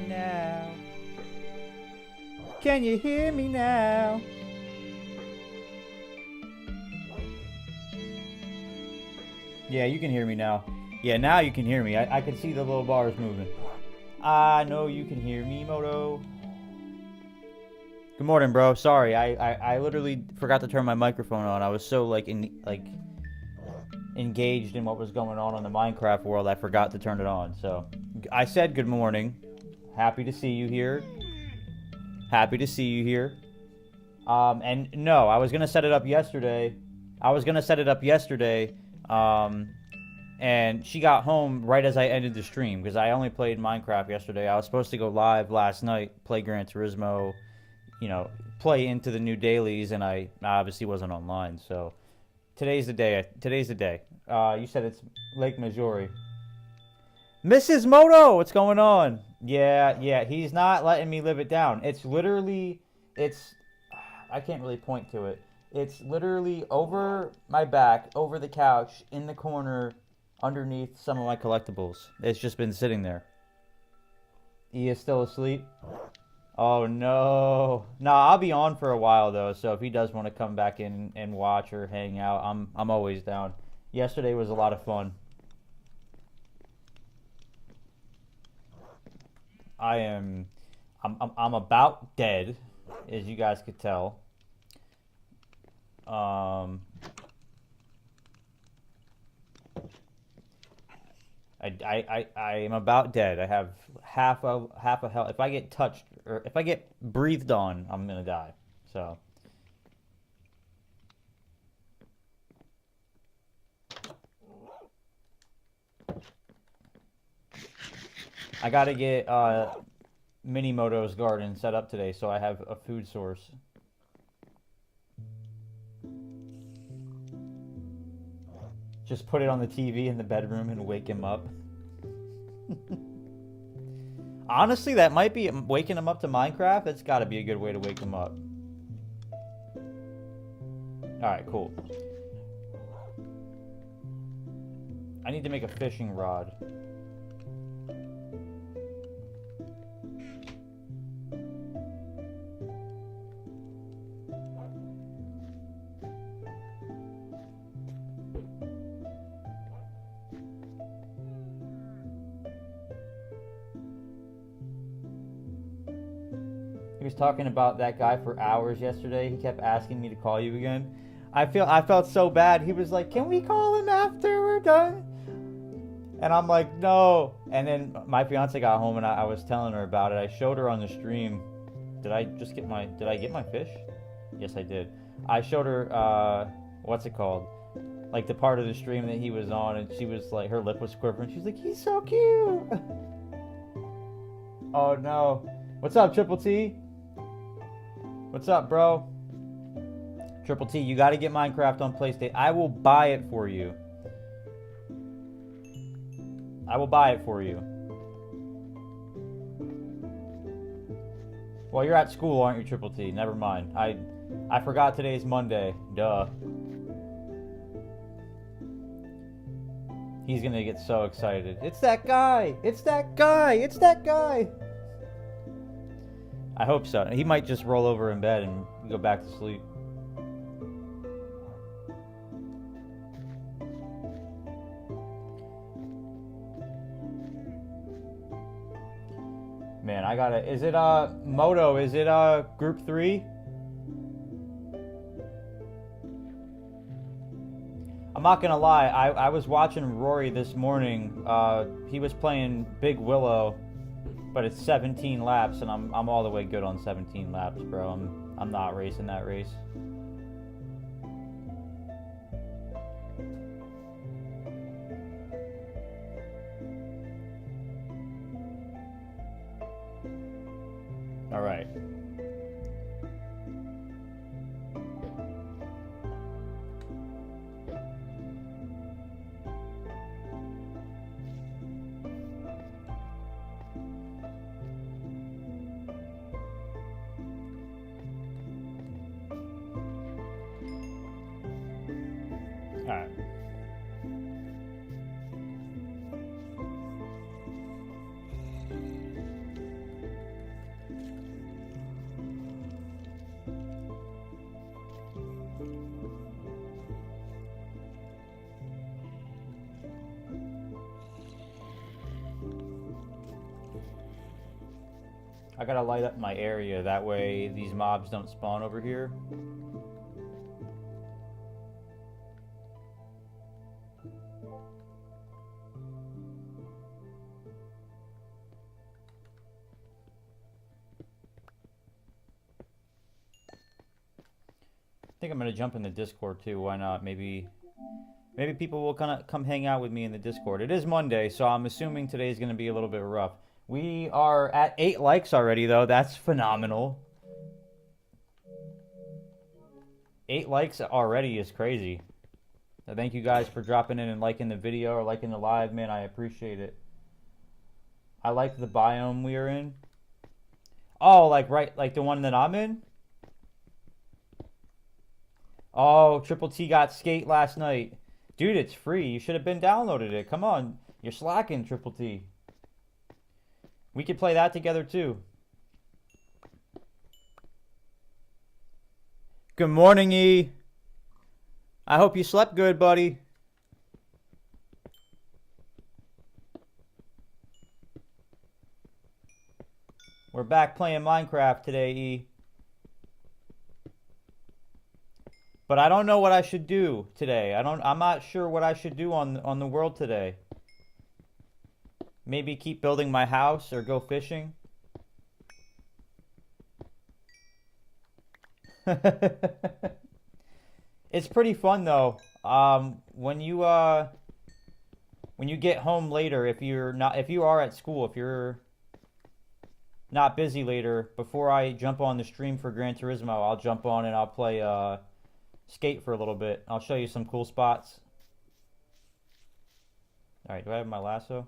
Now, can you hear me now? Yeah, you can hear me now. Yeah, now you can hear me. I can see the little bars moving. I know you can hear me, Moto. Good morning, bro. Sorry, I literally forgot to turn my microphone on. I was so engaged in what was going on in the Minecraft world, I forgot to turn it on. So I said good morning. Happy to see you here. Happy to see you here. And no, I was gonna set it up yesterday. And she got home right as I ended the stream because I only played Minecraft yesterday. I was supposed to go live last night, play Gran Turismo, play into the new dailies, and I obviously wasn't online. So today's the day. You said it's Lake Missouri. Mrs. Moto, what's going on? Yeah, he's not letting me live it down. I can't really point to it. It's literally over my back, over the couch, in the corner, underneath some of my collectibles. It's just been sitting there. He is still asleep. Oh no. Nah, I'll be on for a while though, so if he does want to come back in and watch or hang out, I'm always down. Yesterday was a lot of fun. I'm about dead, as you guys could tell. I am about dead. I have half a health. If I get touched or if I get breathed on, I'm gonna die. So I gotta get Minimoto's garden set up today, so I have a food source. Just put it on the TV in the bedroom and wake him up. Honestly, that might be waking him up to Minecraft. It's got to be a good way to wake him up. Alright, cool. I need to make a fishing rod. He was talking about that guy for hours yesterday. He kept asking me to call you again. I felt so bad. He was like, "Can we call him after we're done?" And I'm like, "No." And then my fiance got home and I was telling her about it. I showed her on the stream. Did I get my fish? Yes, I did. I showed her what's it called? Like the part of the stream that he was on, and she was like, her lip was quivering. She's like, "He's so cute." Oh no. What's up, Triple T? What's up, bro? Triple T, you got to get Minecraft on PlayStation. I will buy it for you. I will buy it for you. Well, you're at school, aren't you, Triple T? Never mind. I forgot today's Monday. Duh. He's gonna get so excited. It's that guy! It's that guy! It's that guy! I hope so. He might just roll over in bed and go back to sleep. Man, I gotta... Is it, Moto, is it, Group 3? I'm not gonna lie, I was watching Rory this morning. He was playing Big Willow, but it's 17 laps, and I'm all the way good on 17 laps, bro. I'm not racing that race. All right. Alright. I gotta light up my area, that way these mobs don't spawn over here. I think I'm gonna jump in the Discord too. Why not? Maybe people will kind of come hang out with me in the Discord. It is Monday, so I'm assuming today's gonna be a little bit rough. We are at 8 likes already, though. That's phenomenal. 8 likes already is crazy. So thank you guys for dropping in and liking the video or liking the live, man. I appreciate it. I like the biome we are in. Oh, like the one that I'm in. Oh, Triple T got Skate last night. Dude, it's free. You should have been downloaded it. Come on. You're slacking, Triple T. We could play that together too. Good morning, E. I hope you slept good, buddy. We're back playing Minecraft today, E. But I don't know what I should do today. I'm not sure what I should do on the world today. Maybe keep building my house or go fishing. It's pretty fun though. When you get home later, if you are at school, if you're not busy later, before I jump on the stream for Gran Turismo, I'll jump on and I'll play skate for a little bit. I'll show you some cool spots. All right, do I have my lasso?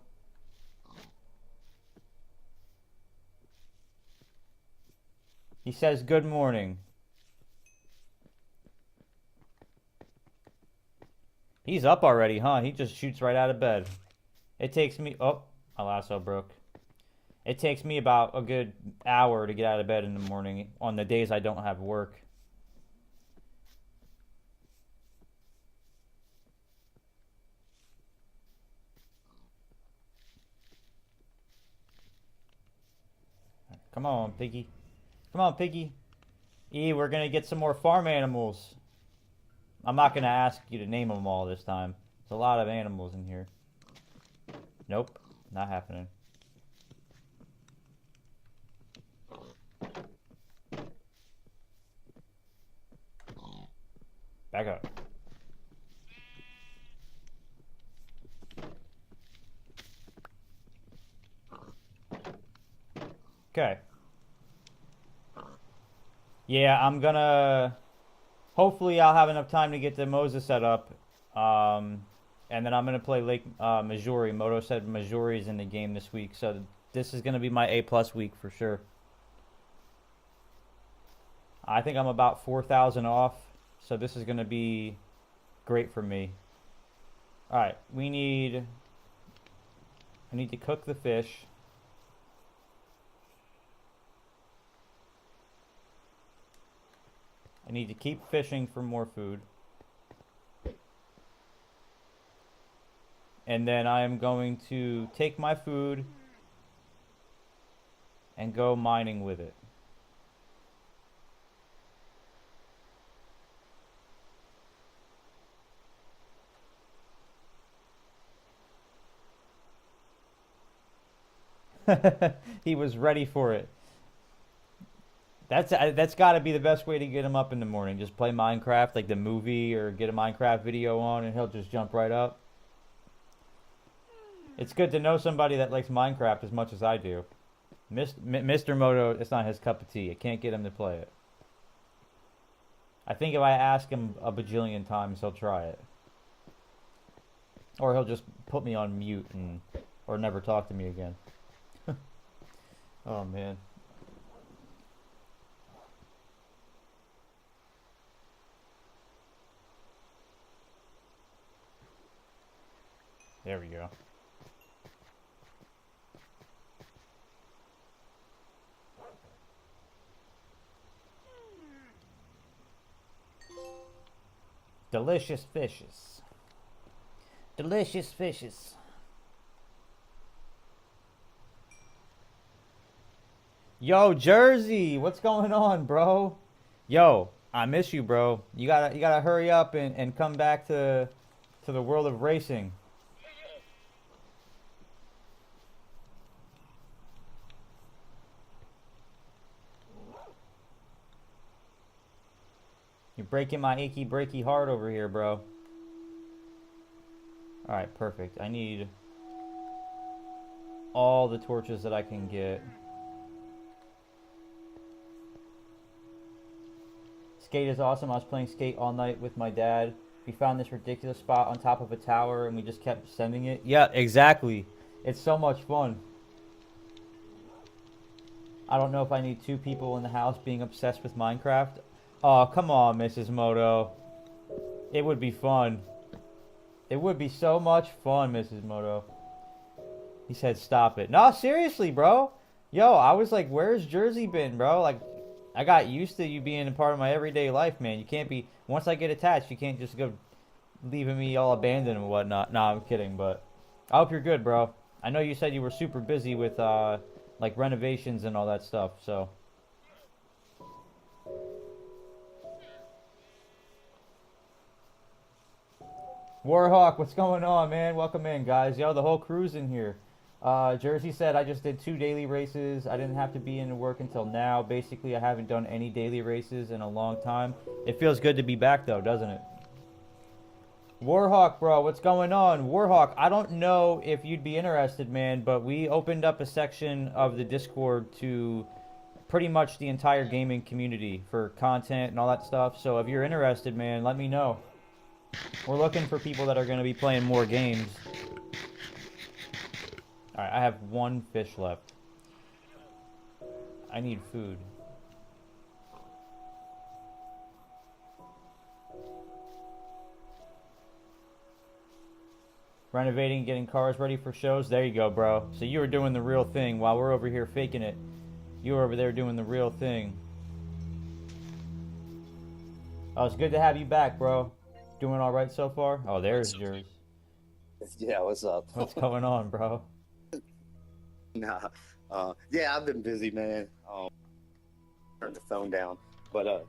He says good morning. He's up already, huh? He just shoots right out of bed. It takes me... Oh, my lasso broke. It takes me about a good hour to get out of bed in the morning on the days I don't have work. Come on, piggy. Come on, piggy. E, we're going to get some more farm animals. I'm not going to ask you to name them all this time. There's a lot of animals in here. Nope, not happening. Back up. Okay. Yeah, I'm gonna... Hopefully I'll have enough time to get the Moses set up. And then I'm gonna play Lake Missouri. Moto said Missouri is in the game this week, so this is gonna be my A+ week for sure. I think I'm about 4,000 off, so this is gonna be great for me. Alright, I need to cook the fish. I need to keep fishing for more food. And then I am going to take my food and go mining with it. He was ready for it. That's got to be the best way to get him up in the morning. Just play Minecraft like the movie or get a Minecraft video on and he'll just jump right up. It's good to know somebody that likes Minecraft as much as I do. Mr. Moto, it's not his cup of tea. I can't get him to play it. I think if I ask him a bajillion times, he'll try it. Or he'll just put me on mute or never talk to me again. Oh, man. There we go. Delicious fishes. Delicious fishes. Yo, Jersey, what's going on, bro? Yo, I miss you, bro. You gotta hurry up and come back to the world of racing. You're breaking my achy breaky heart over here, bro. Alright, perfect. I need all the torches that I can get. Skate is awesome. I was playing skate all night with my dad. We found this ridiculous spot on top of a tower and we just kept sending it. Yeah, exactly. It's so much fun. I don't know if I need two people in the house being obsessed with Minecraft. Oh, come on, Mrs. Moto. It would be fun. It would be so much fun, Mrs. Moto. He said, "Stop it." No, seriously, bro. Yo, I was like, "Where's Jersey been, bro?" Like, I got used to you being a part of my everyday life, man. You can't be once I get attached, you can't just go leaving me all abandoned and whatnot. Nah, I'm kidding, but I hope you're good, bro. I know you said you were super busy with like renovations and all that stuff. So, Warhawk, what's going on, man? Welcome in, guys. Yo, the whole crew's in here. Jersey said I just did 2 daily races. I didn't have to be into work until now. Basically, I haven't done any daily races in a long time. It feels good to be back, though, doesn't it? Warhawk, bro, what's going on? Warhawk, I don't know if you'd be interested, man, but we opened up a section of the Discord to pretty much the entire gaming community for content and all that stuff. So if you're interested, man, let me know. We're looking for people that are going to be playing more games. All right, I have one fish left. I need food. Renovating, getting cars ready for shows. There you go, bro. So you were doing the real thing while we're over here faking it. You were over there doing the real thing. Oh, it's good to have you back, bro. Doing all right so far? Oh, there's yours. Yeah, what's up? What's going on, bro? Nah, yeah, I've been busy, man. Turn the phone down, but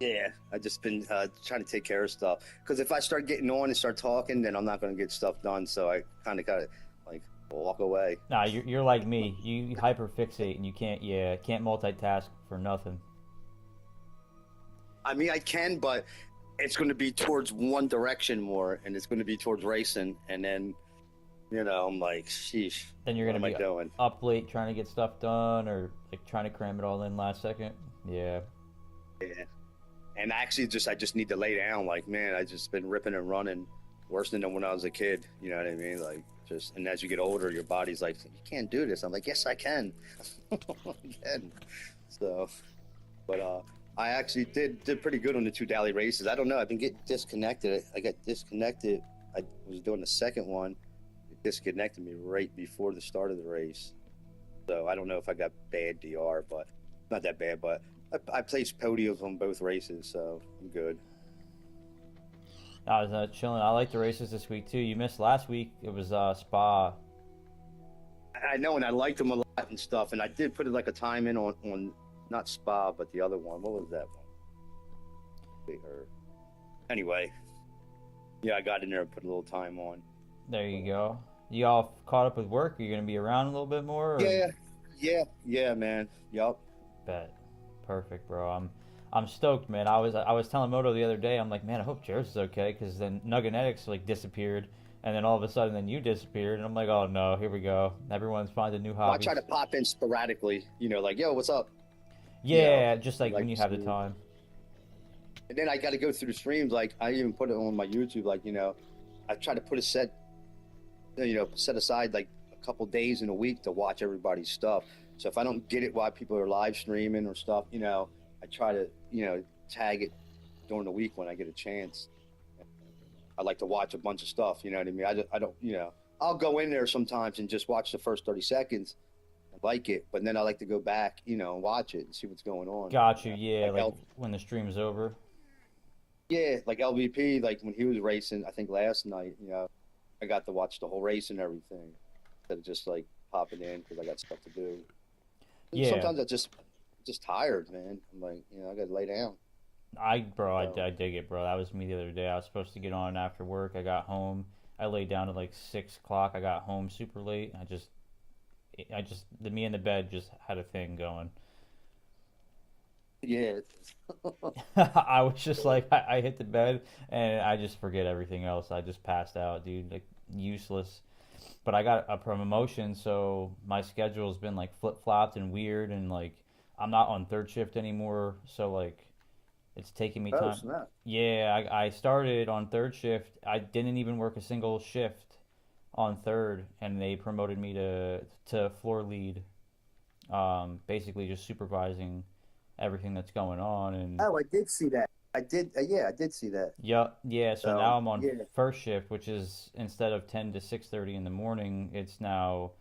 yeah, I just been trying to take care of stuff. Because if I start getting on and start talking, then I'm not gonna get stuff done. So I kind of gotta like walk away. Nah, you're like me. You hyperfixate and you can't multitask for nothing. I mean, I can, but it's gonna be towards one direction more, and it's gonna be towards racing, and then I'm like, sheesh, Then you're what gonna am I be doing? up late trying to get stuff done or like trying to cram it all in last second. Yeah. Yeah. And actually, I just need to lay down. Like, man, I just been ripping and running worse than when I was a kid. You know what I mean? Like, just and as you get older, your body's like, you can't do this. I'm like, yes, I can. I can. So, but I actually did pretty good on the 2 daily races. I don't know. I've been getting disconnected. I got disconnected. I was doing the second one. It disconnected me right before the start of the race. So I don't know if I got bad DR, but not that bad. But I placed podiums on both races, so I'm good. I was chilling. I like the races this week too. You missed last week. It was Spa. I know, and I liked them a lot and stuff. And I did put like a time in on not Spa, but the other one. What was that one? Or anyway, yeah, I got in there and put a little time on. There you go. You all caught up with work? Are you gonna be around a little bit more? Or? Yeah, man. Yup. Bet. Perfect, bro. I'm stoked, man. I was telling Moto the other day. I'm like, man, I hope Jared's is okay, because then Nuggenetics like disappeared, and then all of a sudden, then you disappeared, and I'm like, oh no, here we go. Everyone's finding new Well, I hobbies. try to pop in sporadically, like, yo, what's up? Yeah, just like Like when you to have the see. time. And then I got to go through the streams. Like, I even put it on my YouTube. Like, I try to put a set aside like a couple days in a week to watch everybody's stuff. So if I don't get it while people are live streaming or stuff, I try to, tag it during the week when I get a chance. I like to watch a bunch of stuff. You know what I mean? I don't, I'll go in there sometimes and just watch the first 30 seconds and like it. But then I like to go back, and watch it and see what's going on. Got you. Yeah, Like like when the stream's over. Yeah, like LVP, like when he was racing, I think last night, I got to watch the whole race and everything instead of just like popping in because I got stuff to do. Yeah, Sometimes I just tired, man. I'm like, I got to lay down. bro, So I dig it, bro. That was me the other day. I was supposed to get on after work. I got home. I laid down at like 6 o'clock. I got home super late. Me and the bed just had a thing going. yeah, I was just like, I hit the bed and I just forget everything else. I just passed out, dude. Like, useless. But I got a promotion, so my schedule's been like flip flopped and weird, and like I'm not on third shift anymore, so like it's taking me oh time. snap. Yeah, I started on third shift. I didn't even work a single shift on third, and they promoted me to floor lead, basically just supervising everything that's going on. And Oh, I did see that. I did. Yeah, I did see that. Yep. Yeah. So So now I'm on yeah, first shift, which is instead of 10 to 6:30 in the morning, it's now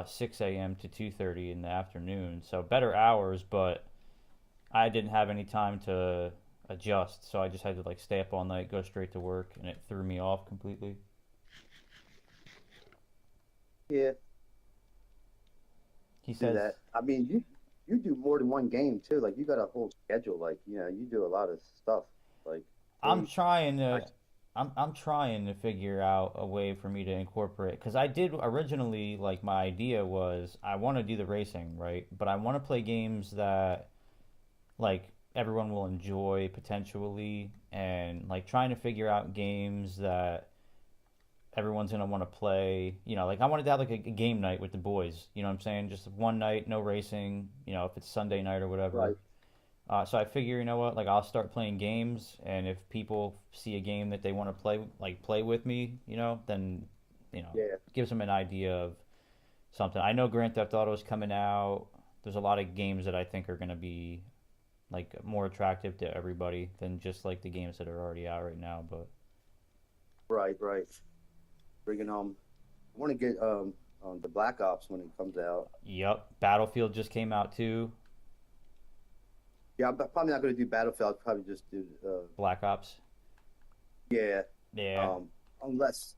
6 a.m. to 2:30 in the afternoon. So better hours, but I didn't have any time to adjust, so I just had to like stay up all night, go straight to work, and it threw me off completely. yeah, He do says, that. I mean, you do more than one game too. Like you got a whole schedule. Like you do a lot of stuff. Like I'm they, trying I to. I'm trying to figure out a way for me to incorporate because I did originally like my idea was I want to do the racing right, but I want to play games that like everyone will enjoy potentially, and like trying to figure out games that everyone's gonna want to play. You know, like I wanted to have like a game night with the boys. You know what I'm saying? Just one night, no racing. You know, if it's Sunday night or whatever. right. So I figure, you know what? Like I'll start playing games, and if people see a game that they want to play, like play with me, then Yeah. gives them an idea of something. I know Grand Theft Auto is coming out. There's a lot of games that I think are gonna be like more attractive to everybody than just like the games that are already out right now. But Right. Right. Bringing I want to get the Black Ops when it comes out. yep, Battlefield just came out too. Yeah, I'm probably not going to do Battlefield. I'll probably just do Black Ops. yeah. Yeah. Um, unless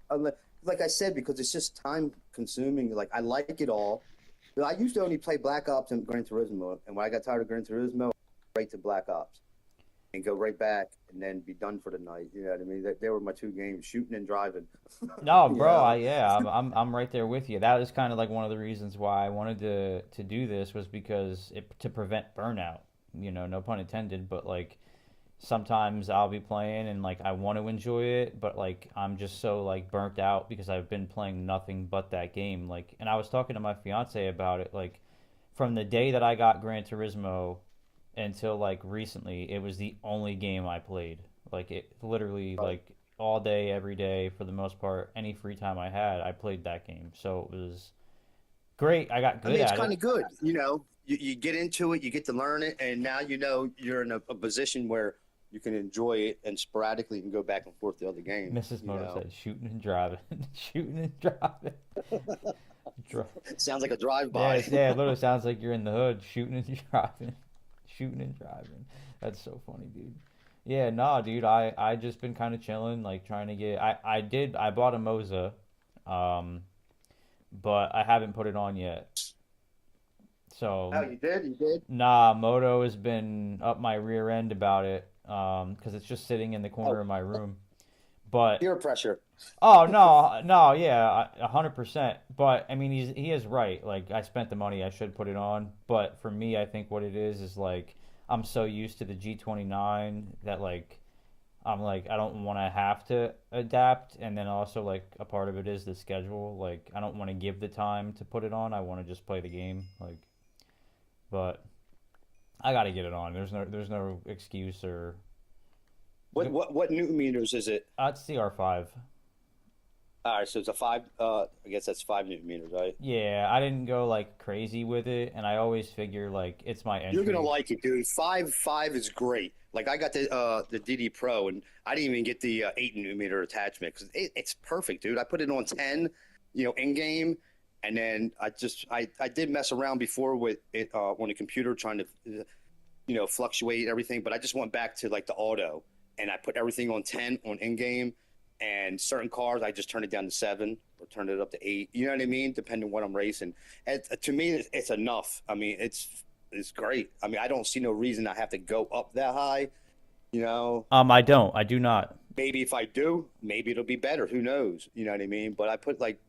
like I said, because it's just time consuming. Like I like it all. But I used to only play Black Ops and Gran Turismo, and when I got tired of Gran Turismo, right to Black Ops and go right back and then be done for the night. You know what I mean? They were my two games, shooting and driving. No, You bro. know? I'm right there with you. That was kind of like one of the reasons why I wanted to do this was because to prevent burnout. No pun intended, but like sometimes I'll be playing and like I want to enjoy it, but like I'm just so like burnt out because I've been playing nothing but that game. Like, and I was talking to my fiance about it. Like, from the day that I got Gran Turismo until like recently, it was the only game I played. Like, it literally Right. like all day, every day for the most part. Any free time I had, I played that game. So it was great. I got I good mean, it's at kind it. of good. You get into it, you get to learn it, and now you're in a position where you can enjoy it and sporadically you can go back and forth to other games. Mrs. Moto said shooting and driving, shooting and driving. Dri- It sounds like a drive-by. Yeah, yeah, it literally sounds like you're in the hood shooting and driving, shooting and driving. That's so funny, dude. Yeah, nah, dude. I just been kind of chilling, like trying to get. I bought a Moza, um, but I haven't put it on yet. Oh, So you did? You did? nah, Moto has been up my rear end about it, because it's just sitting in the corner Oh, of my room. But peer pressure. oh no, no, yeah, 100%. But I mean, he is right. Like I spent the money, I should put it on. But for me, I think what it is like I'm so used to the G29 that like I'm like I don't want to have to adapt. And then also like a part of it is the schedule. Like I don't want to give the time to put it on. I want to just play the game. Like, but I got to get it on. There's no excuse or. What newton meters is it? It's CR5. All right, so it's a five. I guess that's 5 Newton meters, right? Yeah, I didn't go like crazy with it, and I always figure like it's my You're gonna entry. like it, dude. Five is great. Like I got the DD Pro, and I didn't even get the 8 Newton meter attachment because it's perfect, dude. I put it on 10, in game, and then I did mess around before with it on the computer trying to fluctuate everything, but I just went back to like the auto, and I put everything on 10 on in game, and certain cars I just turned it down to 7 or turned it up to 8. You know what I mean? Depending on what I'm racing. And to me, it's enough. I mean, it's great. I mean, I don't see no reason I have to go up that high. You know, I don't. I do not. maybe if I do, maybe it'll be better. Who knows? You know what I mean? But I put like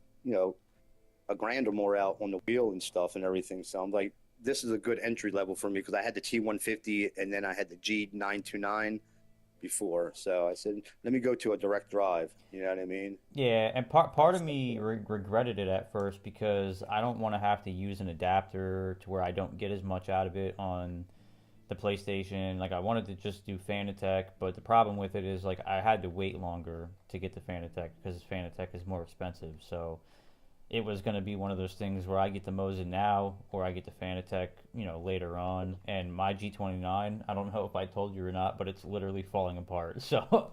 a grand or more out on the wheel and stuff and everything. So I'm like, this is a good entry level for me because I had the T150 and then I had the G929 before. So I said, let me go to a direct drive. You know what I mean? Yeah, and part of me regretted it at first because I don't want to have to use an adapter to where I don't get as much out of it on the PlayStation. Like I wanted to just do Fanatec, but the problem with it is like I had to wait longer to get the Fanatec because Fanatec is more expensive. So it was going to be one of those things where I get the Mosin now or I get the Fanatec, later on. And my G29, I don't know if I told you or not, but it's literally falling apart. So,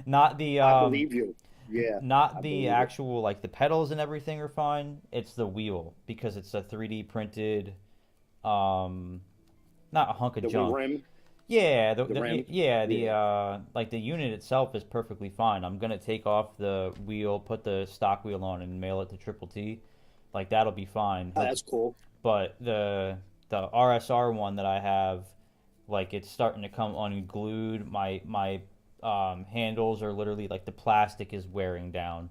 not the I um, believe you. Yeah, not I the believe it. actual like the pedals and everything are fine. It's the wheel because it's a 3D printed, um, not a hunk of The junk. rim, Yeah, the rim. the Yeah. like the unit itself is perfectly fine. I'm gonna take off the wheel, put the stock wheel on, and mail it to Triple T. Like that'll be fine. Oh, He'll, that's cool. but the RSR one that I have, like it's starting to come unglued. My handles are literally like the plastic is wearing down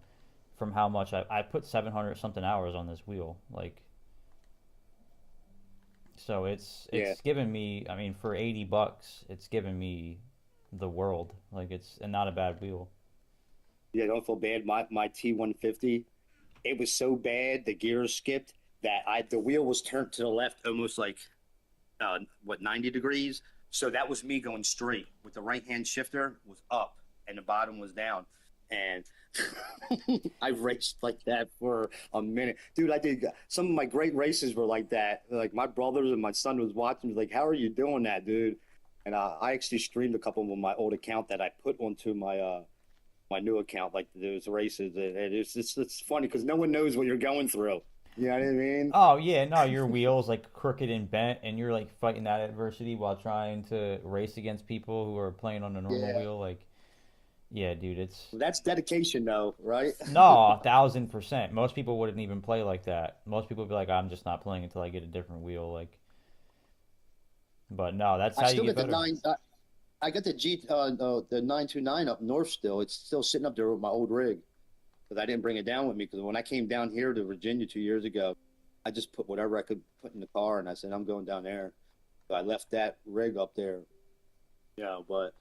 from how much I put 700 something hours on this wheel. Like so Yeah. it's given me, I mean, for $80, it's given me the world. Like it's and not a bad wheel. Yeah, don't feel bad. My T150, it was so bad the gears skipped that I the wheel was turned to the left almost like 90 degrees. So that was me going straight with the right hand shifter was up and the bottom was down. And I raced like that for a minute. Dude, I did some of my great races were like that. Like my brothers and my son was watching, like, how are you doing that, dude? And I actually streamed a couple on my old account that I put onto my new account, like those races. And it's funny because no one knows what you're going through. You know what I mean? Oh yeah, no, your wheel's like crooked and bent, and you're like fighting that adversity while trying to race against people who are playing on a normal Yeah. wheel. Like, yeah, dude, it's That's dedication, though, right? no, 1,000%. Most people wouldn't even play like that. Most people would be like, I'm just not playing until I get a different wheel. Like, but no, that's I how you still get got the better. nine. I got the 929 up north still. It's still sitting up there with my old rig because I didn't bring it down with me. Because when I came down here to Virginia 2 years ago, I just put whatever I could put in the car, and I said I'm going down there. So I left that rig up there. Yeah, but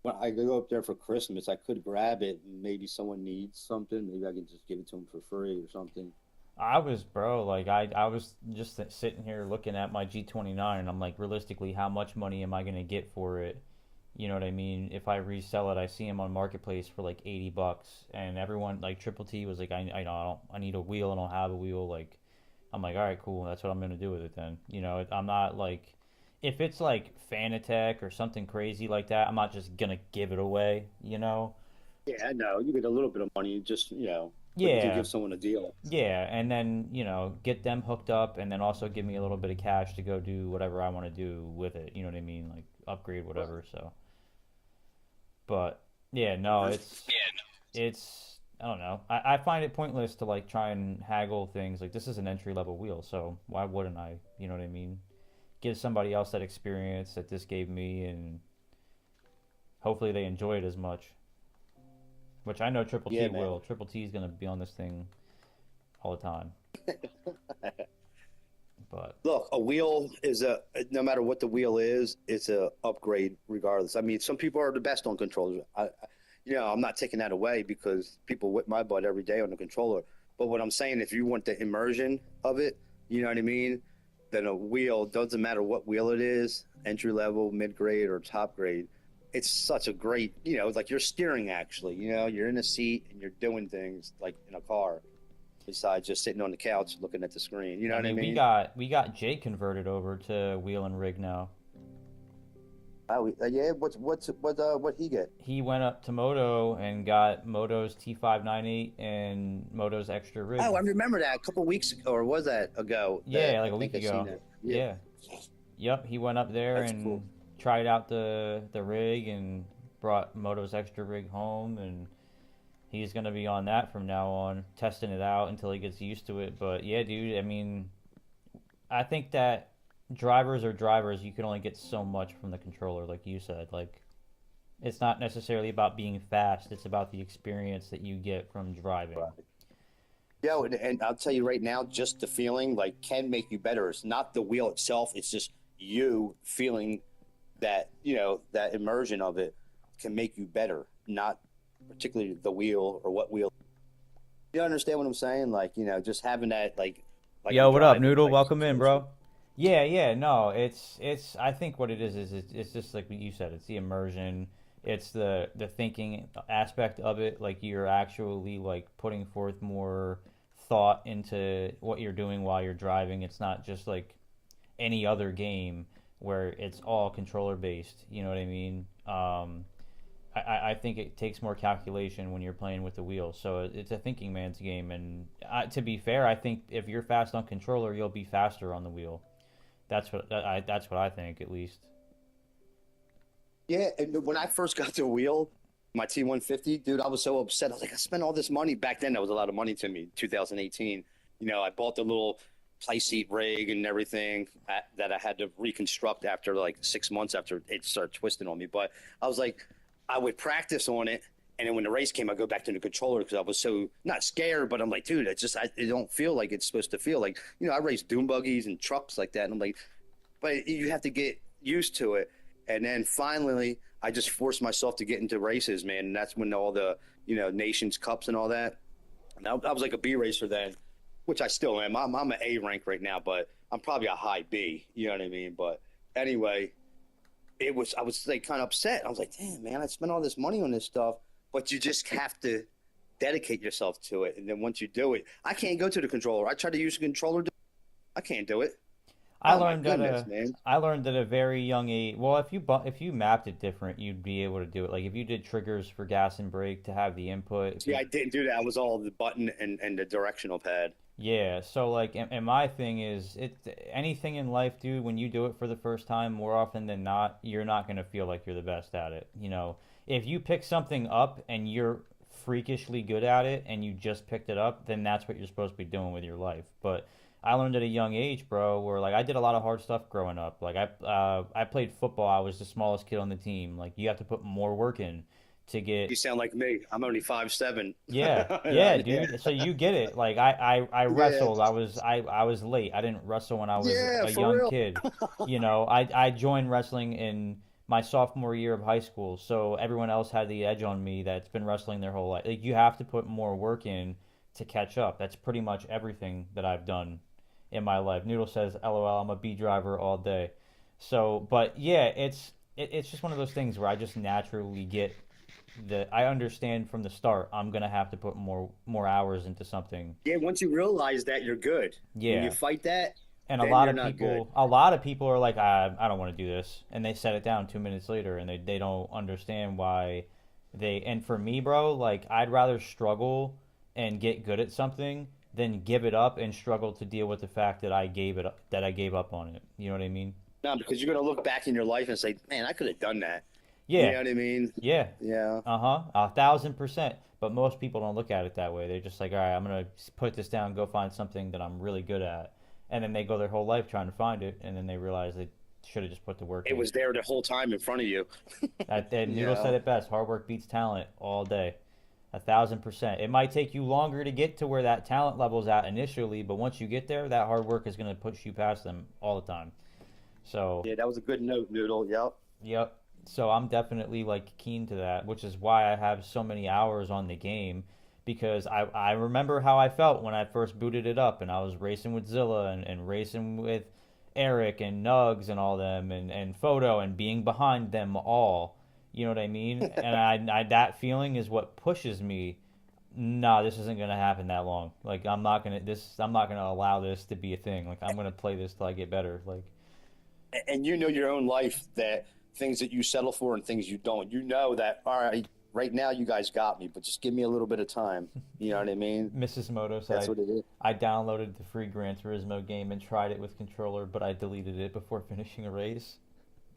when I go up there for Christmas, I could grab it. And maybe someone needs something. Maybe I can just give it to them for free or something. I was, bro, like I was just sitting here looking at my G29 and I'm like, realistically, how much money am I gonna get for it? You know what I mean? If I resell it, I see them on Marketplace for like $80, and everyone like Triple T was like, I need a wheel, and I don't have a wheel. Like, I'm like, all right, cool, that's what I'm gonna do with it then. I'm not like, if it's like Fanatec or something crazy like that, I'm not just gonna give it away. Yeah, no, you get a little bit of money, just but you can Yeah, give someone a deal. yeah, and then get them hooked up, and then also give me a little bit of cash to go do whatever I want to do with it. You know what I mean? Like upgrade Right. whatever. So, but yeah, no, it's I don't know. I find it pointless to like try and haggle things. Like this is an entry level wheel, so why wouldn't I? You know what I mean? Give somebody else that experience that this gave me, and hopefully they enjoy it as much. Which I know Triple T Yeah, man. will. Triple T is gonna be on this thing all the time. But Look, a wheel is no matter what the wheel is, it's a upgrade regardless. I mean, some people are the best on controllers. I'm not taking that away because people whip my butt every day on the controller. But what I'm saying, if you want the immersion of it, you know what I mean? Then a wheel doesn't matter what wheel it is, entry level, mid grade, or top grade. It's such a great, it's like you're steering actually. You're in a seat and you're doing things like in a car besides just sitting on the couch looking at the screen. You know I what I mean, we mean? got we got Jake converted over to wheel and rig now. Oh, yeah. What he get? He went up to Moto and got Moto's T598 and Moto's extra Oh, rig. I remember that a couple weeks ago, or was that ago? That Yeah, I like a week think I seen ago. that. Yeah, Yeah. Yep, he went up there that's cool. and tried out the rig and brought Moto's extra rig home, and he's gonna be on that from now on, testing it out until he gets used to it. But yeah, dude, I mean, I think that drivers are drivers. You can only get so much from the controller, like you said. Like it's not necessarily about being fast; it's about the experience that you get from driving. Right. Yeah, and I'll tell you right now, just the feeling like can make you better. It's not the wheel itself; it's just you feeling that that immersion of it can make you better. Not particularly the wheel or what wheel. You understand what I'm saying? Like just having that like I'm Yo, what up, driving Noodle? like Welcome in, closer. bro. Yeah, yeah, no, it's. I think what it is it's just like what you said. It's the immersion. It's the thinking aspect of it. Like you're actually like putting forth more thought into what you're doing while you're driving. It's not just like any other game where it's all controller based. You know what I mean? I think it takes more calculation when you're playing with the wheel. So it's a thinking man's game. And to be fair, I think if you're fast on controller, you'll be faster on the wheel. That's what I think at least. Yeah, and when I first got the wheel, my T150, dude, I was so upset. I was like, I spent all this money back then. That was a lot of money to me. 2018, I bought the little play seat rig and everything that I had to reconstruct after like 6 months after it started twisting on me. But I was like, I would practice on it, and then when the race came, I go back to the controller because I was so not scared, but I'm like, dude, it don't feel like it's supposed to feel like. I race dune buggies and trucks like that, and I'm like, but you have to get used to it. And then finally, I just forced myself to get into races, man. And that's when all the, Nations Cups and all that. And I was like a B racer then, which I still am. I'm an A rank right now, but I'm probably a high B. You know what I mean? But anyway, I was like kind of upset. I was like, damn, man, I spent all this money on this stuff, but you just have to dedicate yourself to it. And then once you do it, I can't go to the controller. I try to use a controller. I can't do it. I Oh my learned at goodness, a man. I learned at a very young age. Well, if you mapped it different, you'd be able to do it. Like if you did triggers for gas and brake to have the input. If See, you I didn't do that. I was all the button and the directional pad. Yeah, so like, and my thing is, anything in life, dude. When you do it for the first time, more often than not, you're not gonna feel like you're the best at it. If you pick something up and you're freakishly good at it, and you just picked it up, then that's what you're supposed to be doing with your life. But I learned at a young age, bro, where like I did a lot of hard stuff growing up. Like I played football. I was the smallest kid on the team. Like you have to put more work in to get. You sound like me. I'm only 5'7". Yeah, yeah, Yeah, dude. So you get it. Like I yeah, wrestled. I was late. I didn't wrestle when I was yeah, a for young real. kid. I joined wrestling in my sophomore year of high school. So everyone else had the edge on me that's been wrestling their whole life. Like you have to put more work in to catch up. That's pretty much everything that I've done in my life. Noodle says, "LOL, I'm a B driver all day." So, but yeah, it's just one of those things where I just naturally get that I understand from the start I'm gonna have to put more hours into something. Yeah, once you realize that, you're good. When you Yeah. fight that, And then you're not good. a lot of people are like, I don't want to do this, and they set it down 2 minutes later, and they don't understand why they. And for me, bro, like I'd rather struggle and get good at something than give it up and struggle to deal with the fact that I gave up on it. You know what I mean? No, because you're gonna look back in your life and say, man, I could have done that. You Yeah, know what I mean? yeah, Yeah. 1,000%. But most people don't look at it that way. They're just like, all right, I'm gonna put this down, go find something that I'm really good at, and then they go their whole life trying to find it, and then they realize they should have just put the work It in. was there the whole time in front of you. And Noodle Yeah. said it best: hard work beats talent all day. 1,000%. It might take you longer to get to where that talent level's at initially, but once you get there, that hard work is gonna push you past them all the time. So Yeah, that was a good note, Noodle. Yep. yep. So I'm definitely like keen to that, which is why I have so many hours on the game because I remember how I felt when I first booted it up and I was racing with Zilla and racing with Eric and Nugs and all them and Photo and being behind them all. You know what I mean? And that feeling is what pushes me. Nah, this isn't gonna happen that long. Like I'm not gonna allow this to be a thing. Like I'm gonna play this till I get better. Like And you know your own life that things that you settle for and things you don't. You know that, all right, right now you guys got me, but just give me a little bit of time. You know what I mean? Mrs. Moto That's said, what it is. I downloaded the free Gran Turismo game and tried it with controller, but I deleted it before finishing a race.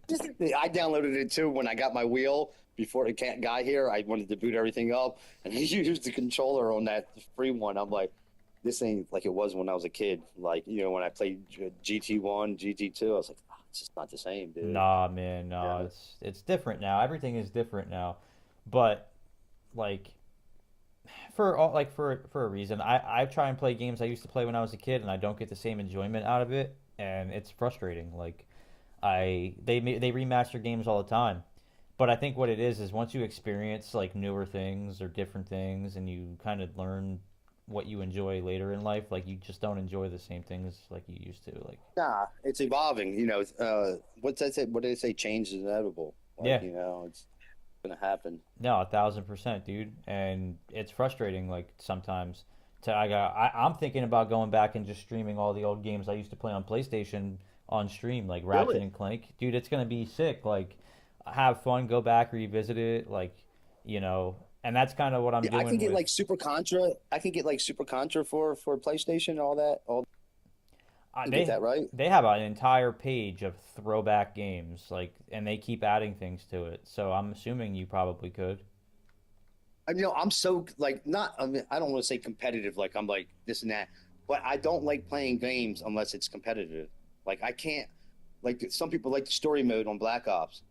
I downloaded it too when I got my wheel before the guy here. I wanted to boot everything up, and he used the controller on that free one. I'm like, this ain't like it was when I was a kid. Like, when I played GT1, GT2, I was like, it's just not the same, dude. Nah, man, no, Yeah. it's different now. Everything is different now, but like for a reason. I try and play games I used to play when I was a kid, and I don't get the same enjoyment out of it, and it's frustrating. Like they remaster games all the time, but I think what it is once you experience like newer things or different things, and you kind of learn what you enjoy later in life, like you just don't enjoy the same things like you used to. Like Nah, it's evolving. What's that say? What did they say? Change is inevitable. yeah, Like, it's gonna happen. no, 1,000%, dude, and it's frustrating like sometimes. I'm thinking about going back and just streaming all the old games I used to play on PlayStation on stream, like Do Ratchet it. and Clank. Dude, it's gonna be sick. Like, have fun, go back, revisit it, like, you know. And that's kind of what I'm Yeah, I can doing get with. like Super Contra. I can get like Super Contra for PlayStation and all that. All you can get They that right. they have an entire page of throwback games, like, and they keep adding things to it. So I'm assuming you probably could. I'm so like not. I mean, I don't want to say competitive. Like I'm like this and that, but I don't like playing games unless it's competitive. Like I can't. Like some people like the story mode on Black Ops.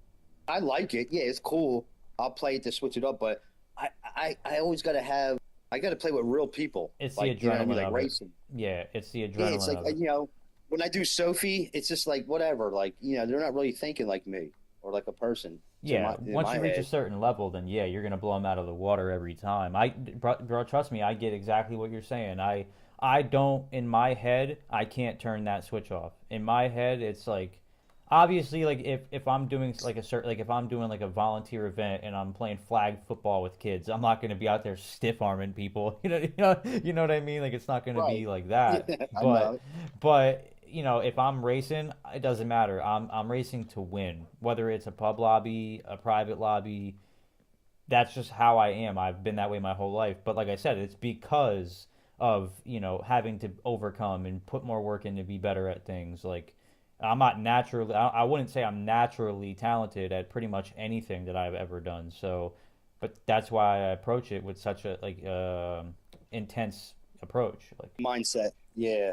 I like it. Yeah, it's cool. I'll play it to switch it up, but I always got to have. I got to play with real people. It's the Like you know what I mean, adrenaline like of it. racing. Yeah, it's the Yeah, it's adrenaline like of it. when I do Sophie, it's just like whatever. Like they're not really thinking like me or like a person to Yeah, in once my you reach a head. certain level, then yeah, you're gonna blow them out of the water every time. Bro, trust me, I get exactly what you're saying. I don't in my head, I can't turn that switch off. In my head, it's like, obviously, like if I'm doing like a certain, like if I'm doing like a volunteer event and I'm playing flag football with kids, I'm not gonna be out there stiff arming people. You know what I mean? Like it's not gonna Right. be like Yeah, that. I But know. but if I'm racing, it doesn't matter. I'm racing to win, whether it's a pub lobby, a private lobby. That's just how I am. I've been that way my whole life. But like I said, it's because of having to overcome and put more work in to be better at things. Like I'm not naturally. I wouldn't say I'm naturally talented at pretty much anything that I've ever done. So, but that's why I approach it with such a like intense approach. Like, Mindset. Yeah.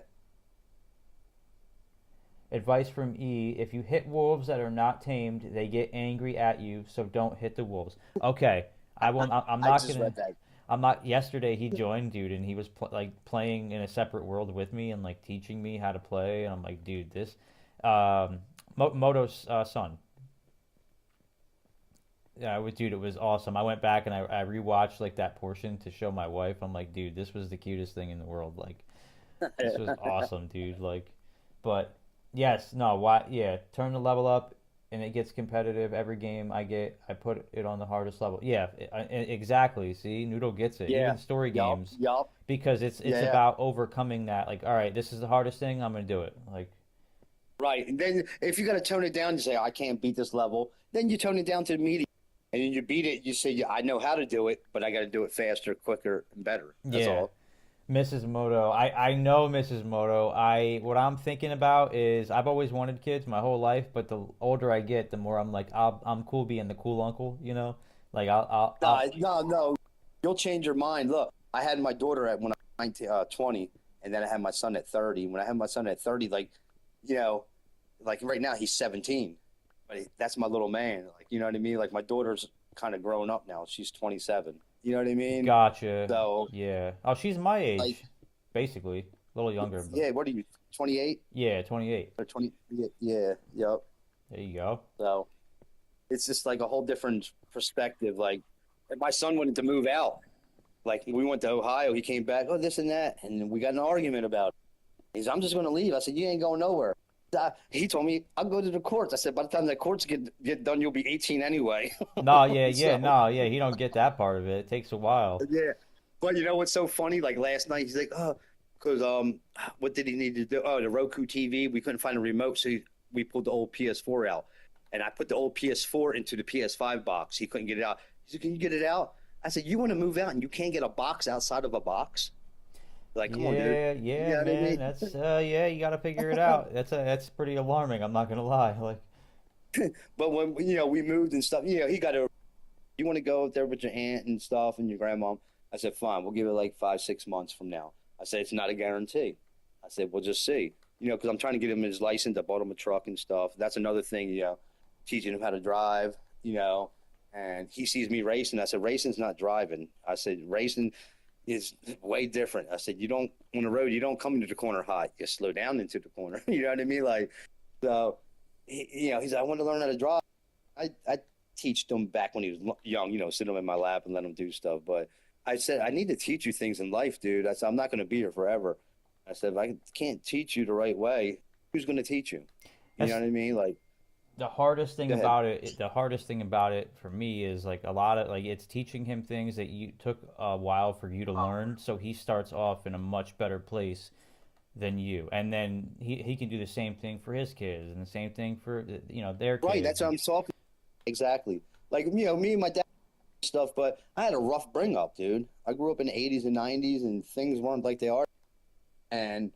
advice from E: if you hit wolves that are not tamed, they get angry at you, so don't hit the wolves. Okay, I won't. I'm I not just gonna. read that. I'm not. Yesterday he joined, dude, and he was like playing in a separate world with me and like teaching me how to play. And I'm like, dude, this, Moto's son. Yeah, dude, it was awesome. I went back and I rewatched like that portion to show my wife. I'm like, dude, this was the cutest thing in the world. Like, this was awesome, dude. Like, but yes, no, why? Yeah, turn the level up, and it gets competitive every game. I put it on the hardest level. Yeah, exactly. See, Noodle gets it. Yeah. Even story Yup. games, Yup. because it's Yeah. about overcoming that. Like, all right, this is the hardest thing. I'm gonna do it. Like, Right. And then if you got to tone it down, you say, I can't beat this level. Then you tone it down to the medium. And then you beat it. You say, yeah, I know how to do it, but I got to do it faster, quicker, and better. That's yeah, all. Mrs. Moto. I know Mrs. Moto. What I'm thinking about is I've always wanted kids my whole life, but the older I get, the more I'm like I'm cool being the cool uncle, Like No, no, no. You'll change your mind. Look, I had my daughter at when I was 19, 20, and then I had my son at 30. When I had my son at 30, like, you know, like right now he's 17, but that's my little man. Like, you know what I mean? Like my daughter's kind of grown up now. She's 27. You know what I mean? Gotcha. So, Yeah. Oh, she's my like, age, basically. A little younger, but yeah, what are you, 28 yeah, 28. or 20? Yeah, yeah, yep. There you go. So it's just like a whole different perspective. Like, if my son wanted to move out. Like, we went to Ohio. He came back, oh, this and that. And we got an argument about it. He's, I'm just going to leave. I said, you ain't going nowhere. He told me, I'll go to the courts. I said, by the time the courts get done, you'll be 18 anyway. No, yeah, yeah, So, no, yeah. He don't get that part of it. It takes a while. yeah. But you know what's so funny? Like last night, he's like, oh, because what did he need to do? Oh, the Roku TV. We couldn't find a remote, so we pulled the old PS4 out, and I put the old PS4 into the PS5 box. He couldn't get it out. He said, "Can you get it out?" I said, "You want to move out, and you can't get a box outside of a box? Like, come on, dude. Yeah, You yeah, know what I man. mean?" That's yeah. You got to figure it out. That's pretty alarming. I'm not gonna lie. Like, But when we moved and stuff, he got a. You want to go up there with your aunt and stuff and your grandma? I said, fine. We'll give it like 5, 6 months from now. I said, it's not a guarantee. I said, we'll just see. Because I'm trying to get him his license. I bought him a truck and stuff. That's another thing, teaching him how to drive, and he sees me racing. I said, racing's not driving. I said, racing is way different. I said, you don't, on the road, you don't come into the corner hot. You slow down into the corner. You know what I mean? Like, so, he said, I want to learn how to drive. I teach them back when he was young, sit him in my lap and let him do stuff. But I said, I need to teach you things in life, dude. I said, I'm not going to be here forever. I said, if I can't teach you the right way, who's going to teach you? You know that's what I mean? Like, The hardest thing Go ahead. about it, the hardest thing about it for me is like a lot of like it's teaching him things that you took a while for you to learn. So he starts off in a much better place than you, and then he can do the same thing for his kids, and the same thing for their Right, kids. that's what I'm talking. Exactly. Like, me and my dad stuff, but I had a rough bring up, dude. I grew up in the 80s and 90s, and things weren't like they are. And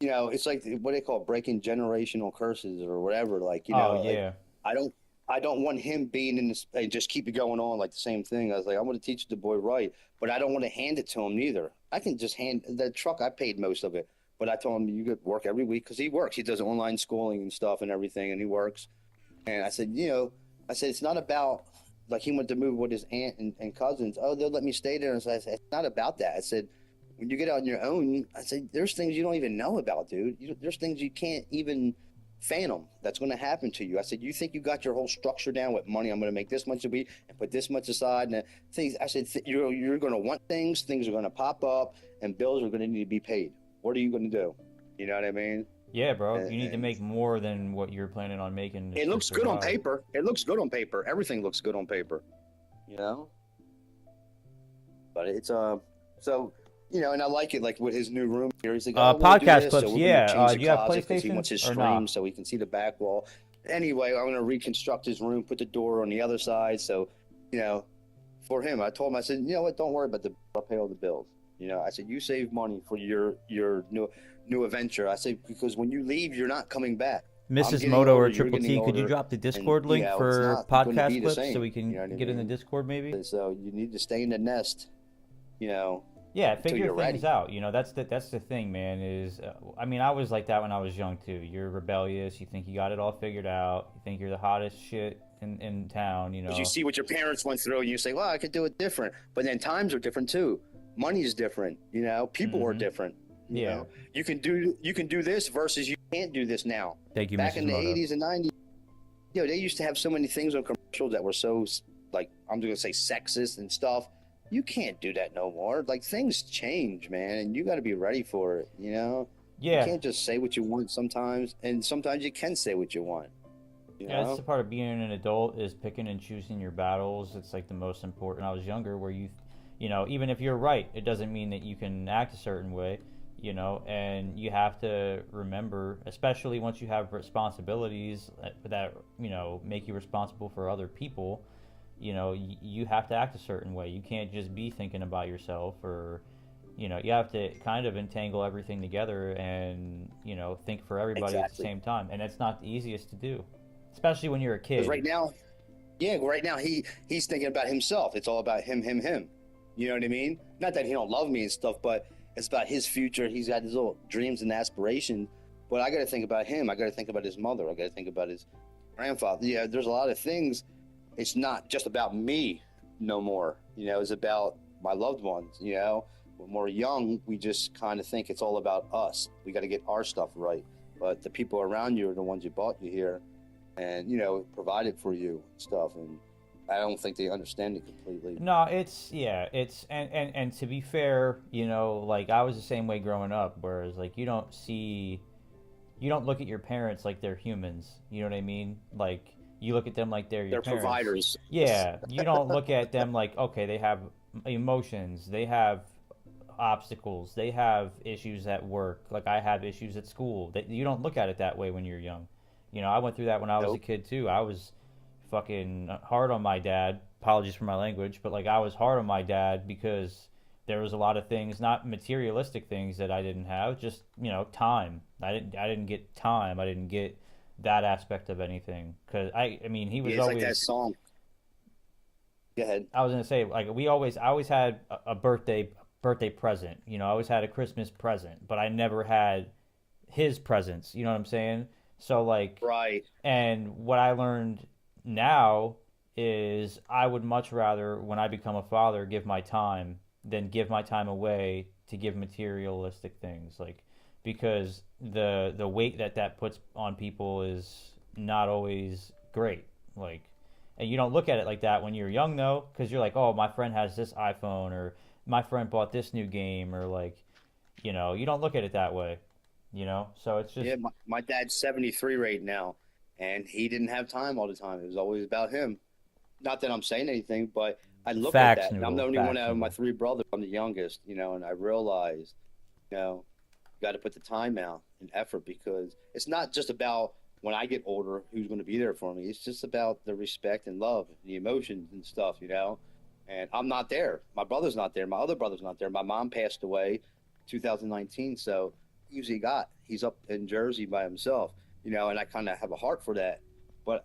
it's like what they call it, breaking generational curses or whatever. Like, Oh like yeah, I don't I don't want him being in this and just keep it going on like the same thing. I was like, I want to teach the boy right, but I don't want to hand it to him neither. I can just hand the truck. I paid most of it, but I told him you could work every week because he works. He does online schooling and stuff and everything, and he works. And I said, I said it's not about like he went to move with his aunt and cousins. Oh, they'll let me stay there. And so I said, it's not about that. I said, when you get out on your own, I said, there's things you don't even know about, dude. There's things you can't even phantom that's going to happen to you. I said, you think you got your whole structure down with money? I'm going to make this much a week and put this much aside. And things, I said, you're going to want things are going to pop up, and bills are going to need to be paid. What are you going to do? You know what I mean? yeah, bro. You need to And make more than what you're planning on making it to looks good on survive. paper. It looks good on paper. Everything looks good on paper, you know. But it's so and I like it. Like with his new room here, he's like, oh, we're gonna do Podcast this, so clips. we're gonna Yeah. change the Do you have closet because he PlayStation wants his or stream not? so he can see the back wall. Anyway, I'm gonna reconstruct his room, put the door on the other side, so you know, for him, I told him, I said, you know what, don't worry about the, I'll pay all the bills. I said, you save money for your new adventure. I said because when you leave, you're not coming back. I'm Mrs. getting Moto older, or you're Triple getting T, could you older, drop the and Discord link it's for not going to podcast be the clips so same. we You can know what I get in the mean? Discord maybe? So you need to stay in the nest, you know, Yeah, until figure you're things ready. out. That's the thing, man. Is I mean, I was like that when I was young too. You're rebellious. You think you got it all figured out. You think you're the hottest shit in town. You Because you know. see what your parents went through, and you say, "Well, I could do it different." But then times are different too. Money is different. People are Mm-hmm. different. Yeah. You can do this versus you can't do this now. Thank you, Back Mrs. in the Moto. 80s and 90s, they used to have so many things on commercials that were so like I'm going to say sexist and stuff. You can't do that no more. Like things change, man, and you got to be ready for it. You Yeah. can't just say what you want sometimes, and sometimes you can say what you want. You Yeah, that's the know. part of being an adult is picking and choosing your battles. It's like the most important. I was younger where even if you're right, it doesn't mean that you can act a certain way, and you have to remember, especially once you have responsibilities that make you responsible for other people, you have to act a certain way. You can't just be thinking about yourself or you have to kind of entangle everything together and think for everybody at the Exactly. same time, and it's not the easiest to do, especially when you're a Because kid. right now, yeah, right now he's thinking about himself. It's all about him, him, him. You know what I mean? Not that he don't love me and stuff, but it's about his future. He's got his little dreams and aspirations. But I got to think about him. I got to think about his mother. I got to think about his grandfather. Yeah, there's a lot of things. It's not just about me no more. It's about my loved ones. When we're young, we just kind of think it's all about us. We got to get our stuff right. But the people around you are the ones who brought you here and provided for you and stuff. And I don't think they understand it completely. No, it's yeah, it's and to be fair, like I was the same way growing up, whereas like you don't look at your parents like they're humans. You know what I mean? Like you look at them like they're your They're parents. providers. Yeah, you don't look at them like, okay, they have emotions, they have obstacles, they have issues at work, like I have issues at school. That you don't look at it that way when you're young. I went through that when I was a Nope. kid too. I was fucking hard on my dad. Apologies for my language, but like I was hard on my dad because there was a lot of things, not materialistic things that I didn't have, just time. I didn't get time. I didn't get that aspect of anything because I mean he Yeah, was it's like that always. song. Go ahead. I was gonna say like I always had a birthday present. I always had a Christmas present, but I never had his presents. You know what I'm saying? So like, Right. and what I learned now is I would much rather, when I become a father, give my time than give my time away to give materialistic things. Like, because the weight that puts on people is not always great. Like, and you don't look at it like that when you're young though, because you're like, oh, my friend has this iPhone or my friend bought this new game or like, you don't look at it that way. So it's just Yeah, my dad's 73 right now, and he didn't have time all the time. It was always about him. Not that I'm saying anything, but I look at Facts, that, and I'm the Noodle. only one Facts, out of my Noodle. three brothers. I'm the youngest, and I realized, you got to put the time out and effort because it's not just about when I get older who's going to be there for me. It's just about the respect and love, the emotions and stuff. And I'm not there. My brother's not there. My other brother's not there. My mom passed away 2019, so who's he got? He's up in Jersey by himself, and I kind of have a heart for that. But,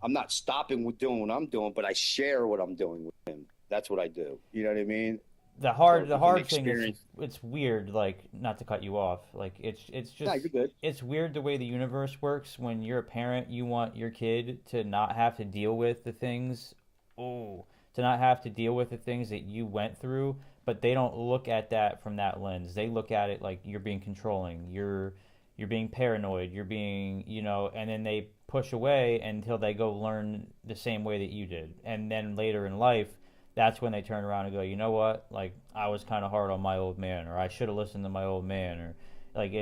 I'm not stopping with doing what I'm doing, but I share what I'm doing with him. That's what I do. You know what I mean? The So hard the he can hard thing is experience. it's weird, like, not to cut you off, like it's No, just you're good. it's weird the way the universe works. When you're a parent, you want your kid to not have to deal with the things, oh, to not have to deal with the things that you went through, but they don't look at that from that lens. They look at it like you're being controlling, you're being paranoid, you're being, and then they push away until they go learn the same way that you did. And then later in life, that's when they turn around and go, you know what? Like, I was kind of hard on my old man, or I should have listened to my old man, or like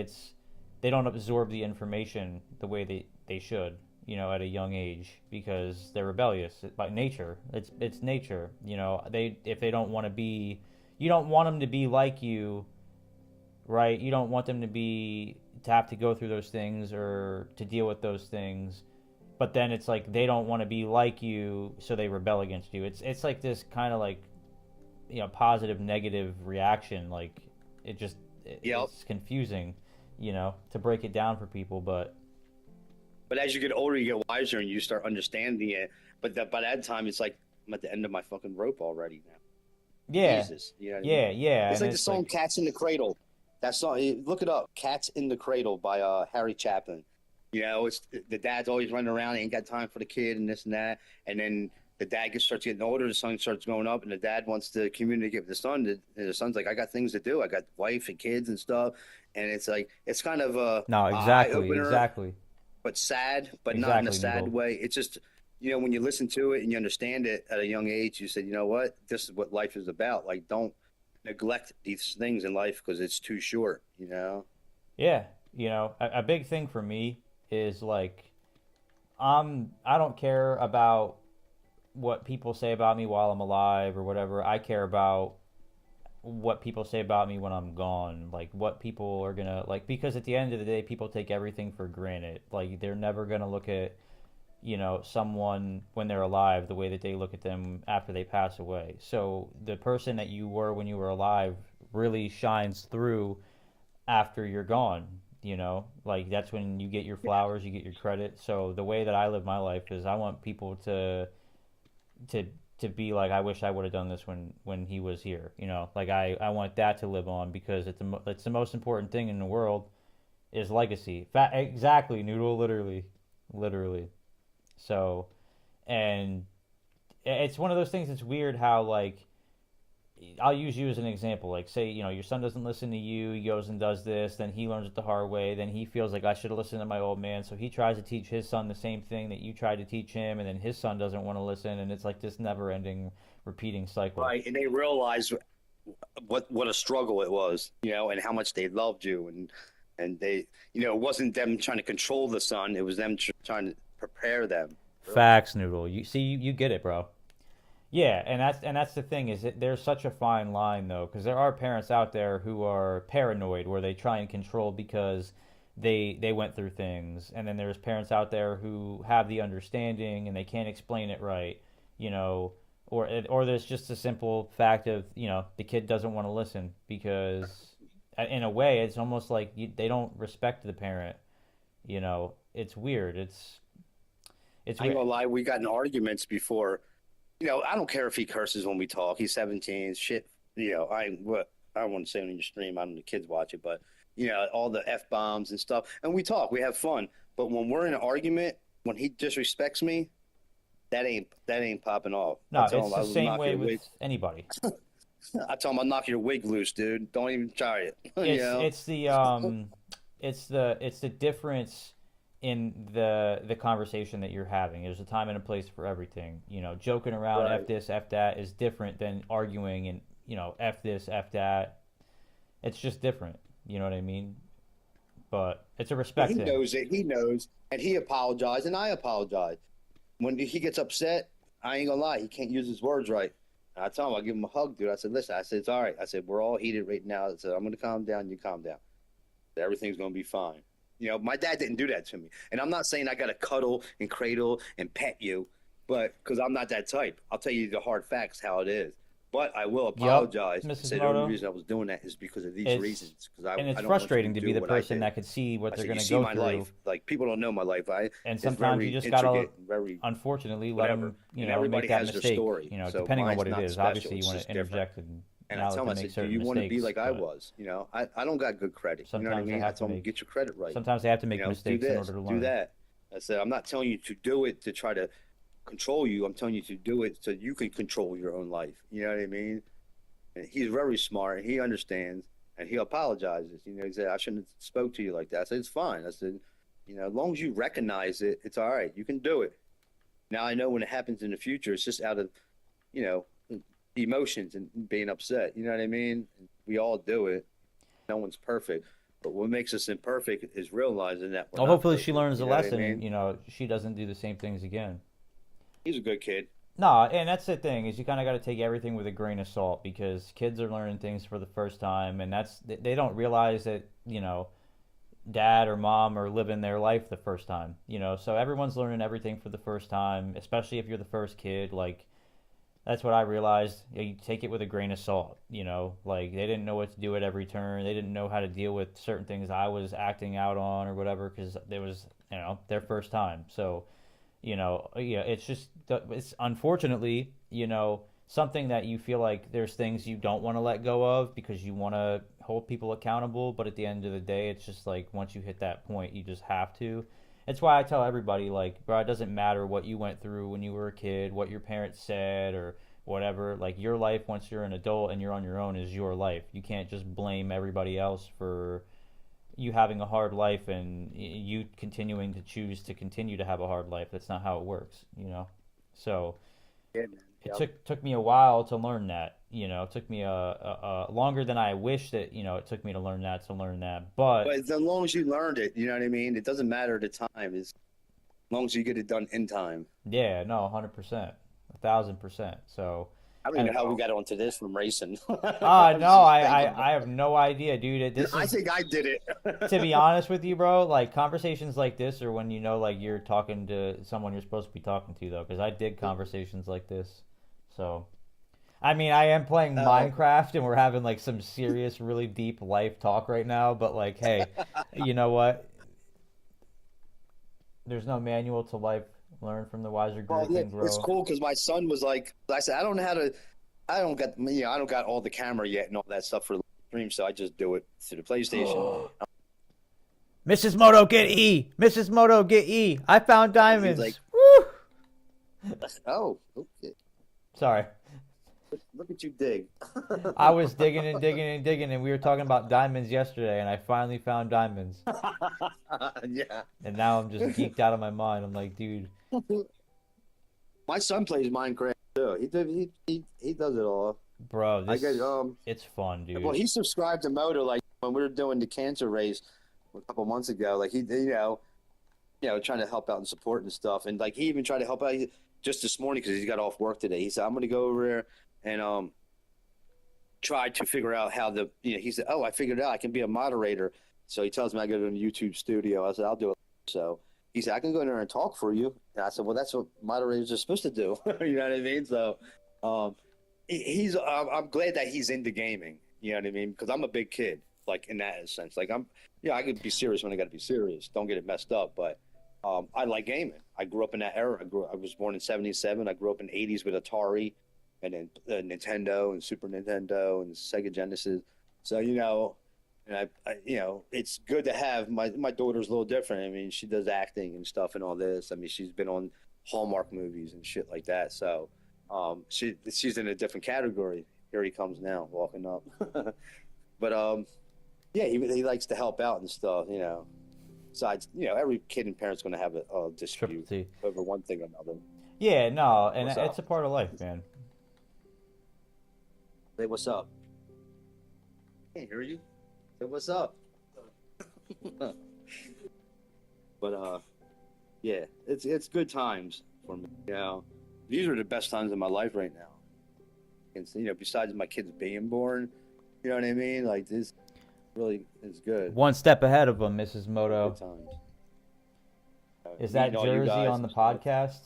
they don't absorb the information the way they should, at a young age because they're rebellious by nature. It's nature, They if they don't want to be, you don't want them to be like you, right? You don't want them to have to go through those things or to deal with those things, but then it's like they don't want to be like you, so they rebel against you. It's like this kind of like, positive negative reaction. Like, it just Yep. it's confusing, to break it down for people. But But as you get older, you get wiser and you start understanding it. But by that time, it's like I'm at the end of my fucking rope already now. yeah, Jesus, you know what I mean? yeah, It's and like the it's song like, "Cats in the Cradle." That song, look it up. "Cats in the Cradle" by Harry Chapin. It's the dad's always running around, ain't got time for the kid and this and that. And then the dad starts getting older, the son starts going up, and the dad wants to communicate with the son. And the son's like, I got things to do. I got wife and kids and stuff. And it's like, it's kind of no, a eye exactly, opener, exactly, but sad, but not in a exactly, sad Noodle. way. It's just, when you listen to it and you understand it at a young age, you said, you know what? This is what life is about. Like, don't neglect these things in life because it's too short. Yeah, a big thing for me is like, I don't care about what people say about me while I'm alive or whatever. I care about what people say about me when I'm gone. Like, what people are gonna like, because at the end of the day, people take everything for granted. Like, they're never gonna look at, someone when they're alive the way that they look at them after they pass away. So the person that you were when you were alive really shines through after you're gone. Like, that's when you get your flowers, you get your credit. So the way that I live my life is I want people to to be like, I wish I would have done this when he was here. Like, I want that to live on because it's the most important thing in the world is legacy. Exactly, Noodle, literally. So, and it's one of those things. It's weird how, like, I'll use you as an example. Like, say, your son doesn't listen to you. He goes and does this. Then he learns it the hard way. Then he feels like I should have listened to my old man. So he tries to teach his son the same thing that you tried to teach him. And then his son doesn't want to listen. And it's like this never ending, repeating cycle. Right. And they realize what a struggle it was, and how much they loved you. And it wasn't them trying to control the son. It was them trying to prepare them. Really. Facts, Noodle. You see, you get it, bro. Yeah, and that's the thing is that there's such a fine line though, because there are parents out there who are paranoid where they try and control because they went through things, and then there's parents out there who have the understanding and they can't explain it right, you know, or there's just a simple fact of, the kid doesn't want to listen because in a way it's almost like they don't respect the parent. It's weird. It's I ain't weird. gonna lie, we got in arguments before. I don't care if he curses when we talk. He's 17. Shit. I don't want to say it on your stream. I don't know the kids watch it, but all the F bombs and stuff. And we talk, we have fun. But when we're in an argument, when he disrespects me, that ain't popping off. I No, tell it's him the I'll same knock way your with wig. anybody. I tell him I'll knock your wig loose, dude. Don't even try it. It's it's the it's the difference in the conversation that you're having. There's a time and a place for everything. Joking around, f Right. this, f that is different than arguing and f this, f that. It's just different. You know what I mean? But it's a And respect he thing. knows it. He knows, and he apologized, and I apologize. When he gets upset, I ain't gonna lie, he can't use his words right. I tell him, I give him a hug, dude. I said, listen, I said, it's all right. I said, we're all heated right now. I said, I'm gonna calm down. You calm down. Everything's gonna be fine. My dad didn't do that to me, and I'm not saying I gotta cuddle and cradle and pet you, but because I'm not that type, I'll tell you the hard facts how it is. But I will Yup, apologize and Mrs. say the only Moto. reason I was doing that is because of these It's reasons. Because and it's I don't want you to frustrating to be do the what I person did. that could see what I they're said, you gonna see go my through, life. Like people don't know my life. and It's sometimes you very just gotta, intricate, very unfortunately, let whatever. them, And make everybody that has their mistake. story. So Depending on mine's what it not is. special. Obviously, you It's want to just different. interject and And I now tell let him, them I make said, do certain you want to be mistakes. like I But was? I don't got good credit. You know what I sometimes they mean? I have to tell him, make get your credit right. sometimes they have to make Do mistakes in this, order to do learn. that. I said, I'm not telling you to do it to try to control you. I'm telling you to do it so you can control your own life. You know what I mean? And he's very smart and he understands and he apologizes. He said, I shouldn't have spoke to you like that. I said, it's fine. I said, as long as you recognize it, it's all right. You can do it. Now I know when it happens in the future, it's just out of, you know, emotions and being upset. You know what I mean? We all do it. No one's perfect. But what makes us imperfect is realizing that we're Well, not hopefully she perfect. learns You a know what I lesson. mean? She doesn't do the same things again. He's a good kid. No, and that's the thing is you kind of got to take everything with a grain of salt because kids are learning things for the first time, and they don't realize that dad or mom are living their life the first time. So everyone's learning everything for the first time, especially if you're the first kid. Like that's what I realized. You take it with a grain of salt. Like they didn't know what to do at every turn. They didn't know how to deal with certain things I was acting out on or whatever because it was their first time. So yeah, it's just it's unfortunately something that you feel like there's things you don't want to let go of because you want to hold people accountable, but at the end of the day it's just like once you hit that point you just have to. It's why I tell everybody, like, bro, it doesn't matter what you went through when you were a kid, what your parents said or whatever. Like your life once you're an adult and you're on your own is your life. You can't just blame everybody else for you having a hard life and you continuing to choose to continue to have a hard life. That's not how it works. So Yeah, man. it Yep. took me a while to learn that. It took me a longer than I wish that it took me to learn that. But But as long as you learned it, you know what I mean? It doesn't matter the time, as long as you get it done in time. yeah, no, 100%, 1,000%. So. I don't even And know how we got onto this from racing. I was no, just I, thinking I I have no idea, dude. This I is think I did to be it. honest with you, bro, like conversations like this are when like you're talking to someone you're supposed to be talking to, though, because I dig conversations like this. So, I mean, I am playing Oh, Minecraft and we're having like some serious, really deep life talk right now, but like, hey, you know what? There's no manual to life. Learn from the wiser well, group yeah, and it's grow. cool because my son was like, I said, I don't got, I don't got all the camera yet and all that stuff for the stream, so I just do it through the PlayStation. Mrs. Moto, get E! Mrs. Moto, get E! I found And he's like, diamonds! Woo! oh, okay. Sorry. Look at you dig. I was digging and digging and digging, and we were talking about diamonds yesterday, and I finally found diamonds. Yeah. And now I'm just geeked out of my mind. I'm like, dude, My son plays Minecraft too. He does it all. bro, I get it's fun, well, dude. he subscribed to Moto like when we were doing the cancer race a couple months ago. Like trying to help out and support and stuff. And like he even tried to help out just this morning because he's got off work today. He said, "I'm going to go over there and try to figure out how He said, "Oh, I figured it out. I can be a moderator." So he tells me I go to the YouTube studio. I said, "I'll do it." So he said, "I can go in there and talk for you." And I said, "Well, that's what moderators are supposed to do." You know what I mean? So um, he's. I'm glad that he's into gaming. You know what I mean? Because I'm a big kid, like in that sense. Like I could be serious when I got to be serious. Don't get it messed up, but. I like gaming. I grew up in that era. I was born in '77. I grew up in '80s with Atari, and then Nintendo and Super Nintendo and Sega Genesis. So and it's good to have my daughter's a little different. I mean, she does acting and stuff and all this. I mean, she's been on Hallmark movies and shit like that. So, she's in a different category. Here he comes now, walking up. But yeah, he likes to help out and stuff. Besides, every kid and parent's going to have a Triple dispute T. over one thing or another. Yeah, no, and What's it's up? a part of life, man. Hey, what's up? Can't hear you. Hey, what's up? But yeah, it's good times for me. You know, these are the best times of my life right now. And you know, besides my kids being born, you know what I mean? Like this really is good. One step ahead of them, Mrs. Good Moto. times. Is Meeting that all you Jersey guys on the and stuff. podcast?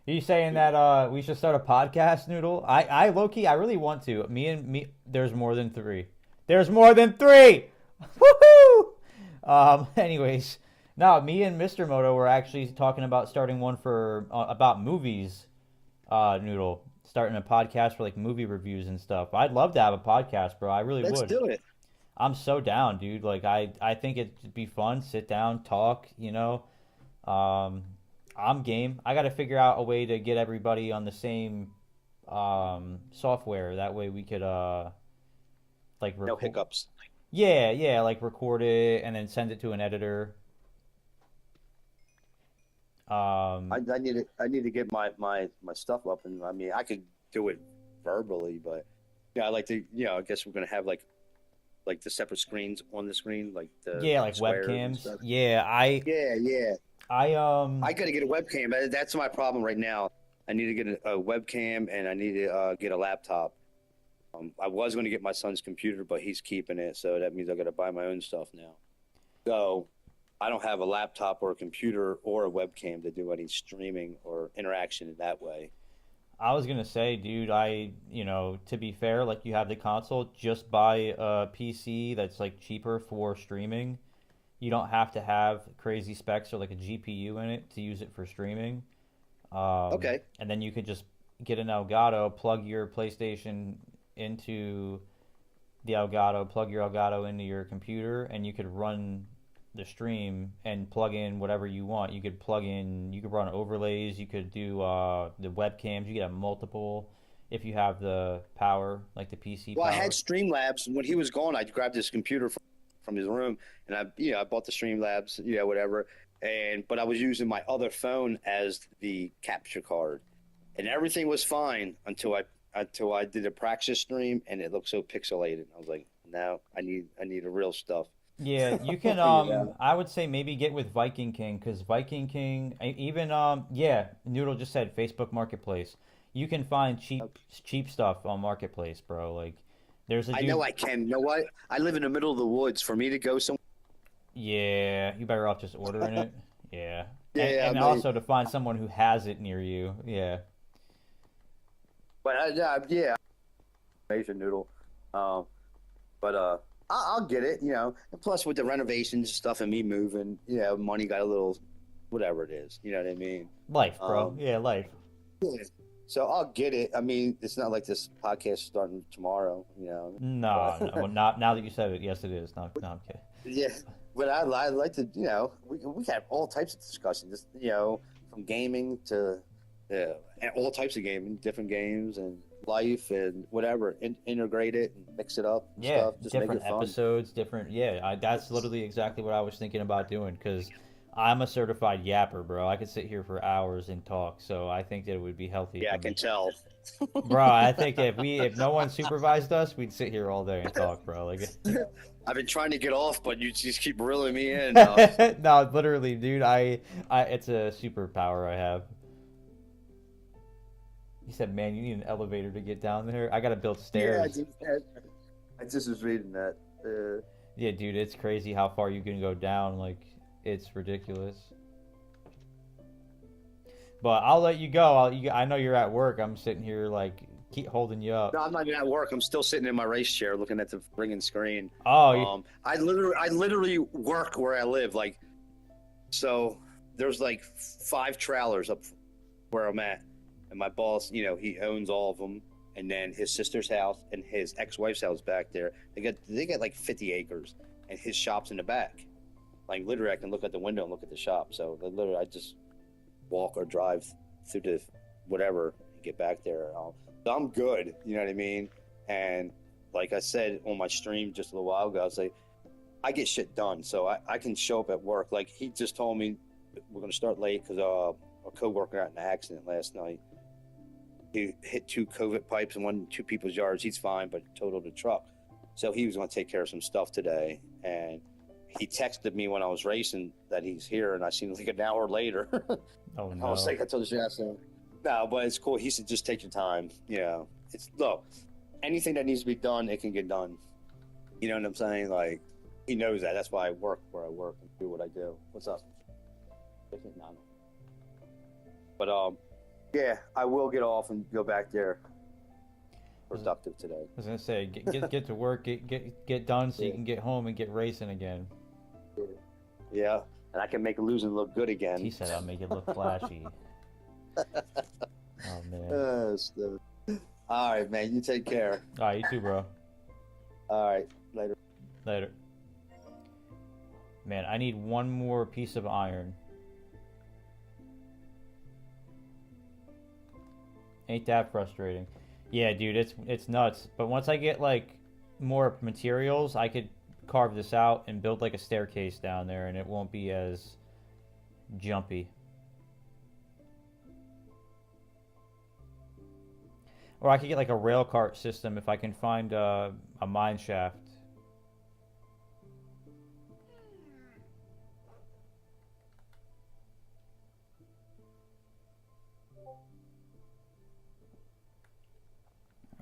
Are you saying that we should start a podcast, Noodle? I low key, I really want to. Me. There's more than three. There's more than three. Woohoo! Anyways, no, me and Mr. Moto were actually talking about starting one for about movies. Noodle, starting a podcast for like movie reviews and stuff. I'd love to have a podcast, bro. I really Let's would. do it. I'm so down, dude. Like I think it'd be fun. Sit down, talk. Um, I'm game. I got to figure out a way to get everybody on the same software. That way we could like No record. hiccups. Yeah, like record it and then send it to an editor. Um, I need to get my stuff up, and I mean I could do it verbally, but yeah, I like to. You know, I guess we're gonna have like the separate screens on the screen, like the yeah, like squares and webcams. stuff. Yeah, I Yeah, yeah. I I got to get a webcam. That's my problem right now. I need to get a webcam, and I need to get a laptop. I was going to get my son's computer, but he's keeping it, so that means I got to buy my own stuff now. So I don't have a laptop or a computer or a webcam to do any streaming or interaction in that way. I was gonna say, dude, to be fair, like you have the console, just buy a PC that's like cheaper for streaming. You don't have to have crazy specs or like a GPU in it to use it for streaming. Okay. And then you could just get an Elgato, plug your PlayStation into the Elgato, plug your Elgato into your computer, and you could run the stream and plug in whatever you want. You could run overlays, you could do the webcams, you could have multiple if you have the power, like the PC Well, I power. had Streamlabs when he was gone. I grabbed his computer from his room, and I bought the Streamlabs, whatever. But I was using my other phone as the capture card, and everything was fine until I did a practice stream, and it looked so pixelated. I was like, no, I need the real stuff. Yeah, you can Yeah. I would say maybe get with Viking King because Viking King even yeah, Noodle just said Facebook Marketplace. You can find cheap stuff on Marketplace, bro. Like there's a I dude. know I can. You know what? I live in the middle of the woods. For me to go somewhere, Yeah, you better off just ordering it. Yeah. And yeah, I and mean, also to find someone who has it near you. Yeah. but yeah, Asian noodle. Um, but I'll get it. And plus with the renovations and stuff and me moving, money got a little, whatever it is. You know what I mean? Life, bro. Um, Yeah, life. so I'll get it. I mean, it's not like this podcast is starting tomorrow. No, But no, not now that you said it. Yes, it is. No, no, I'm kidding. yeah, but I like to, we have all types of discussions. From gaming to and all types of gaming, different games and life and whatever. Integrate it and mix it up and Yeah, stuff. Just make different it fun. episodes, different. Yeah, that's literally exactly what I was thinking about doing because I'm a certified yapper, bro. I could sit here for hours and talk, so I think that it would be healthy Yeah, for I can me. tell. Bro, I think if no one supervised us, we'd sit here all day and talk, bro. Like, I've been trying to get off, but you just keep reeling me in now. no, literally, dude. It's a superpower I have. He said, "Man, you need an elevator to get down there. I gotta build Yeah, stairs." I just was reading that. Yeah, dude, it's crazy how far you can go down. Like, it's ridiculous. But I'll let you go. I know you're at work. I'm sitting here like keep holding you No, up. I'm not even at work. I'm still sitting in my race chair looking at the ringing screen. Oh, I literally work where I live. Like, so there's like 5 trailers up where I'm at, and my boss, he owns all of them. And then his sister's house and his ex-wife's house back there. They got like 50 acres, and his shop's in the back. Like literally, I can look out the window and look at the shop. So literally, I just walk or drive through the whatever and get back there. So I'm good. You know what I mean? And like I said on my stream just a little while ago, I was like, I get shit done, so I can show up at work. Like he just told me we're gonna start late because a coworker got in an accident last night. He hit 2 COVID pipes in 2 people's yards. He's fine, but totaled the truck. So he was going to take care of some stuff today, and he texted me when I was racing that he's here, and I seen like an hour later. Oh I was no. like, I told you, no, but it's cool. He said, just take your time. Yeah, it's look, anything that needs to be done, it can get done. You know what I'm saying? Like, he knows that. That's why I work where I work and do what I do. What's up? But yeah, I will get off and go back there. Productive today. I was gonna say, get to work, get done, so you can get home and get racing again. Yeah, and I can make losing look good again. He said I'll make it look flashy. Oh man. All right, man. You take care. All right, you too, bro. All right, later. Later. Man, I need one more piece of iron. Ain't that frustrating? Yeah, dude, it's nuts. But once I get like more materials, I could carve this out and build like a staircase down there, and it won't be as jumpy. Or I could get like a rail cart system if I can find a mine shaft.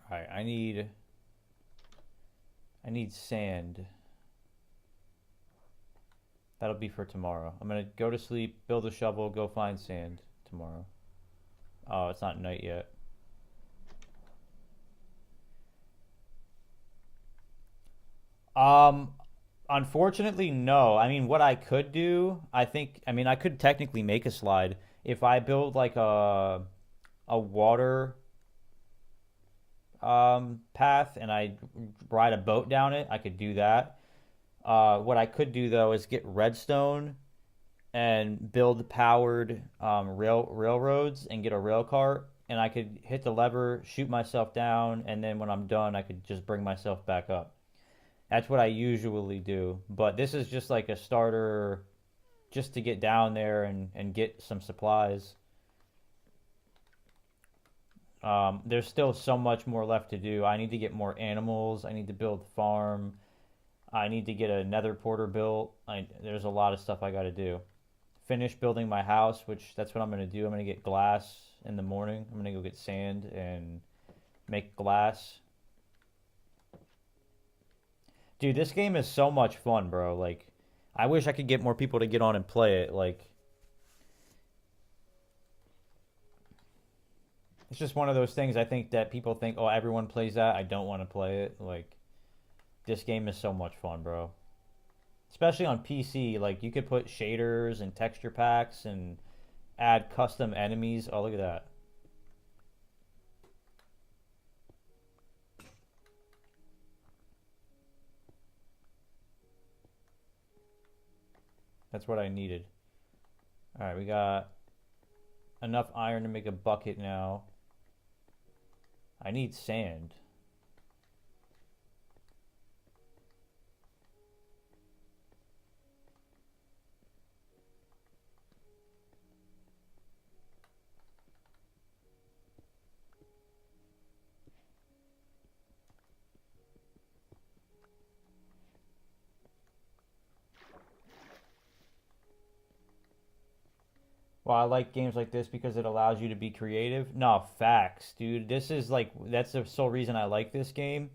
Alright, I need sand. That'll be for tomorrow. I'm gonna go to sleep, build a shovel, go find sand tomorrow. Oh, it's not night yet. Unfortunately, no. I mean, what I could do, I could technically make a slide if I build like a water path and I ride a boat down it. I could do that. What I could do though is get redstone and build powered railroads and get a rail cart, and I could hit the lever, shoot myself down, and then when I'm done, I could just bring myself back up. That's what I usually do. But this is just like a starter just to get down there and get some supplies. There's still so much more left to do. I need to get more animals. I need to build farm. I need to get a nether porter built. There's a lot of stuff I got to do. Finish building my house, which that's what I'm going to do. I'm going to get glass in the morning. I'm going to go get sand and make glass. Dude, this game is so much fun, bro. Like, I wish I could get more people to get on and play it. Like, it's just one of those things I think that people think, oh, everyone plays that. I don't want to play it. Like, this game is so much fun, bro. Especially on PC. Like, you could put shaders and texture packs and add custom enemies. Oh, look at that. That's what I needed. Alright, we got enough iron to make a bucket now. I need sand. Well, I like games like this because it allows you to be creative. No, facts, dude. This is like, that's the sole reason I like this game.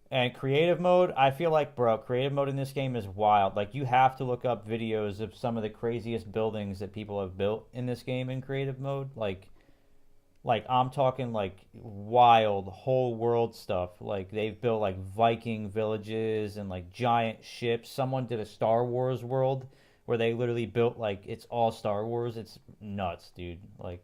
And creative mode, I feel like, bro, creative mode in this game is wild. Like, you have to look up videos of some of the craziest buildings that people have built in this game in creative mode. Like I'm talking like wild whole world stuff. Like they've built like Viking villages and like giant ships. Someone did a Star Wars world where they literally built like it's all Star Wars. It's nuts, dude. Like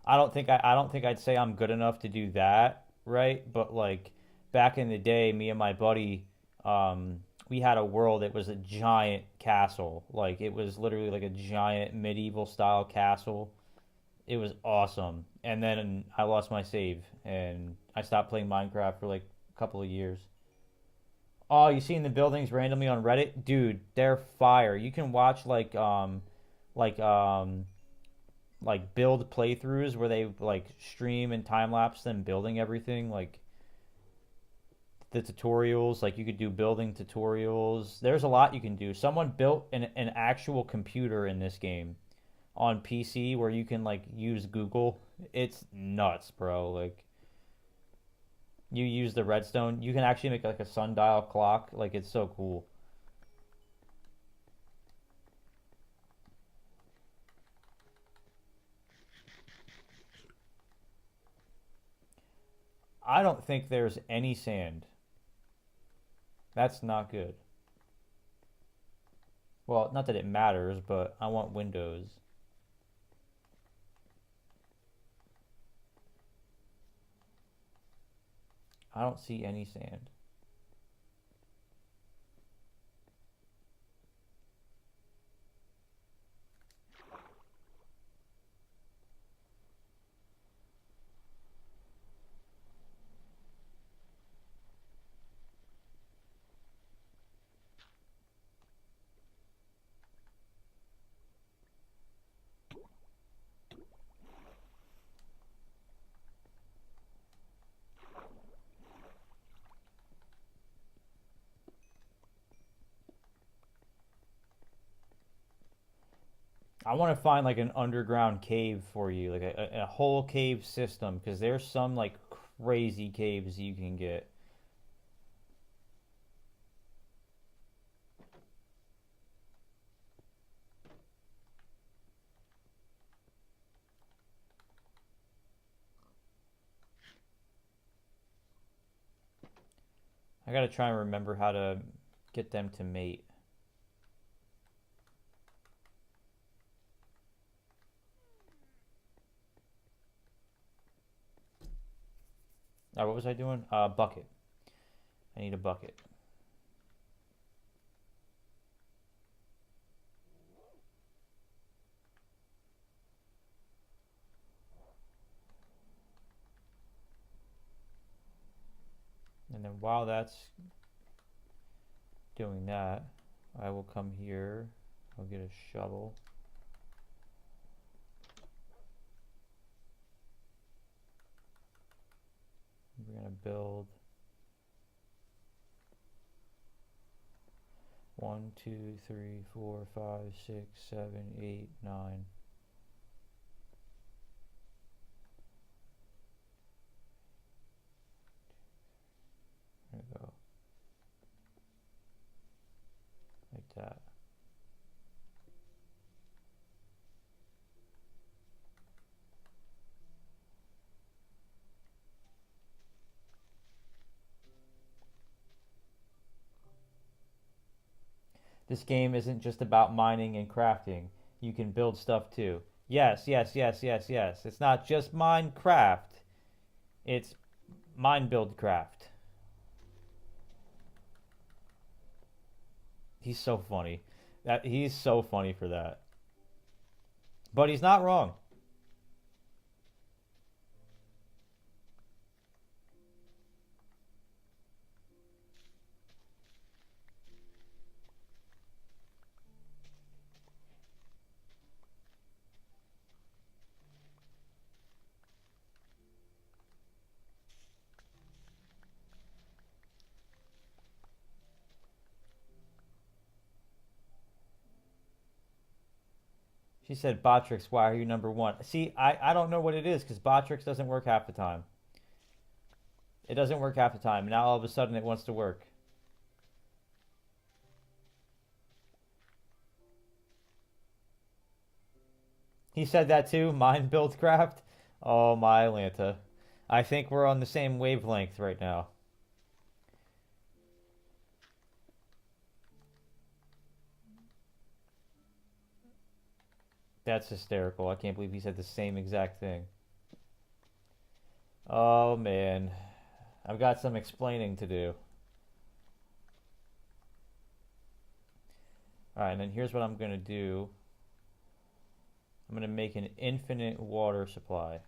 I don't think I'd say I'm good enough to do that, right? But like back in the day, me and my buddy we had a world that was a giant castle. Like it was literally like a giant medieval style castle. It was awesome. And then I lost my save and I stopped playing Minecraft for like a couple of years. Oh, you seen the buildings randomly on Reddit? Dude, they're fire. You can watch like like build playthroughs where they like stream and time lapse them building everything, like the tutorials. Like you could do building tutorials. There's a lot you can do. Someone built an actual computer in this game on PC where you can like use Google. It's nuts, bro. Like you use the redstone, you can actually make like a sundial clock. Like it's so cool. I don't think there's any sand. That's not good. Well, not that it matters, but I want windows. I don't see any sand. I want to find like an underground cave for you, like a whole cave system, because there's some like crazy caves you can get. I gotta try and remember how to get them to mate. What was I doing? Bucket. I need a bucket. And then while that's doing that, I will come here. I'll get a shovel. We're gonna build 1, 2, 3, 4, 5, 6, 7, 8, 9. There we go. Like that. This game isn't just about mining and crafting. You can build stuff too. Yes, yes, yes, yes, yes. It's not just Minecraft. It's mine build craft. He's so funny. He's so funny for that. But he's not wrong. She said, Botrix, why are you number one? See, I don't know what it is because Botrix doesn't work half the time. It doesn't work half the time. Now all of a sudden it wants to work. He said that too. Mine build craft. Oh my Atlanta. I think we're on the same wavelength right now. That's hysterical. I can't believe he said the same exact thing. Oh man. I've got some explaining to do. Alright, and then here's what I'm going to do. I'm going to make an infinite water supply.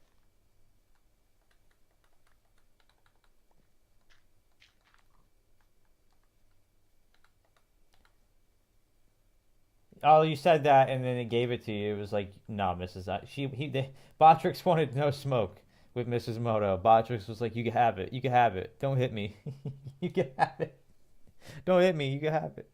Oh, you said that, and then it gave it to you. It was like, no, Mrs. Botrix wanted no smoke with Mrs. Moto. Botrix was like, you can have it. You can have it. Don't hit me. You can have it. Don't hit me. You can have it.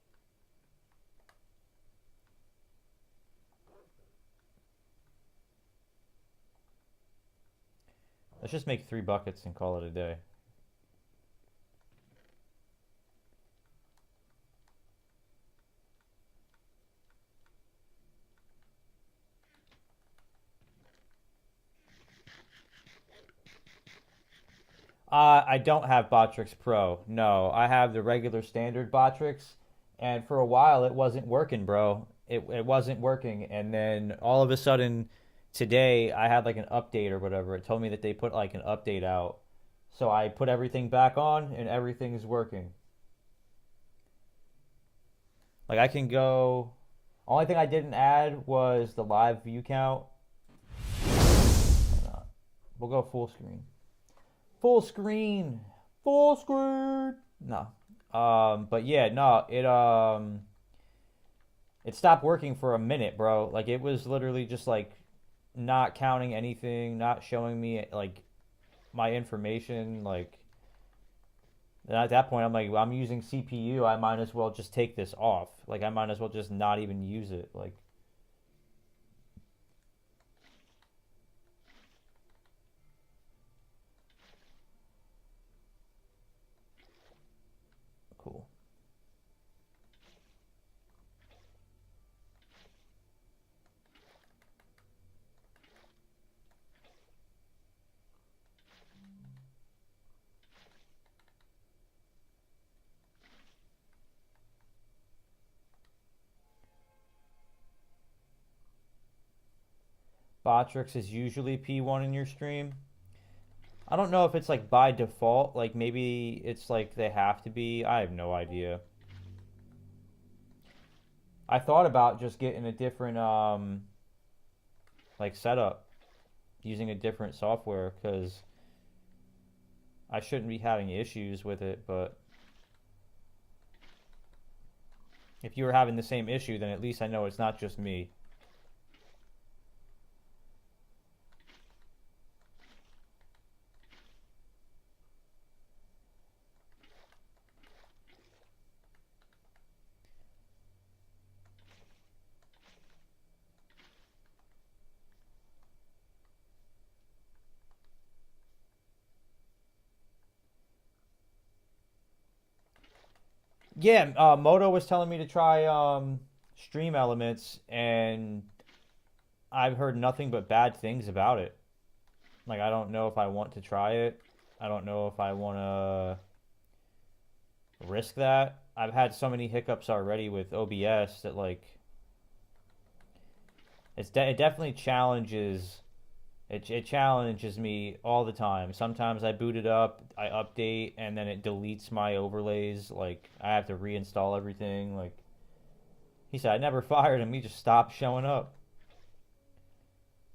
Let's just make 3 buckets and call it a day. I don't have Botrix Pro. No, I have the regular standard Botrix, and for a while it wasn't working, bro. It wasn't working, and then all of a sudden today I had like an update or whatever. It told me that they put like an update out, so I put everything back on and everything is working. Like I can go. Only thing I didn't add was the live view count. We'll go full screen. Full screen. Full screen. No. But yeah, no, it stopped working for a minute, bro. Like it was literally just like not counting anything, not showing me like my information. Like and at that point, I'm like, well, I'm using CPU. I might as well just take this off. Like I might as well just not even use it. Like cool. Botrix is usually P1 in your stream. I don't know if it's like by default. Like maybe it's like they have to be. I have no idea. I thought about just getting a different like setup using a different software because I shouldn't be having issues with it. But if you were having the same issue, then at least I know it's not just me. Yeah, Moto was telling me to try Stream Elements, and I've heard nothing but bad things about it. Like, I don't know if I want to try it. I don't know if I want to risk that. I've had so many hiccups already with OBS that like it definitely it challenges me all the time. Sometimes I boot it up, I update, and then it deletes my overlays. Like I have to reinstall everything. Like he said, I never fired him. He just stopped showing up.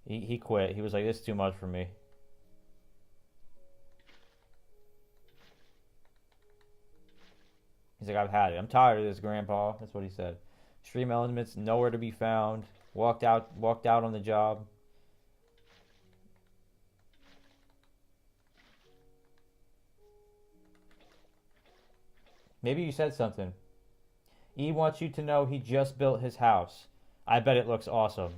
He quit. He was like, "This is too much for me." He's like, "I've had it. I'm tired of this, Grandpa." That's what he said. Stream Elements nowhere to be found. Walked out on the job. Maybe you said something. E wants you to know he just built his house. I bet it looks awesome.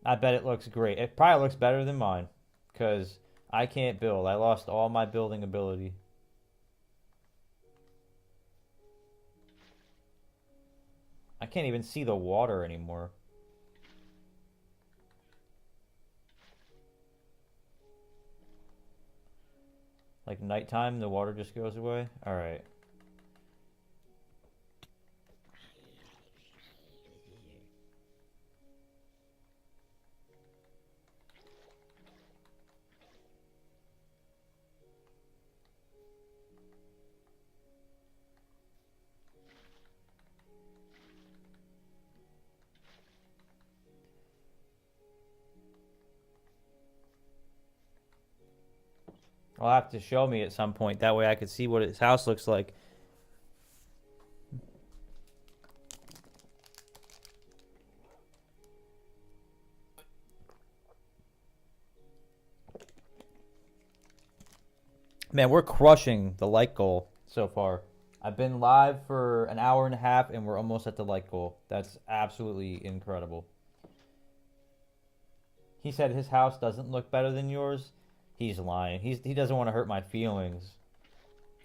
I bet it looks great. It probably looks better than mine because I can't build. I lost all my building ability. I can't even see the water anymore. Like nighttime, the water just goes away. All right. I'll have to show me at some point. That way I could see what his house looks like. Man, we're crushing the like goal so far. I've been live for an hour and a half, and we're almost at the like goal. That's absolutely incredible. He said his house doesn't look better than yours. He's lying. He doesn't want to hurt my feelings.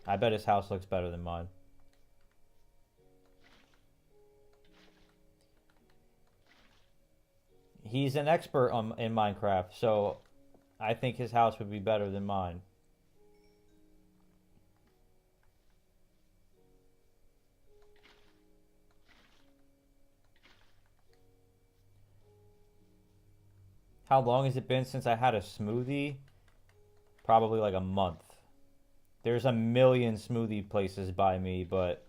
I bet his house looks better than mine. He's an expert in Minecraft, so I think his house would be better than mine. How long has it been since I had a smoothie? Probably like a month. There's a million smoothie places by me, but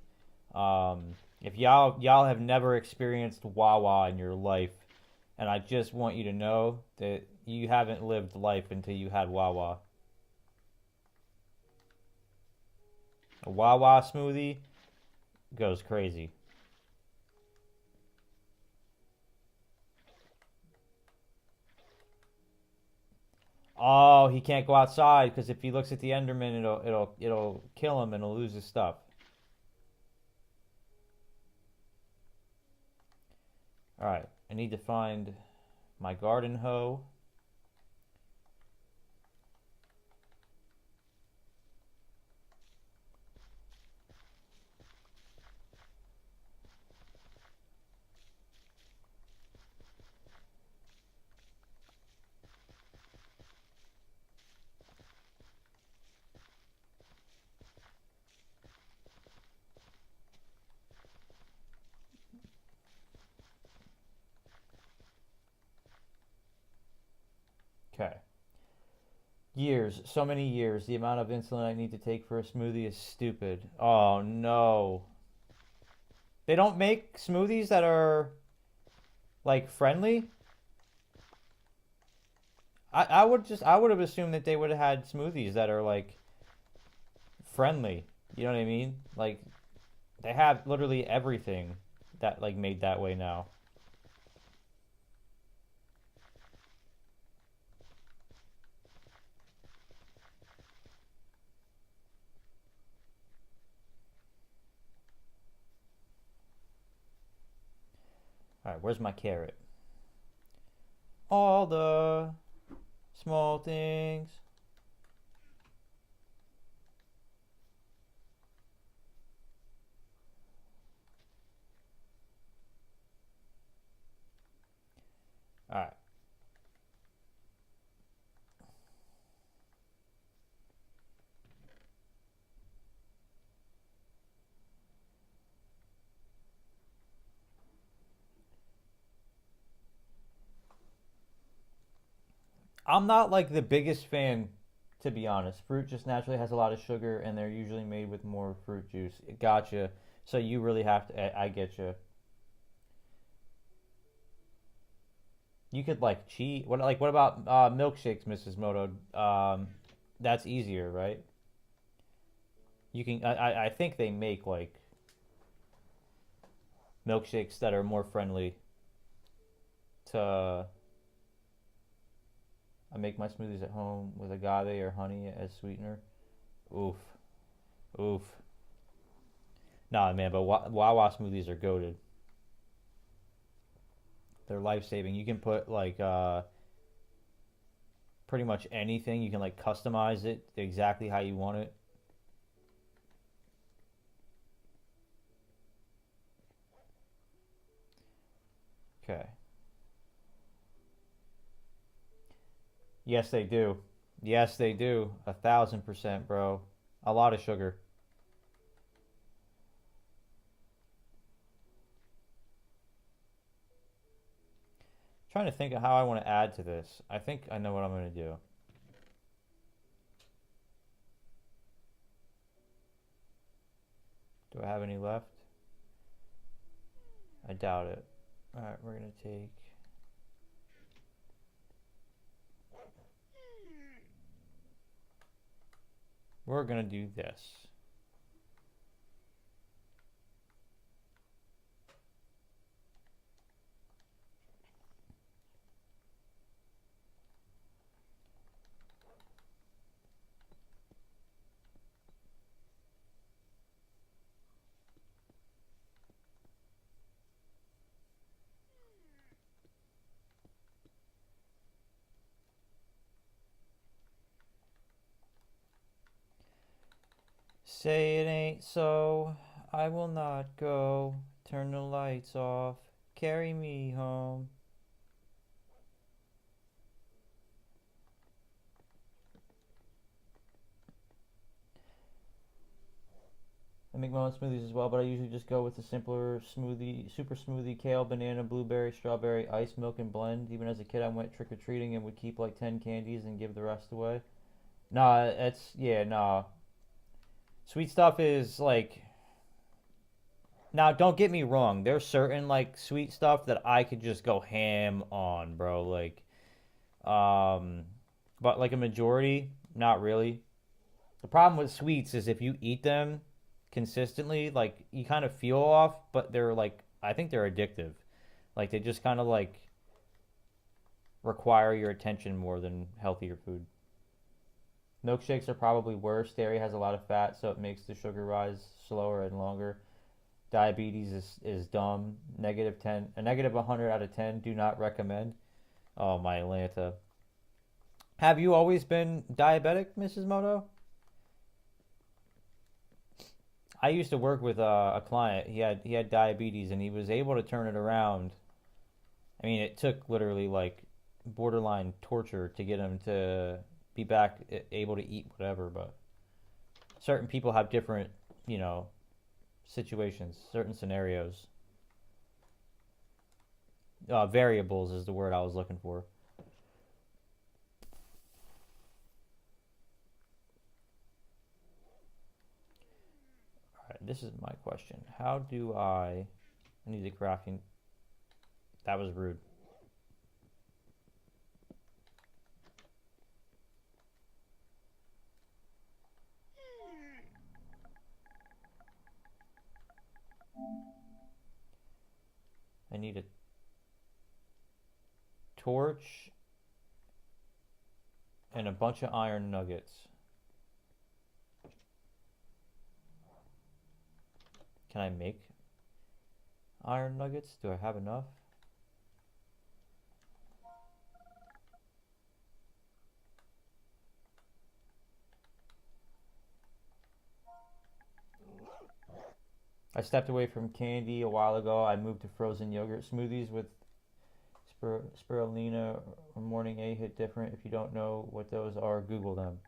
if y'all have never experienced Wawa in your life, and I just want you to know that you haven't lived life until you had Wawa. A Wawa smoothie goes crazy. Oh, he can't go outside because if he looks at the Enderman, it'll kill him and he'll lose his stuff. All right, I need to find my garden hoe. Okay. Years, so many years. The amount of insulin I need to take for a smoothie is stupid. Oh no. They don't make smoothies that are like friendly. I would have assumed that they would have had smoothies that are like friendly. You know what I mean? Like they have literally everything that like made that way now. All right, where's my carrot? All the small things. All right. I'm not like the biggest fan, to be honest. Fruit just naturally has a lot of sugar, and they're usually made with more fruit juice. Gotcha. So you really have to. I get you. You could like cheat. What about milkshakes, Mrs. Moto? That's easier, right? You can. I think they make like milkshakes that are more friendly to. I make my smoothies at home with agave or honey as sweetener. Oof, oof. Nah, man, but Wawa smoothies are goaded. They're life saving. You can put like pretty much anything. You can like customize it exactly how you want it. Okay. Yes, they do. Yes, they do. 1,000%, bro. A lot of sugar. Trying to think of how I want to add to this. I think I know what I'm going to do. Do I have any left? I doubt it. Alright, we're going to take... We're going to do this. Say it ain't so. I will not go. Turn the lights off. Carry me home. I make my own smoothies as well, but I usually just go with the simpler smoothie, super smoothie, kale, banana, blueberry, strawberry, ice, milk, and blend. Even as a kid, I went trick or treating and would keep like 10 candies and give the rest away. Nah, yeah, nah. Sweet stuff is like, now don't get me wrong. There's certain like sweet stuff that I could just go ham on, bro. Like, um, but like a majority, not really. The problem with sweets is if you eat them consistently, like you kind of feel off, but they're like I think they're addictive. Like they just kind of like require your attention more than healthier food. Milkshakes are probably worse. Dairy has a lot of fat, so it makes the sugar rise slower and longer. Diabetes is dumb. Negative 10, a negative 100 out of 10. Do not recommend. Oh my Atlanta. Have you always been diabetic, Mrs. Moto? I used to work with a client. He had diabetes and he was able to turn it around. I mean, it took literally like borderline torture to get him to be back able to eat whatever. But certain people have different, you know, situations, certain scenarios. Variables is the word I was looking for. All right, this is my question. How do I need the crafting. That was rude. I need a torch and a bunch of iron nuggets. Can I make iron nuggets? Do I have enough? I stepped away from candy a while ago. I moved to frozen yogurt smoothies with spirulina or morning A hit different. If you don't know what those are, Google them.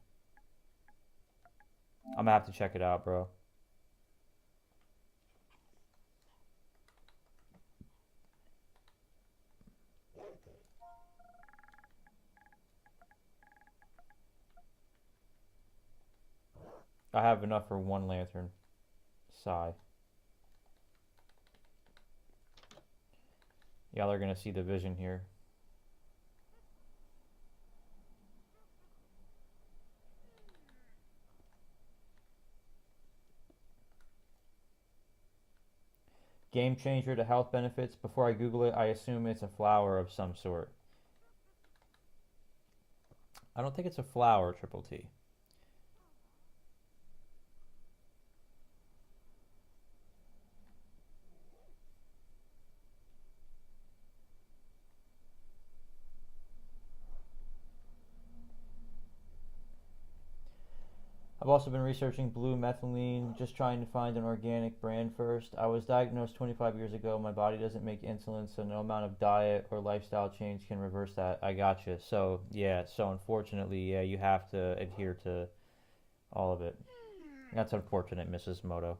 I'm gonna have to check it out, bro. I have enough for one lantern. Sigh. Y'all are gonna see the vision here. Game changer to health benefits. Before I Google it, I assume it's a flower of some sort. I don't think it's a flower, Triple T. I've also been researching blue methylene, just trying to find an organic brand first. I was diagnosed 25 years ago. My body doesn't make insulin, so no amount of diet or lifestyle change can reverse that. I gotcha. So, yeah, so unfortunately, yeah, you have to adhere to all of it. That's unfortunate, Mrs. Moto.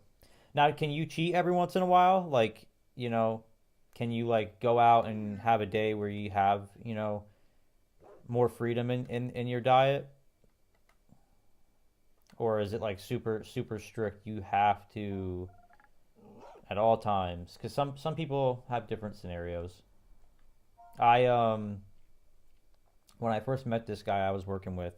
Now, can you cheat every once in a while? Like, you know, can you like go out and have a day where you have, more freedom in your diet? Or is it like super super strict? You have to at all times because some people have different scenarios. I when I first met this guy I was working with,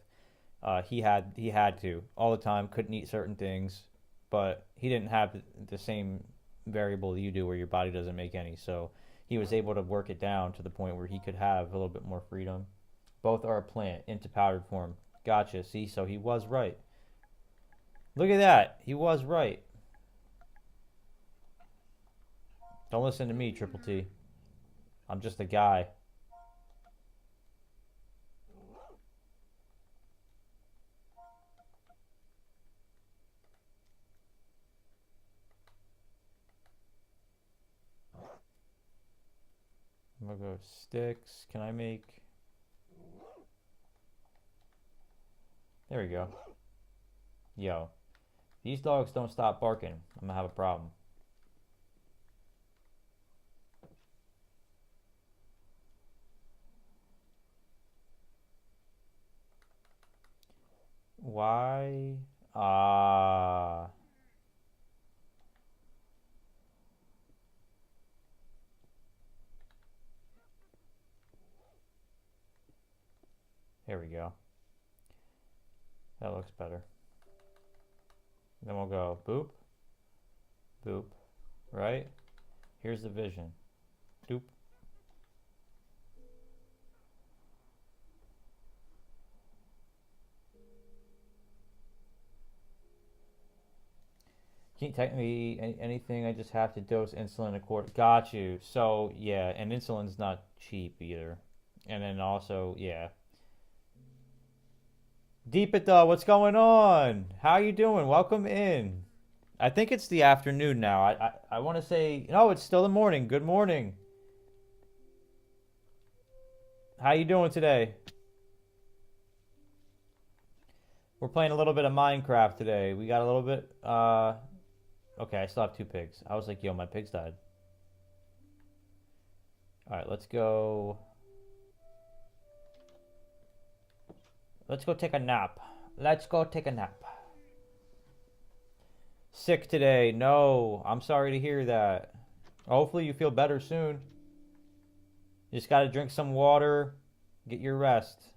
he had to all the time. Couldn't eat certain things, but he didn't have the same variable you do where your body doesn't make any. So he was able to work it down to the point where he could have a little bit more freedom. Both are a plant into powdered form. Gotcha. See, so he was right. Look at that. He was right. Don't listen to me, Triple T. I'm just a guy. I'm gonna go sticks. Can I make... There we go. Yo. These dogs don't stop barking. I'm gonna have a problem. Why? Ah. Here we go. That looks better. Then we'll go boop, boop, right? Here's the vision. Doop. Can't technically anything. I just have to dose insulin a quarter. Got you. So yeah, and insulin's not cheap either. And then also, yeah. Deepita, what's going on? How you doing? Welcome in. I think it's the afternoon now. I want to say, no, it's still the morning. Good morning. How you doing today? We're playing a little bit of Minecraft today. We got a little bit, okay, I still have 2 pigs. I was like, yo, my pigs died. Alright, let's go. Let's go take a nap. Let's go take a nap. Sick today. No, I'm sorry to hear that. Hopefully you feel better soon. You just gotta drink some water. Get your rest.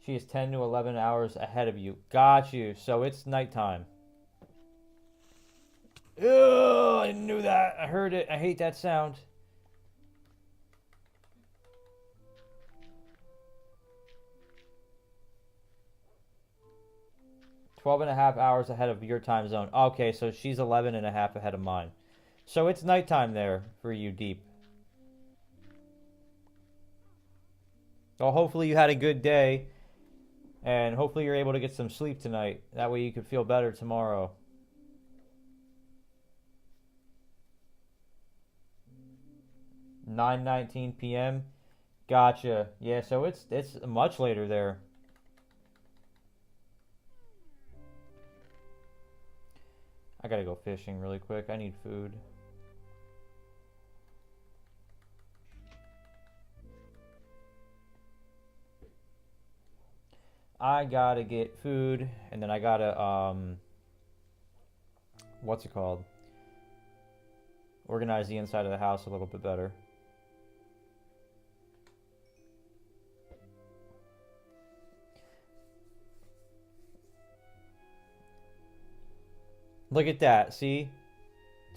She is 10 to 11 hours ahead of you. Got you. So it's nighttime. Ugh, I knew that. I heard it. I hate that sound. Twelve and a half hours ahead of your time zone. Okay, so she's 11 and a half ahead of mine. So it's nighttime there for you, Deep. Well, hopefully you had a good day. And hopefully you're able to get some sleep tonight. That way you could feel better tomorrow. (9:19 p.m.) Gotcha. Yeah, so it's much later there. I gotta go fishing really quick. I need food. I gotta get food, and then I gotta, what's it called? Organize the inside of the house a little bit better. Look at that, see?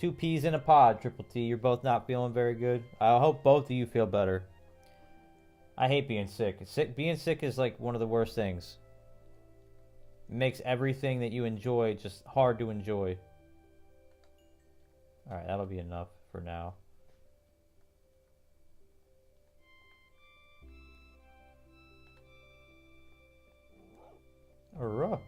2 peas in a pod, Triple T. You're both not feeling very good. I hope both of you feel better. I hate being sick. Being sick is like one of the worst things. It makes everything that you enjoy just hard to enjoy. Alright, that'll be enough for now. Alright.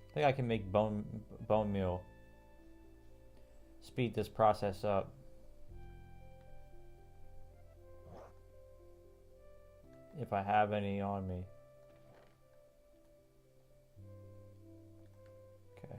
I think I can make bone meal. Speed this process up. If I have any on me. Okay.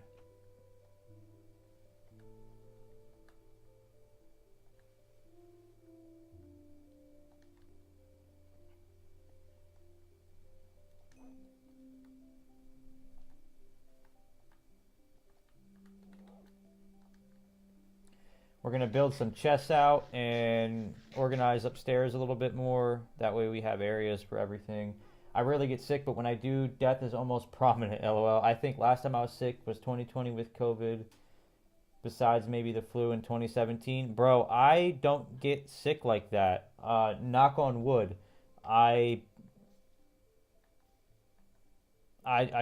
We're going to build some chests out and organize upstairs a little bit more. That way we have areas for everything. I rarely get sick, but when I do, death is almost prominent, LOL. I think last time I was sick was 2020 with COVID. Besides maybe the flu in 2017. Bro, I don't get sick like that. Knock on wood. I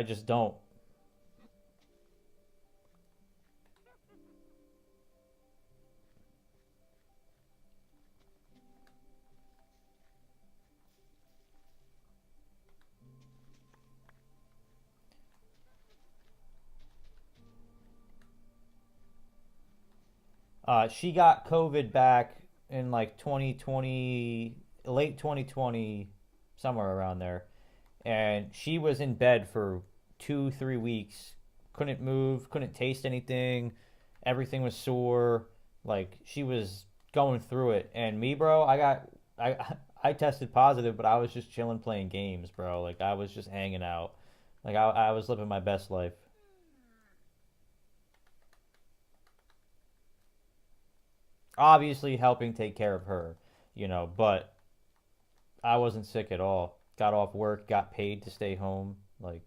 just don't. She got COVID back in like 2020, late 2020, somewhere around there. And she was in bed for 2, 3 weeks. Couldn't move, couldn't taste anything. Everything was sore. Like she was going through it. And me, bro, I I tested positive, but I was just chilling playing games, bro. Like I was just hanging out. Like I was living my best life. Obviously helping take care of her, but I wasn't sick at all. Got off work, got paid to stay home. Like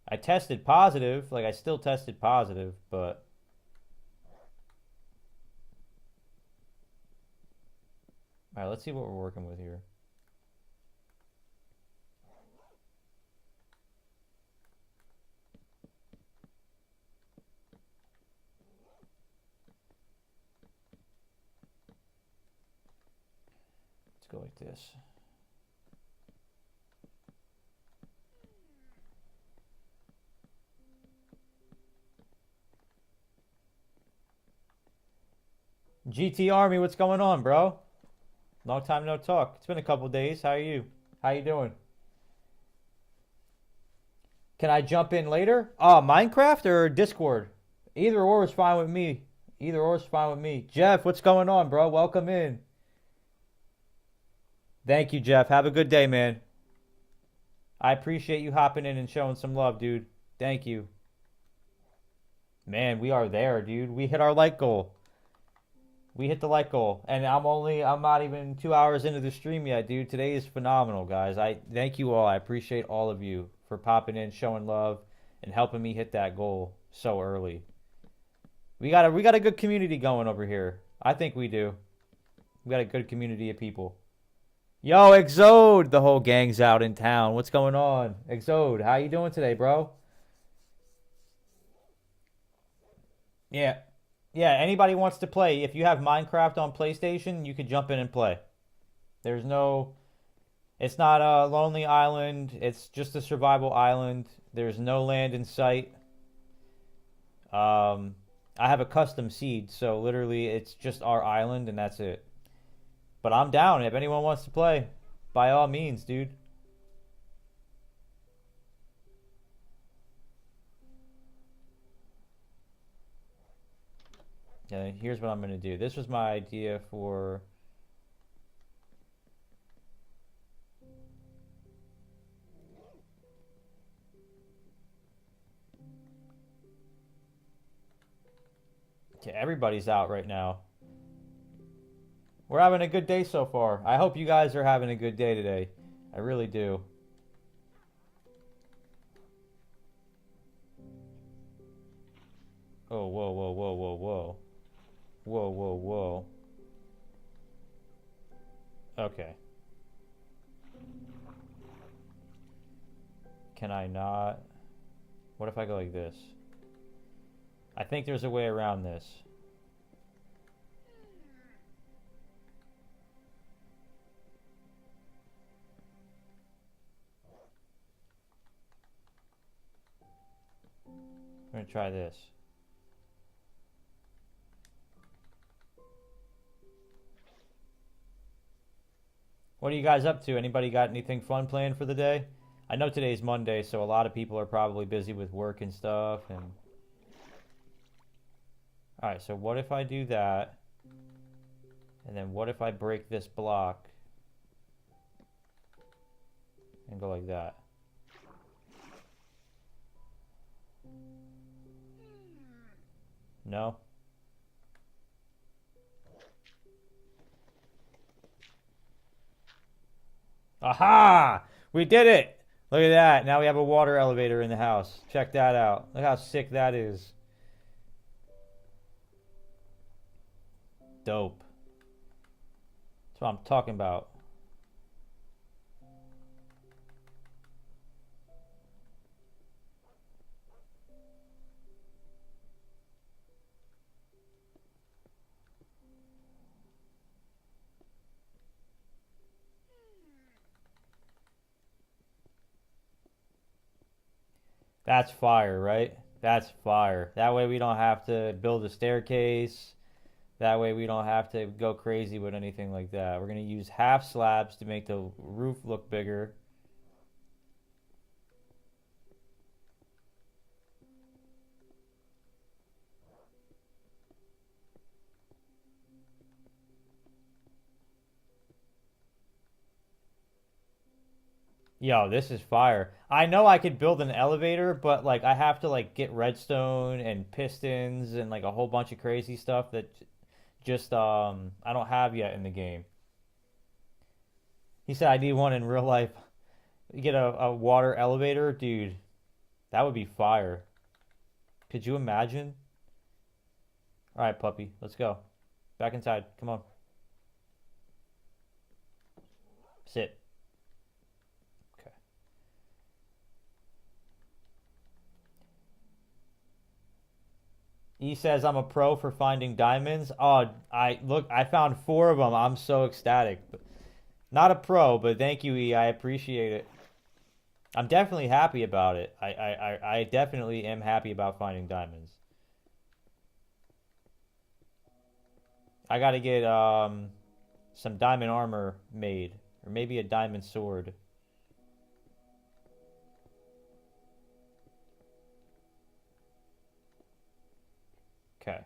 I tested positive, like I still tested positive, but all right, let's see what we're working with here. Let's go like this. GT Army, what's going on, bro? Long time no talk. It's been a couple days. How are you? How you doing? Can I jump in later? Minecraft or Discord? Either or is fine with me. Either or is fine with me. Jeff, what's going on, bro? Welcome in. Thank you, Jeff. Have a good day, man. I appreciate you hopping in and showing some love, dude. Thank you. Man, we are there, dude. We hit our like goal. We hit the like goal. And I'm not even 2 hours into the stream yet, dude. Today is phenomenal, guys. I thank you all. I appreciate all of you for popping in, showing love, and helping me hit that goal so early. We got a good community going over here. I think we do. We got a good community of people. Yo, Exode, the whole gang's out in town. What's going on? Exode, how you doing today, bro? Yeah. Yeah, anybody wants to play. If you have Minecraft on PlayStation, you could jump in and play. There's no It's not a lonely island. It's just a survival island. There's no land in sight. Um I have a custom seed, so literally it's just our island and that's it. But I'm down if anyone wants to play. By all means, dude. Yeah, here's what I'm gonna do. This was my idea for. Okay, everybody's out right now. We're having a good day so far. I hope you guys are having a good day today. I really do. Oh, whoa, whoa, whoa, whoa, whoa. Whoa, whoa, whoa. Okay. Can I not? What if I go like this? I think there's a way around this. I'm gonna try this. What are you guys up to? Anybody got anything fun planned for the day? I know today's Monday, so a lot of people are probably busy with work and stuff. And all right, so what if I do that? And then what if I break this block and go like that? No? Aha! We did it! Look at that. Now we have a water elevator in the house. Check that out. Look how sick that is. Dope. That's what I'm talking about. That's fire, right? That's fire. That way we don't have to build a staircase. That way we don't have to go crazy with anything like that. We're going to use half slabs to make the roof look bigger. Yo, this is fire. I know I could build an elevator, but like I have to like get redstone and pistons and like a whole bunch of crazy stuff that just I don't have yet in the game. He said I need one in real life. You get a water elevator, dude. That would be fire. Could you imagine? All right, puppy, let's go. Back inside. Come on. Sit. Okay. He says I'm a pro for finding diamonds. Oh, I found 4 of them. I'm so ecstatic. Not a pro, but thank you, E. I appreciate it. I'm definitely happy about it. I definitely am happy about finding diamonds. I gotta get some diamond armor made, or maybe a diamond sword. Okay.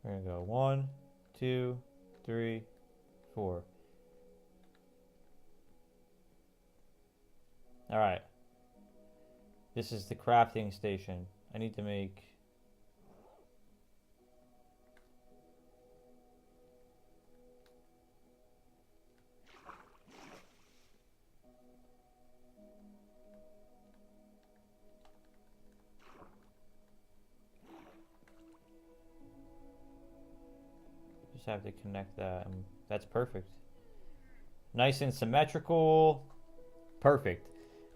We're gonna go 1, 2, 3, 4. All right. This is the crafting station. I need to make. Just have to connect that. And that's perfect. Nice and symmetrical. Perfect.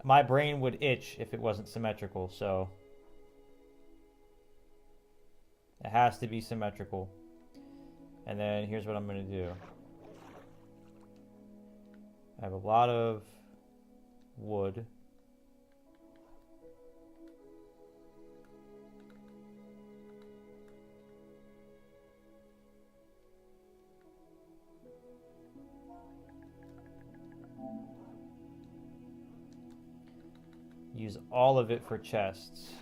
My brain would itch if it wasn't symmetrical, so it has to be symmetrical. And then here's what I'm going to do. I have a lot of wood. Use all of it for chests.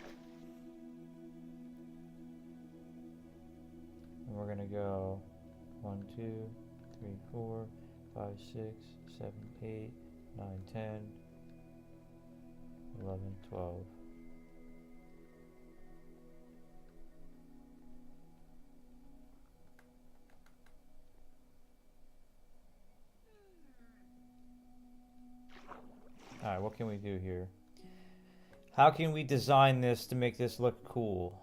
And we're gonna go 1, 2, 3, 4, 5, 6, 7, 8, 9, 10, 11, 12. Alright, what can we do here? How can we design this to make this look cool?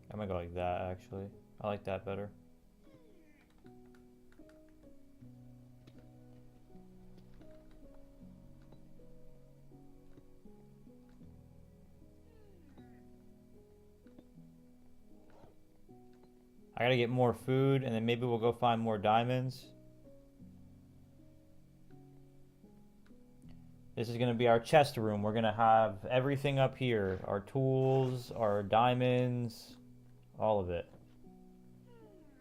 I'm gonna go like that, actually. I like that better. I gotta get more food, and then maybe we'll go find more diamonds. This is gonna be our chest room. We're gonna have everything up here. Our tools, our diamonds, all of it.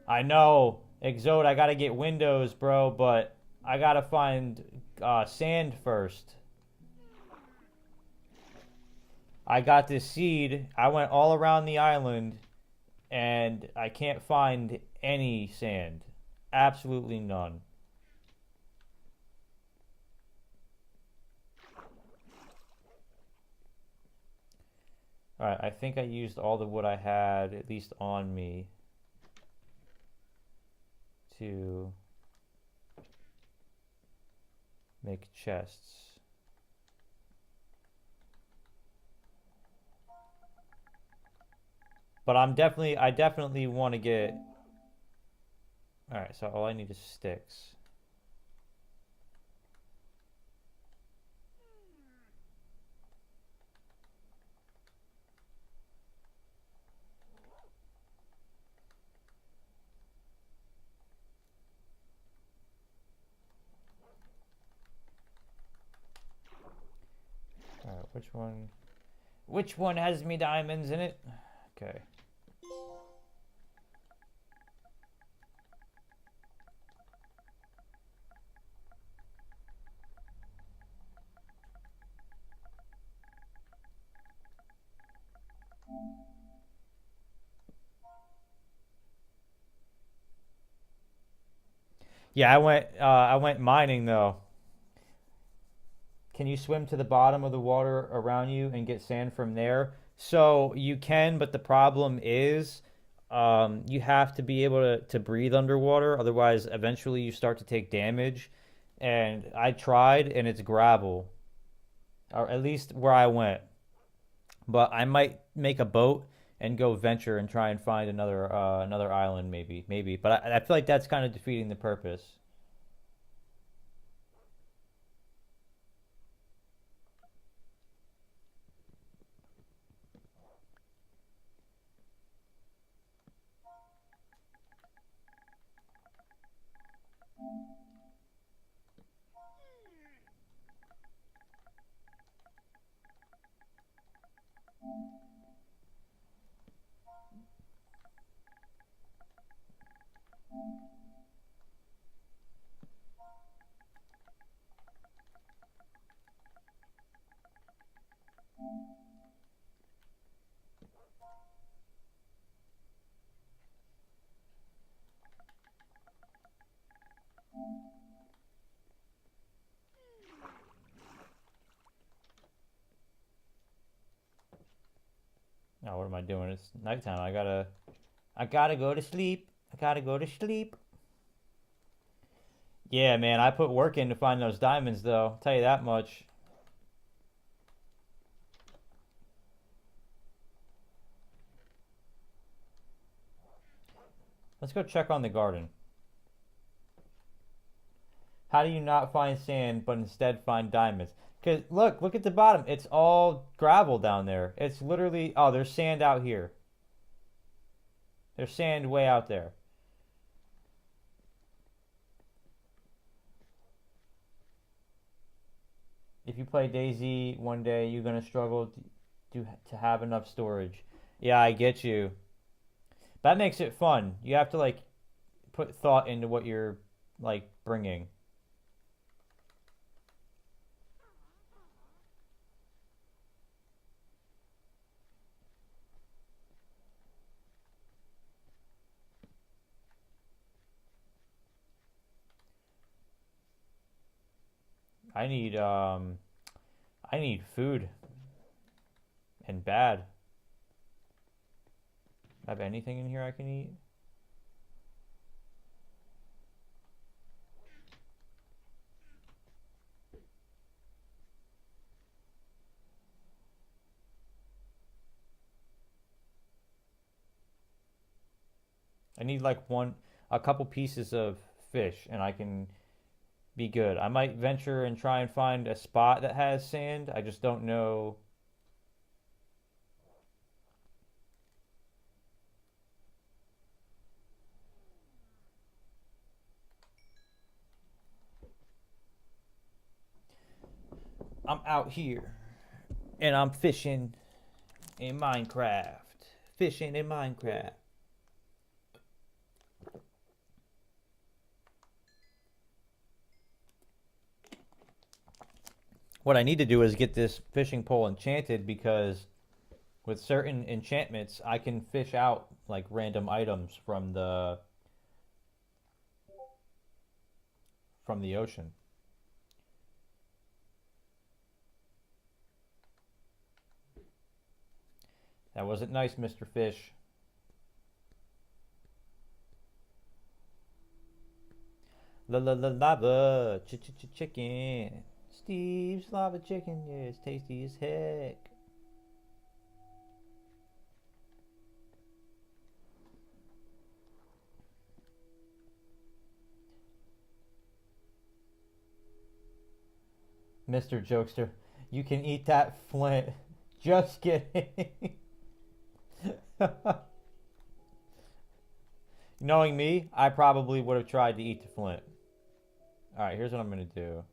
I know, Exode, I gotta get windows, bro, but I gotta find sand first. I got this seed. I went all around the island, and I can't find any sand. Absolutely none. Alright, I think I used all the wood I had, at least on me. to make chests. But I definitely want to get. All right, so all I need is sticks. All right, which one? Which one has me diamonds in it? Okay. Yeah, I went mining though. Can you swim to the bottom of the water around you and get sand from there? So you can, but the problem is you have to be able to breathe underwater. Otherwise, eventually you start to take damage. And I tried, and it's gravel, or at least where I went. But I might make a boat and go venture and try and find another island, maybe. But I feel like that's kind of defeating the purpose. Now what am I doing? It's nighttime. I gotta go to sleep. I gotta go to sleep. Yeah, man, I put work in to find those diamonds, though. I'll tell you that much. Let's go check on the garden. How do you not find sand, but instead find diamonds? Because look at the bottom. It's all gravel down there. It's literally, oh, there's sand out here. There's sand way out there. If you play Daisy one day, you're gonna struggle to have enough storage. Yeah, I get you. That makes it fun. You have to like put thought into what you're like bringing. I need um I need food and bad. Have anything in here I can eat? I need like a couple pieces of fish and I can be good. I might venture and try and find a spot that has sand. I just don't know. I'm out here and I'm fishing in Minecraft. Fishing in Minecraft. What I need to do is get this fishing pole enchanted because with certain enchantments, I can fish out like random items from the ocean. That wasn't nice, Mr. Fish. La la la lava chicken. Steve's lava chicken, yeah, it's tasty as heck. Mr. Jokester, you can eat that Flint. Just kidding. Knowing me, I probably would have tried to eat the Flint. Alright, here's what I'm going to do.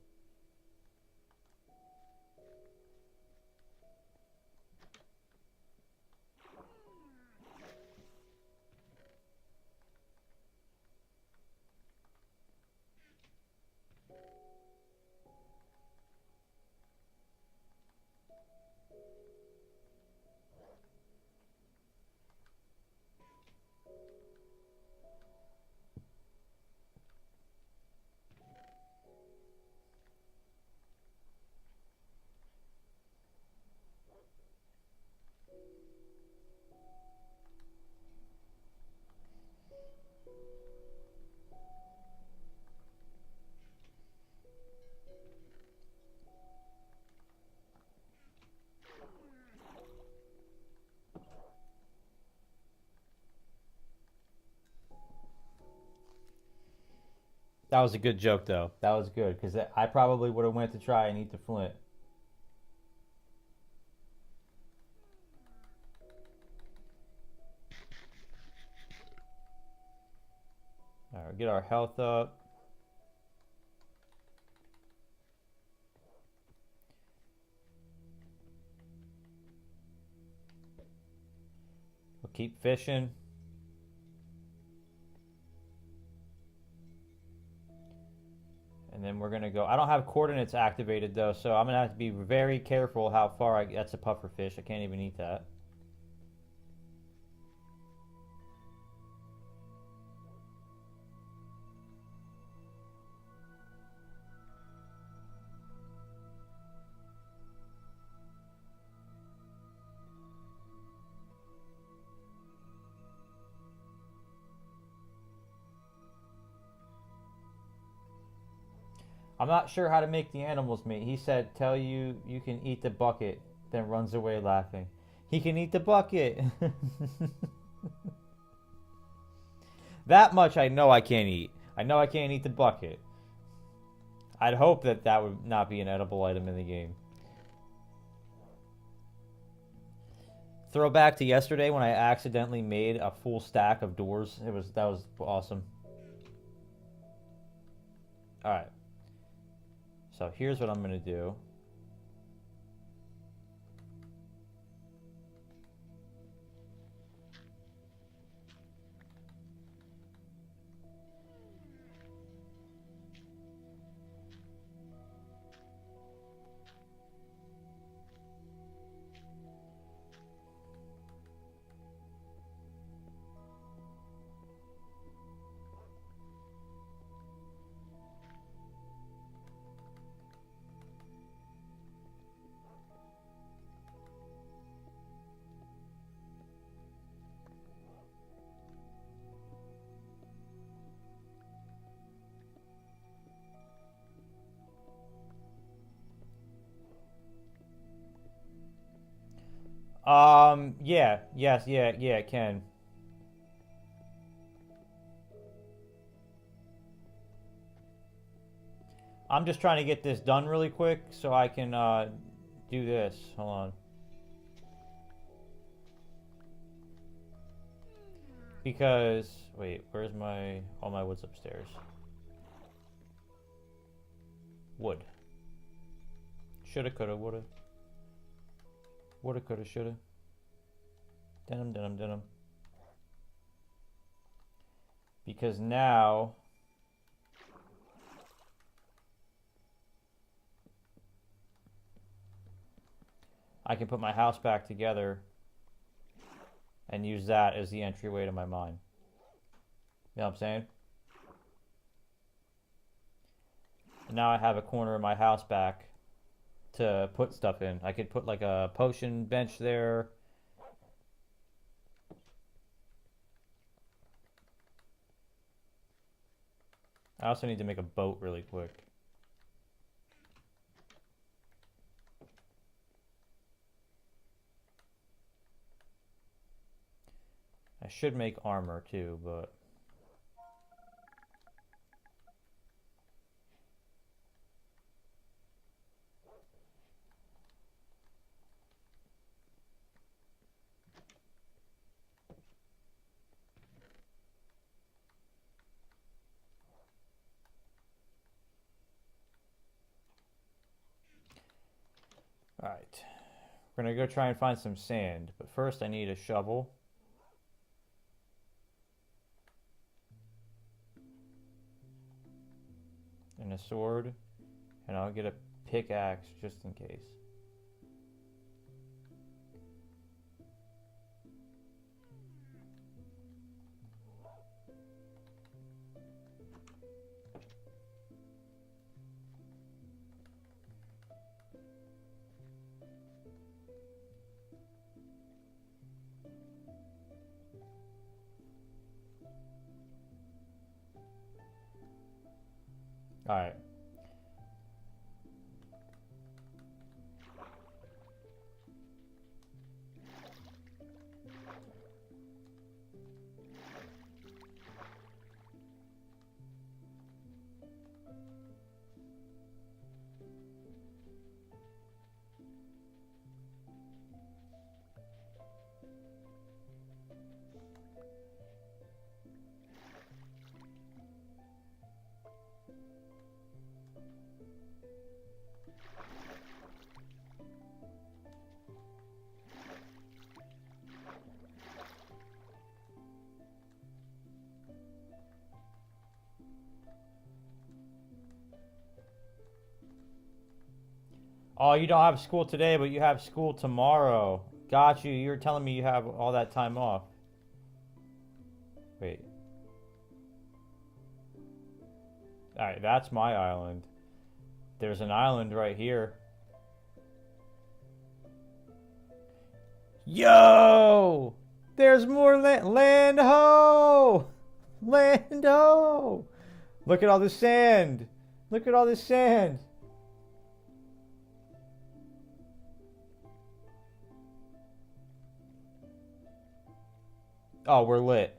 That was a good joke, though. That was good, because I probably would have went to try and eat the Flint. Alright, get our health up. We'll keep fishing. And then we're going to go. I don't have coordinates activated, though, so I'm going to have to be very careful how far I... That's a puffer fish. I can't even eat that. I'm not sure how to make the animals mate. He said, tell you you can eat the bucket, then runs away laughing. He can eat the bucket. That much I know I can't eat. I know I can't eat the bucket. I'd hope that that would not be an edible item in the game. Throwback to yesterday when I accidentally made a full stack of doors. That was awesome. All right. So here's what I'm going to do. Yeah, yes, yeah, it can. I'm just trying to get this done really quick so I can do this. Hold on. Because, wait, where's my, all my wood's upstairs. Wood. Shoulda, coulda, woulda. Woulda, coulda, shoulda. Denim, denim, denim. Because now I can put my house back together and use that as the entryway to my mine. You know what I'm saying? And now I have a corner of my house back to put stuff in. I could put like a potion bench there. I also need to make a boat really quick. I should make armor too, but... Alright. We're gonna go try and find some sand, but first I need a shovel. And a sword. And I'll get a pickaxe just in case. Alright. Oh, you don't have school today, but you have school tomorrow. Got you. You were telling me you have all that time off. Wait. Alright, that's my island. There's an island right here. Yo! There's more land ho! Land ho! Look at all this sand. Look at all this sand. Oh, we're lit.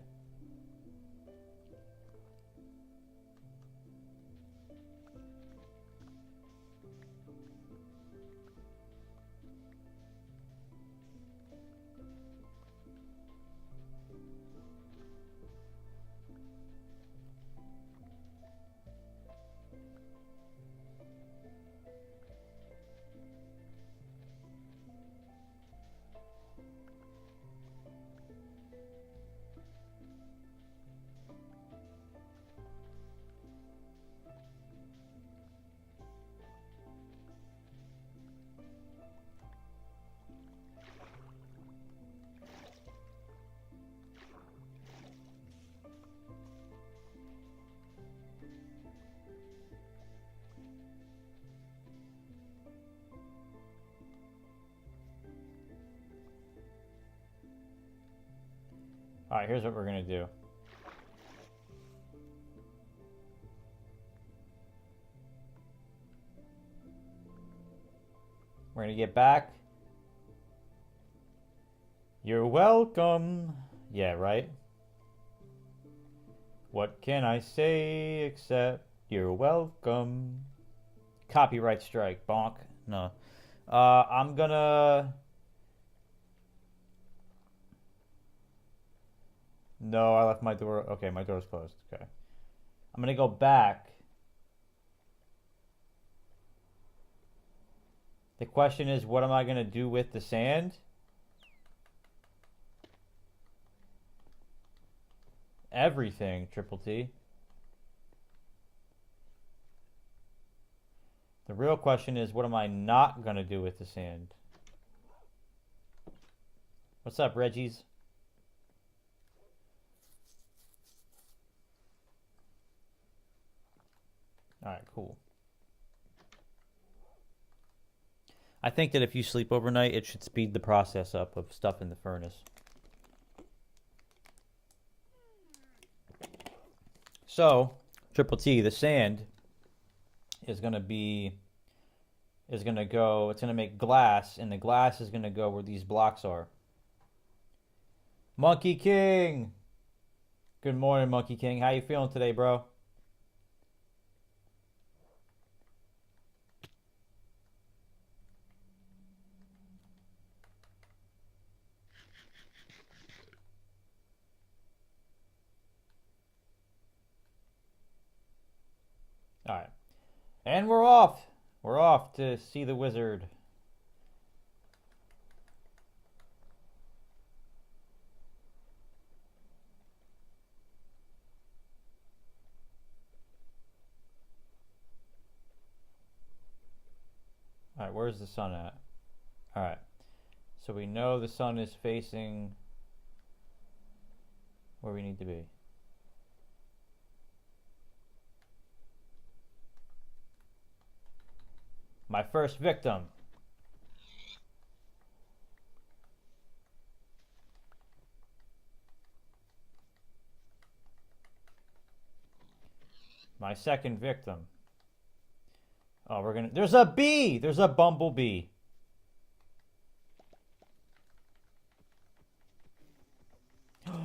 Alright, here's what we're gonna do. We're gonna get back. You're welcome. Yeah, right? What can I say except you're welcome? Copyright strike. Bonk. No. I'm gonna... No, I left my door. Okay, my door's closed. Okay. I'm gonna go back. The question is, what am I gonna do with the sand? Everything, Triple T. The real question is, what am I not gonna do with the sand? What's up, Reggie's? Alright, cool. I think that if you sleep overnight, it should speed the process up of stuff in the furnace. So, Triple T, the sand is gonna go. It's gonna make glass, and the glass is gonna go where these blocks are. Monkey King. Good morning, Monkey King. How you feeling today, bro? All right. And we're off. We're off to see the wizard. All right, where's the sun at? All right. So we know the sun is facing where we need to be. My first victim. My second victim. Oh, we're gonna. There's a bee! There's a bumblebee.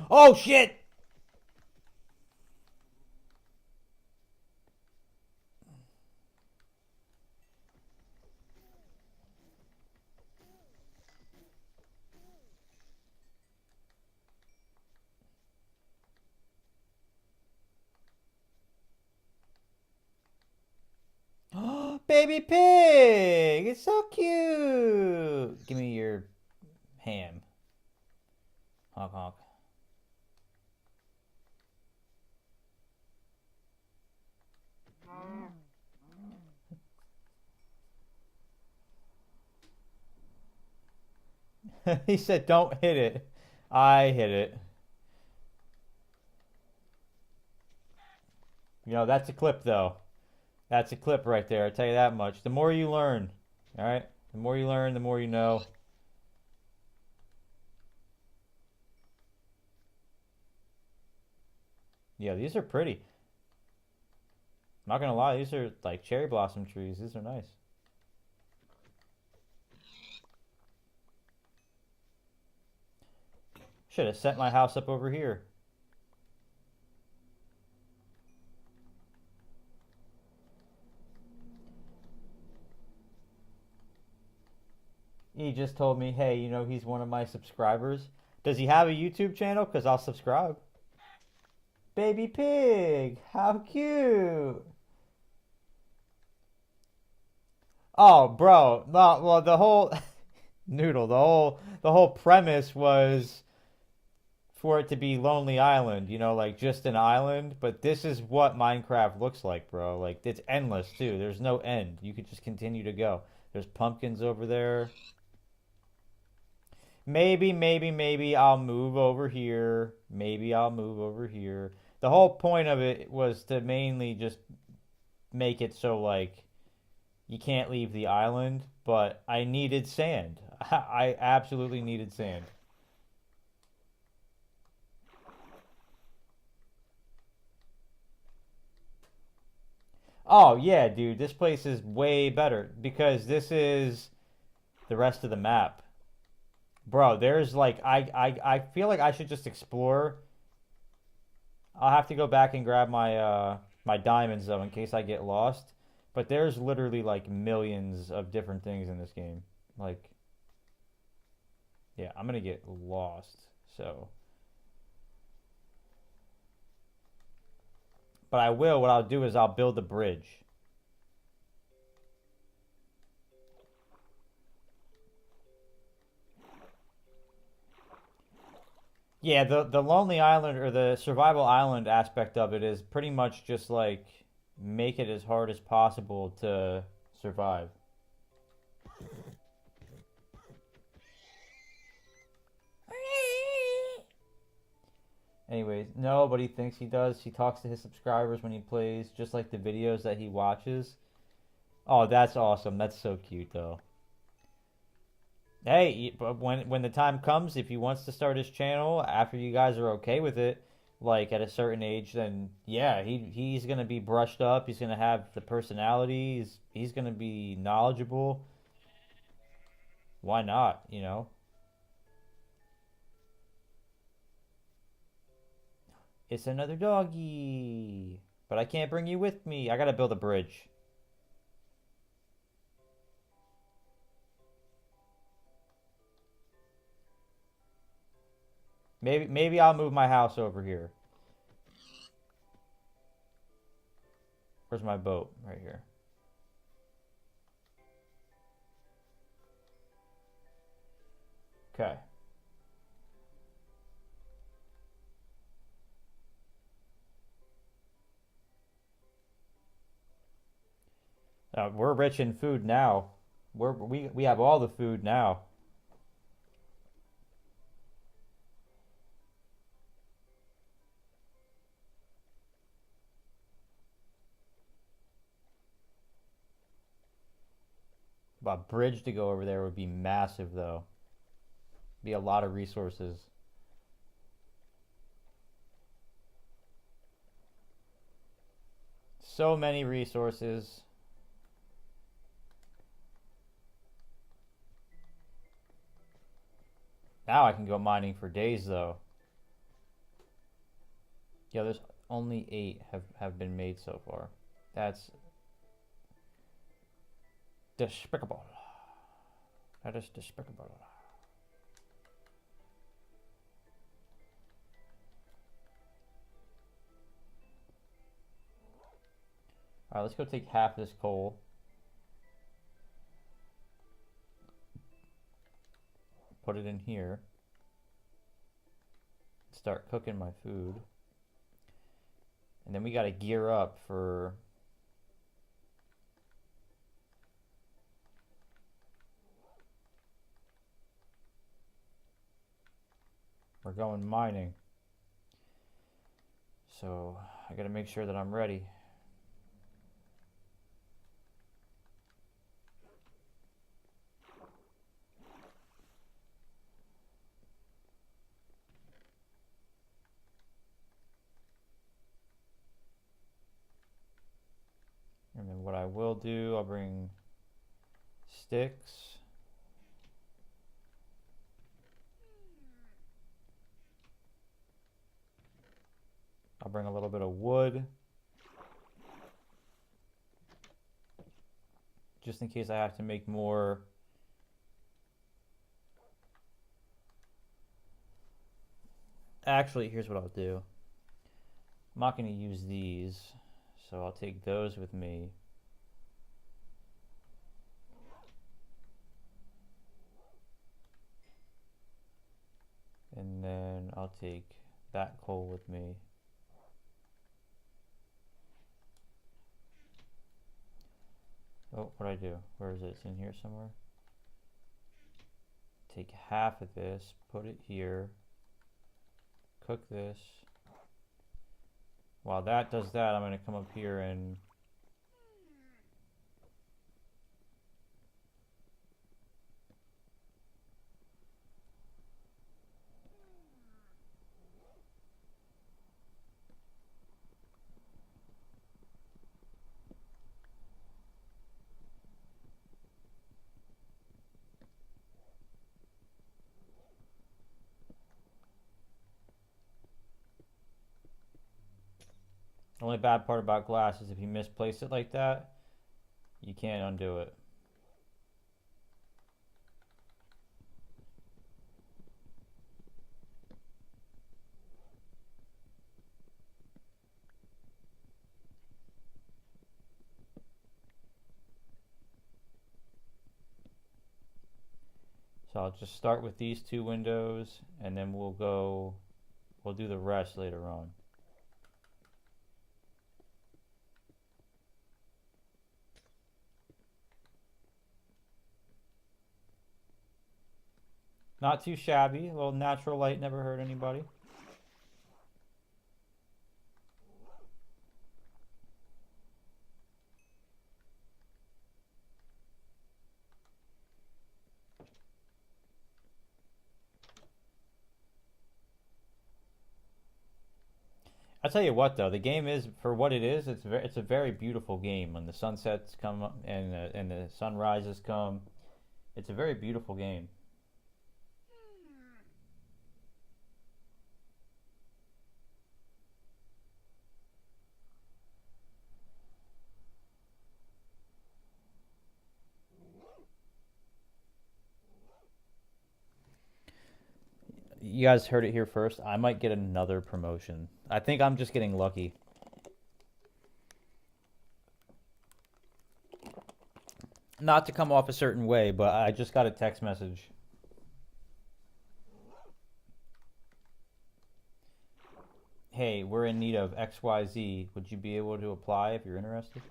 Oh, shit! Baby pig! It's so cute! Give me your ham. Honk honk. He said, don't hit it. I hit it. You know, that's a clip, though. That's a clip right there. I'll tell you that much. The more you learn, all right? The more you learn, the more you know. Yeah, these are pretty. I'm not gonna lie, these are like cherry blossom trees. These are nice. Should have set my house up over here. He just told me, hey, you know, he's one of my subscribers. Does he have a YouTube channel? Because I'll subscribe. Baby pig, how cute. Oh, bro. No, well, the whole noodle, the whole premise was for it to be Lonely Island, you know, like just an island. But this is what Minecraft looks like, bro. Like, it's endless, too. There's no end. You could just continue to go. There's pumpkins over there. Maybe I'll move over here. Maybe I'll move over here. The whole point of it was to mainly just make it so, like, you can't leave the island, but I needed sand. I absolutely needed sand. Oh, yeah, dude, this place is way better because this is the rest of the map. Bro, there's like I feel like I should just explore. I'll have to go back and grab my diamonds though in case I get lost. But there's literally like millions of different things in this game. Like yeah, I'm gonna get lost. So but I will, what I'll do is I'll build a bridge. Yeah, the Lonely Island or the Survival Island aspect of it is pretty much just like make it as hard as possible to survive. Anyways, no, but he thinks he does. He talks to his subscribers when he plays, just like the videos that he watches. Oh, that's awesome. That's so cute, though. Hey, but when the time comes, if he wants to start his channel after you guys are okay with it, like at a certain age, then yeah, he's gonna be brushed up. He's gonna have the personality. He's gonna be knowledgeable. Why not? You know, it's another doggy, but I can't bring you with me. I gotta build a bridge. Maybe I'll move my house over here. Where's my boat? Right here. Okay. We're rich in food now. We have all the food now. But a bridge to go over there would be massive, though. Be a lot of resources. So many resources. Now I can go mining for days, though. Yeah, there's only 8 have been made so far. That's despicable. That is despicable. Alright, let's go take half this coal. Put it in here. Start cooking my food. And then we gotta gear up for... We're going mining. So I gotta make sure that I'm ready. And then what I will do, I'll bring sticks. I'll bring a little bit of wood. Just in case I have to make more. Actually, here's what I'll do. I'm not going to use these, so I'll take those with me. And then I'll take that coal with me. Oh, what'd I do? Where is it? It's in here somewhere. Take half of this, put it here, cook this. While that does that, I'm going to come up here and the only bad part about glass is if you misplace it like that, you can't undo it. So I'll just start with these 2 windows and then we'll do the rest later on. Not too shabby. A little natural light never hurt anybody. I tell you what, though, the game is for what it is. It's a very beautiful game. When the sunsets come up and the sunrises come, it's a very beautiful game. You guys heard it here first. I might get another promotion. I think I'm just getting lucky. Not to come off a certain way, but I just got a text message. Hey, we're in need of XYZ. Would you be able to apply if you're interested?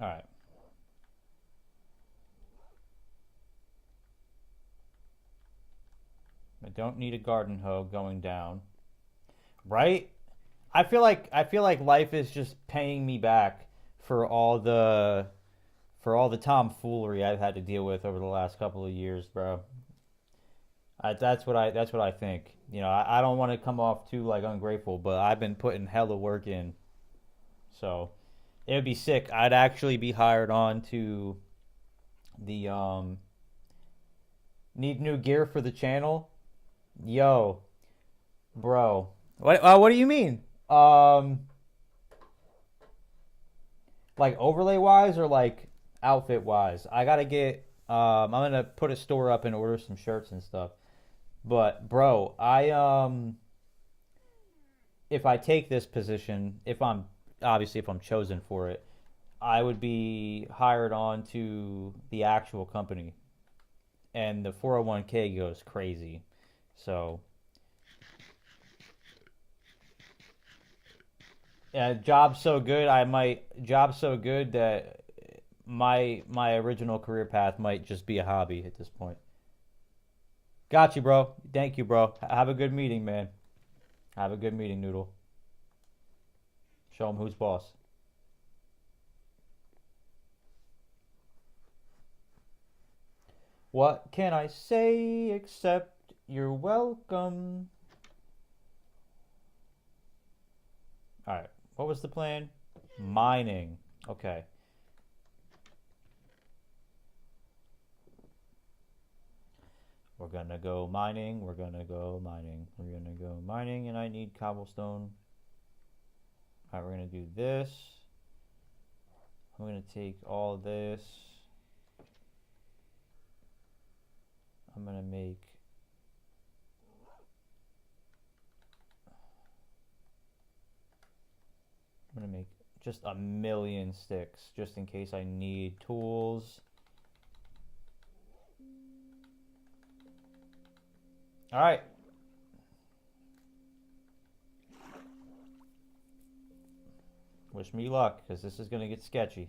All right. I don't need a garden hoe going down. Right? I feel like life is just paying me back for all the tomfoolery I've had to deal with over the last couple of years, bro. That's what I think. You know, I don't want to come off too like ungrateful, but I've been putting hella work in. So it would be sick. I'd actually be hired on to the need new gear for the channel. Yo, bro. What do you mean? Like overlay wise or like outfit wise? I gotta get. I'm gonna put a store up and order some shirts and stuff. But bro, if I take this position, if I'm chosen for it, I would be hired on to the actual company, and the 401k goes crazy. So yeah, job so good that my original career path might just be a hobby at this point. Got you, bro. Thank you, bro. Have a good meeting, man. Have a good meeting, Noodle. Show him who's boss. What can I say except you're welcome? All right. What was the plan? Mining. Okay. We're gonna go mining. We're gonna go mining. We're gonna go mining, and I need cobblestone. All right, we're gonna do this. I'm gonna take all this. I'm gonna make. I'm gonna make just a million sticks, just in case I need tools. All right. Wish me luck, because this is going to get sketchy.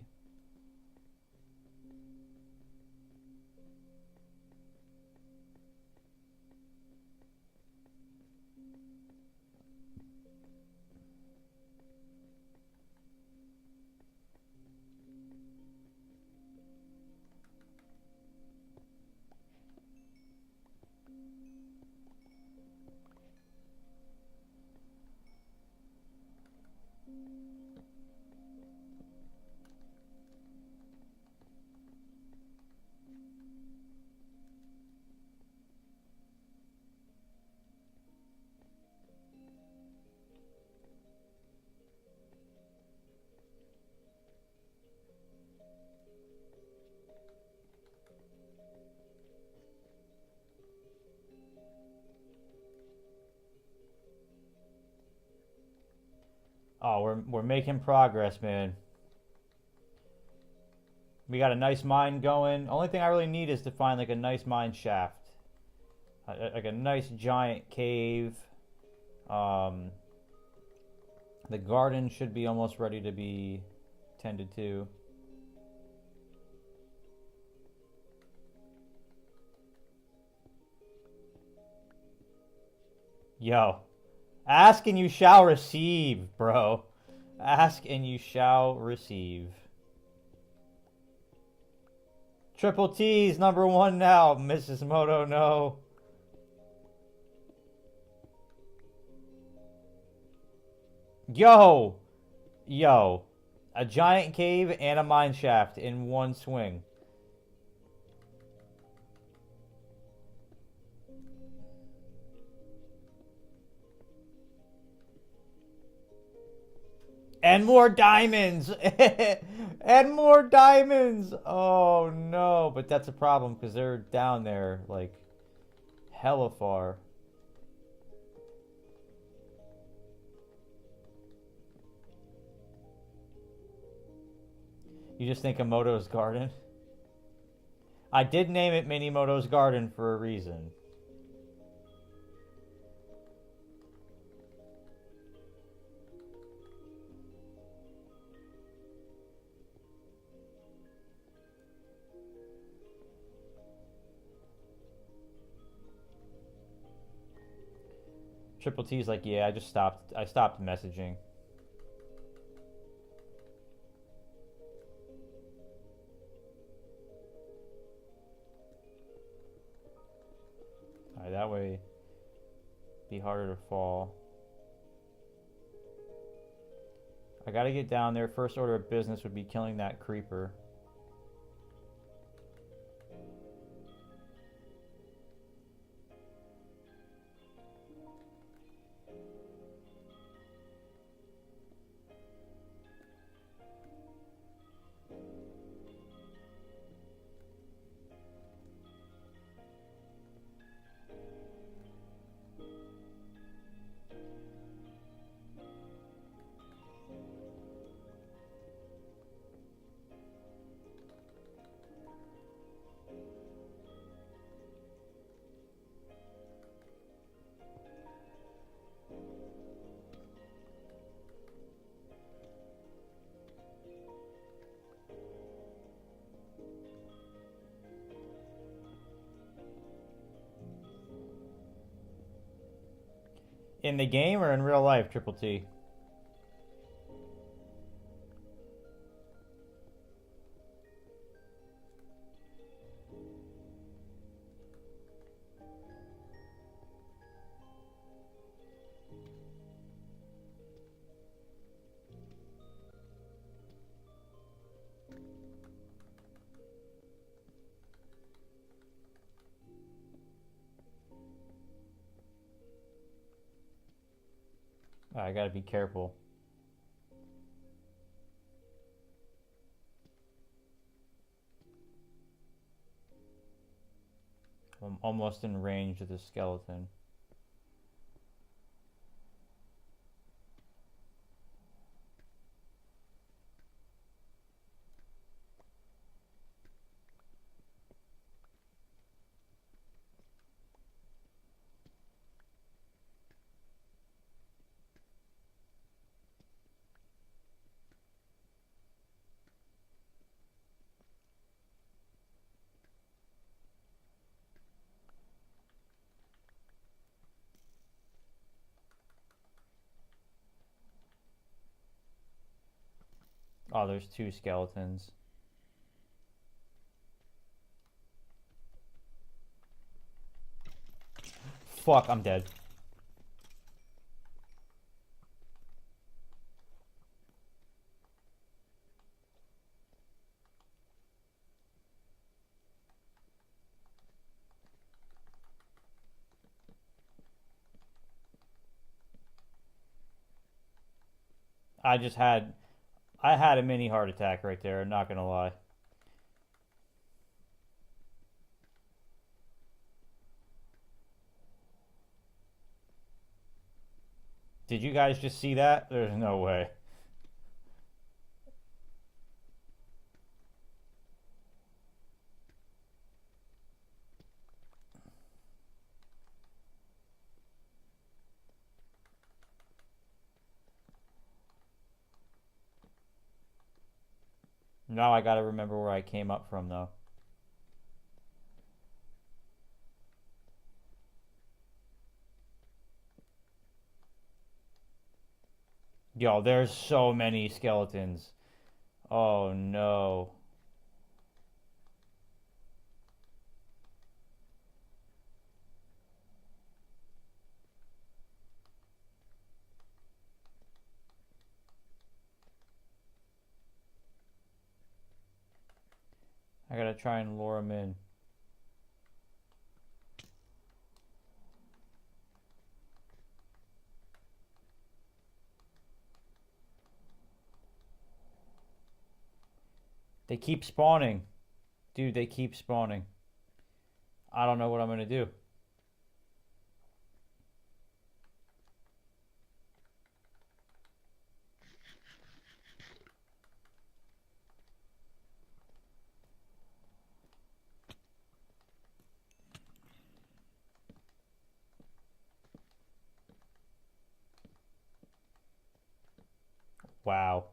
Oh, we're making progress, man. We got a nice mine going. Only thing I really need is to find like a nice mine shaft, like a nice giant cave. Um, the garden should be almost ready to be tended to. Yo, ask and you shall receive, bro. Ask and you shall receive. Triple T's #1 now. Mrs. Moto, no. Yo! Yo. A giant cave and a mine shaft in one swing. And more diamonds! And more diamonds! Oh no, but that's a problem because they're down there like hella far. You just think of Moto's Garden? I did name it Mini Moto's Garden for a reason. Triple T's like, yeah, I stopped messaging. Alright, that way be harder to fall. I gotta get down there. First order of business would be killing that creeper. In the game or in real life, Triple T? I gotta be careful. I'm almost in range of the skeleton. Oh, there's two skeletons. Fuck, I'm dead. I just had I had a mini heart attack right there, not gonna lie. Did you guys just see that? There's no way. Now I gotta remember where I came up from, though. Yo, there's so many skeletons. Oh no. I gotta try and lure him in. They keep spawning. Dude, they keep spawning. I don't know what I'm gonna do. Wow.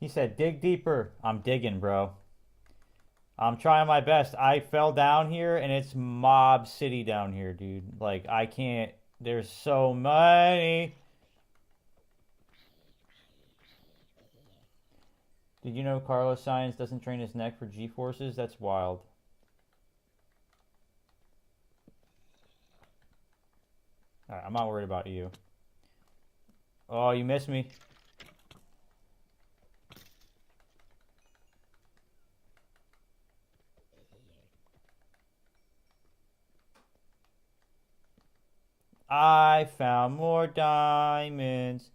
He said, dig deeper. I'm digging, bro. I'm trying my best. I fell down here and it's mob city down here, dude. Like, I can't. There's so many. Did you know Carlos Sainz doesn't train his neck for G-forces? That's wild. Alright, I'm not worried about you. Oh, you missed me. I found more diamonds.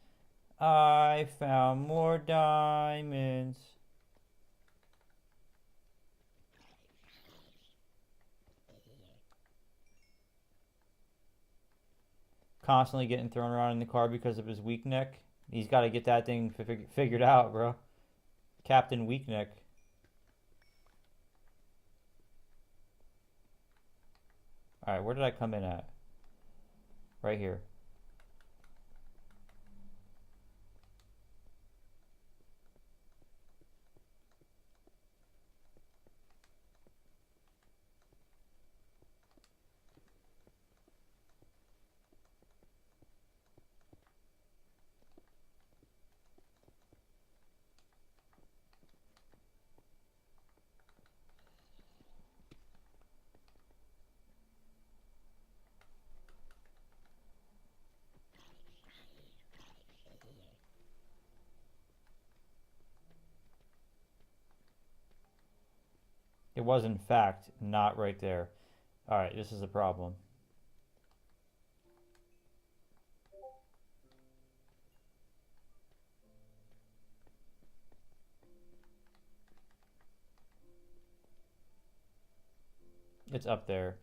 I found more diamonds. Constantly getting thrown around in the car because of his weak neck. He's got to get that thing figured out, bro. Captain Weak Neck. Alright, where did I come in at? Right here. It was, in fact, not right there. Alright, this is a problem. It's up there.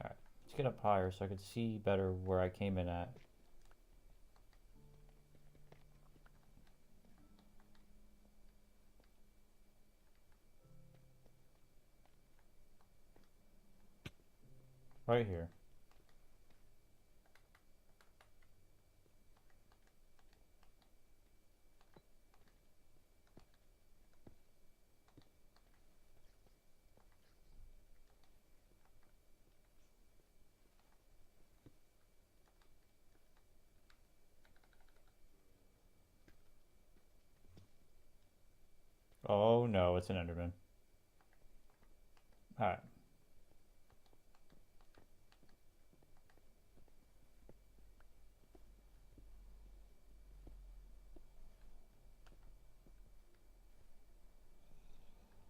Alright, let's get up higher so I could see better where I came in at. Right here. Oh no, it's an Enderman. Alright.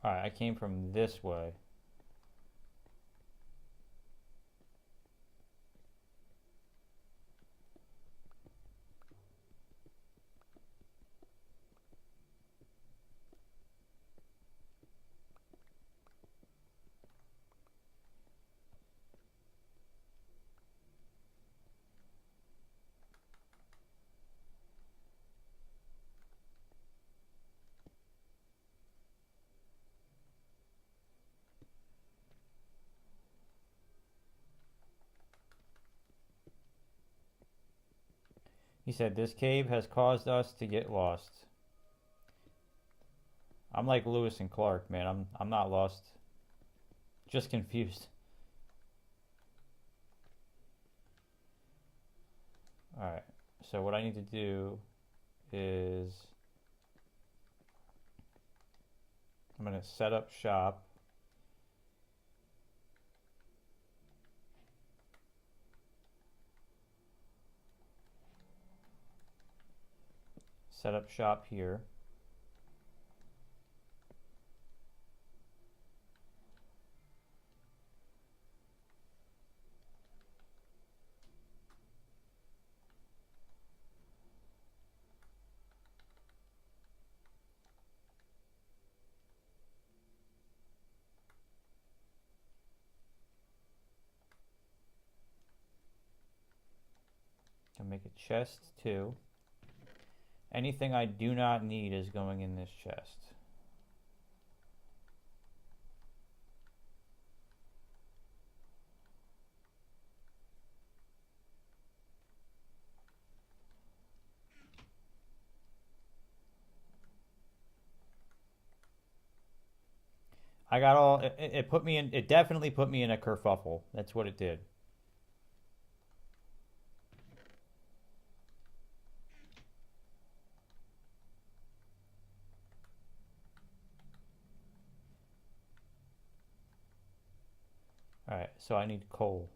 Alright, I came from this way. He said, this cave has caused us to get lost. I'm like Lewis and Clark, man. I'm not lost. Just confused. Alright. So what I need to do is I'm gonna set up shop. Set up shop here. Can make a chest too. Anything I do not need is going in this chest. I got all it put me in it definitely put me in a kerfuffle. That's what it did. Alright, so I need coal.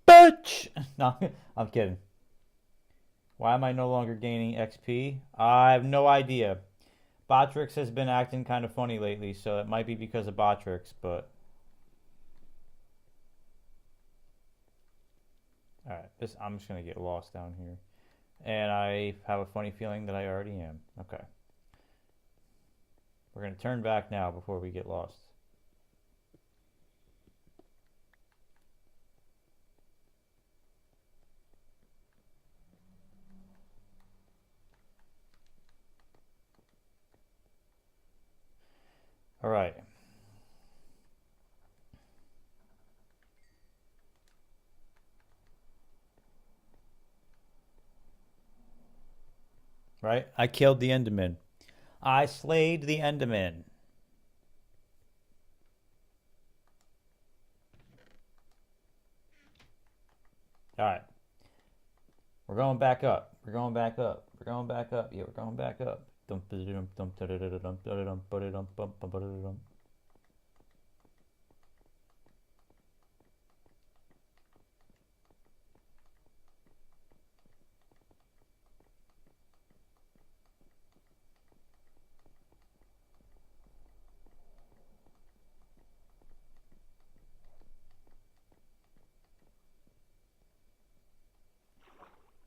Bitch! No, I'm kidding. Why am I no longer gaining XP? I have no idea. Botrix has been acting kind of funny lately, so it might be because of Botrix, but alright, this I'm just gonna get lost down here. And I have a funny feeling that I already am. Okay. We're gonna turn back now before we get lost. Alright. Right? I killed the Enderman. I slayed the Enderman. All right. We're going back up. We're going back up. We're going back up. Yeah, we're going back up.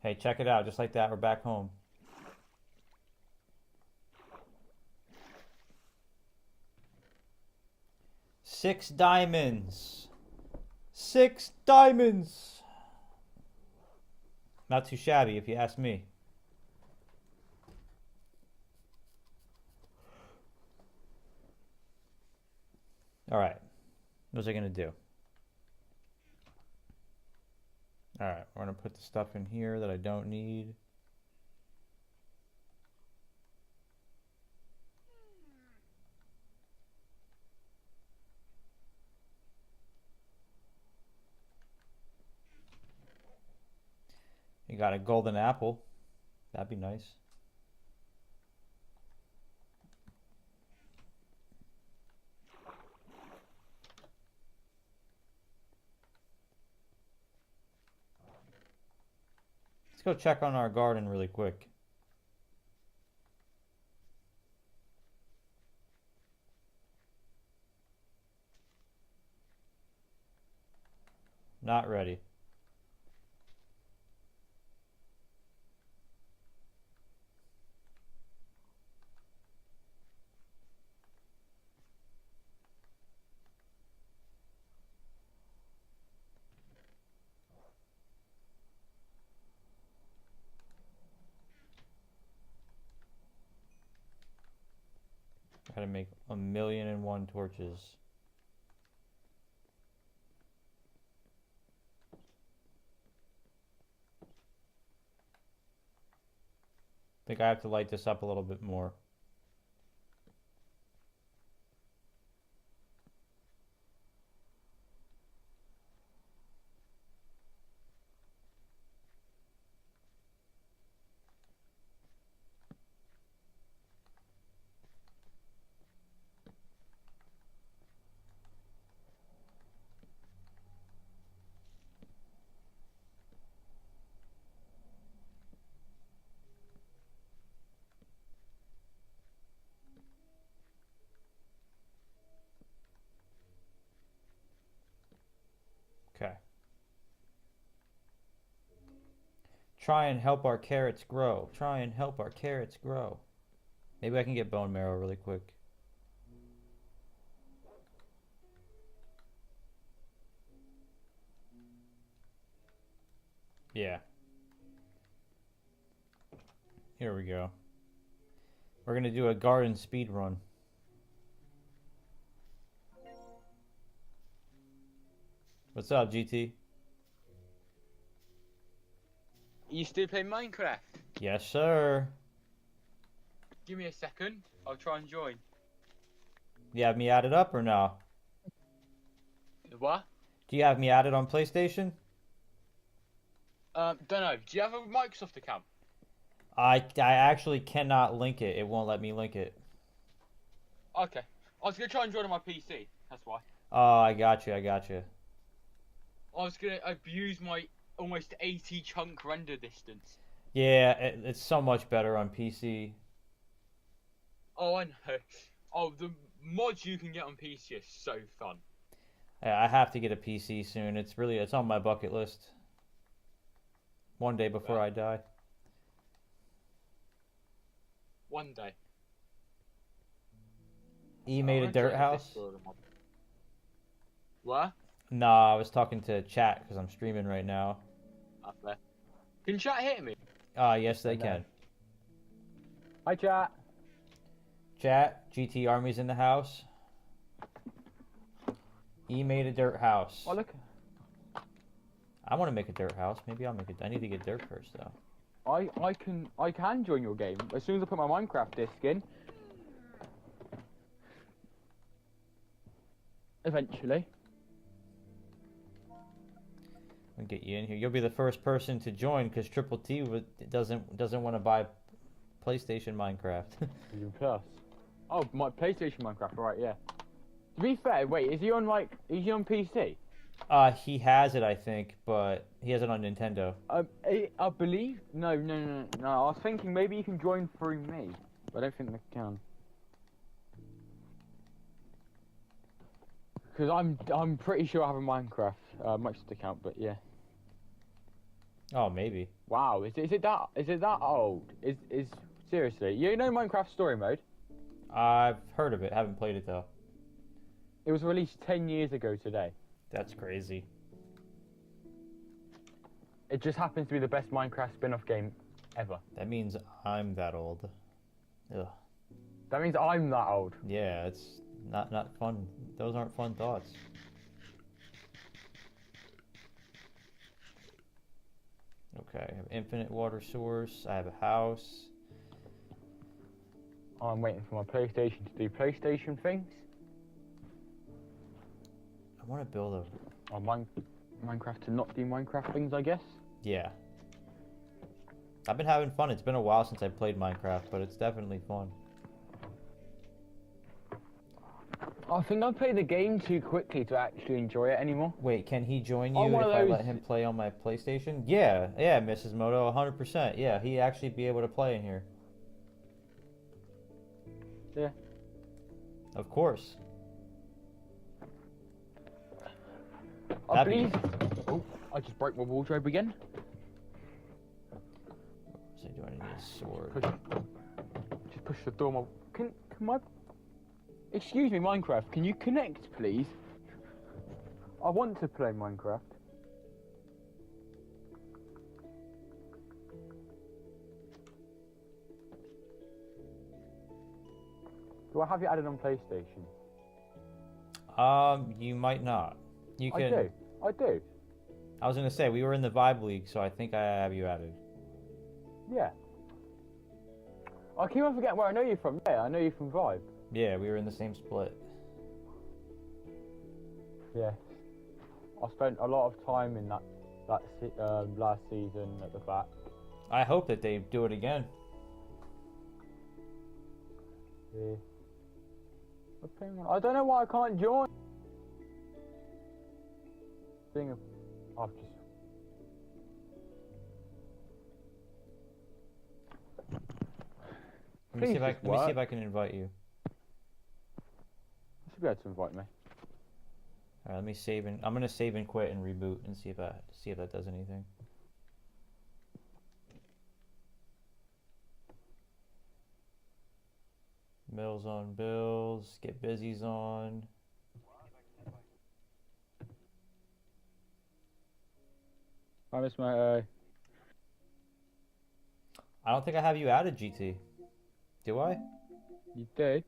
Hey, check it out. Just like that, we're back home. Six diamonds. 6 diamonds. Not too shabby, if you ask me. All right. What was I going to do? All right. We're going to put the stuff in here that I don't need. You got a golden apple. That'd be nice. Let's go check on our garden really quick. Not ready. Gotta make 1,000,001 torches. I think I have to light this up a little bit more. Okay. Try and help our carrots grow. Try and help our carrots grow. Maybe I can get bone marrow really quick. Yeah. Here we go. We're gonna do a garden speed run. What's up, GT? You still play Minecraft? Yes, sir. Give me a second. I'll try and join. You have me added up or no? What? Do you have me added on PlayStation? Don't know. Do you have a Microsoft account? I actually cannot link it. It won't let me link it. Okay. I was gonna try and join on my PC. That's why. Oh, I got you. I got you. I was gonna abuse my almost 80 chunk render distance. Yeah, it's so much better on PC. Oh, I know. Oh, the mods you can get on PC are so fun. Yeah, I have to get a PC soon. It's on my bucket list. One day before I die. One day. E made a dirt house? What? Nah, I was talking to chat because I'm streaming right now. Fair. Can chat hear me? Yes, they can. Hi, chat. Chat, GT Army's in the house. E made a dirt house. Oh, look. I want to make a dirt house. Maybe I'll make it. I need to get dirt first, though. I can join your game as soon as I put my Minecraft disc in. Eventually. I'll get you in here. You'll be the first person to join because Triple T doesn't want to buy PlayStation Minecraft. Plus. Oh, my PlayStation Minecraft, right? Yeah. To be fair, wait, is he on PC? He has it, I think, but he has it on Nintendo. I believe. No. I was thinking maybe you can join through me, but I don't think they can. Because I'm pretty sure I have a Minecraft Microsoft account, but yeah. Oh, maybe. Wow, is it that old? Is seriously? You know Minecraft Story Mode? I've heard of it. Haven't played it though. It was released 10 years ago today. That's crazy. It just happens to be the best Minecraft spin-off game ever. That means I'm that old. Ugh. That means I'm that old. Yeah, it's not fun. Those aren't fun thoughts. Okay, I have infinite water source. I have a house. I'm waiting for my PlayStation to do PlayStation things. I want to build a... Or Minecraft to not do Minecraft things, I guess. Yeah. I've been having fun. It's been a while since I played Minecraft, but it's definitely fun. I think I play the game too quickly to actually enjoy it anymore. Wait, can he join Oh, you one if of I those- let him play on my PlayStation? Yeah, Mrs. Moto, 100%. Yeah, he actually be able to play in here. Yeah. Of course. I That'd be- believe. Oh, I just broke my wardrobe again. So do I need a sword? Just push the door. Can my? Excuse me, Minecraft. Can you connect, please? I want to play Minecraft. Do I have you added on PlayStation? You might not. You I can. do. I was gonna say we were in the Vibe League, so I think I have you added. Yeah. I keep on forgetting where I know you from. Yeah, I know you from Vibe. Yeah, we were in the same split. Yeah. I spent a lot of time in that last season at the back. I hope that they do it again. Yeah. I don't know why I can't join. I've just. Let me see Please if I can invite you. You should be able to invite me. All right, let me save and I'm gonna save and quit and reboot and see if that does anything. Mills on bills, get busy's on. I miss my. I don't think I have you added, GT. Do I? You do?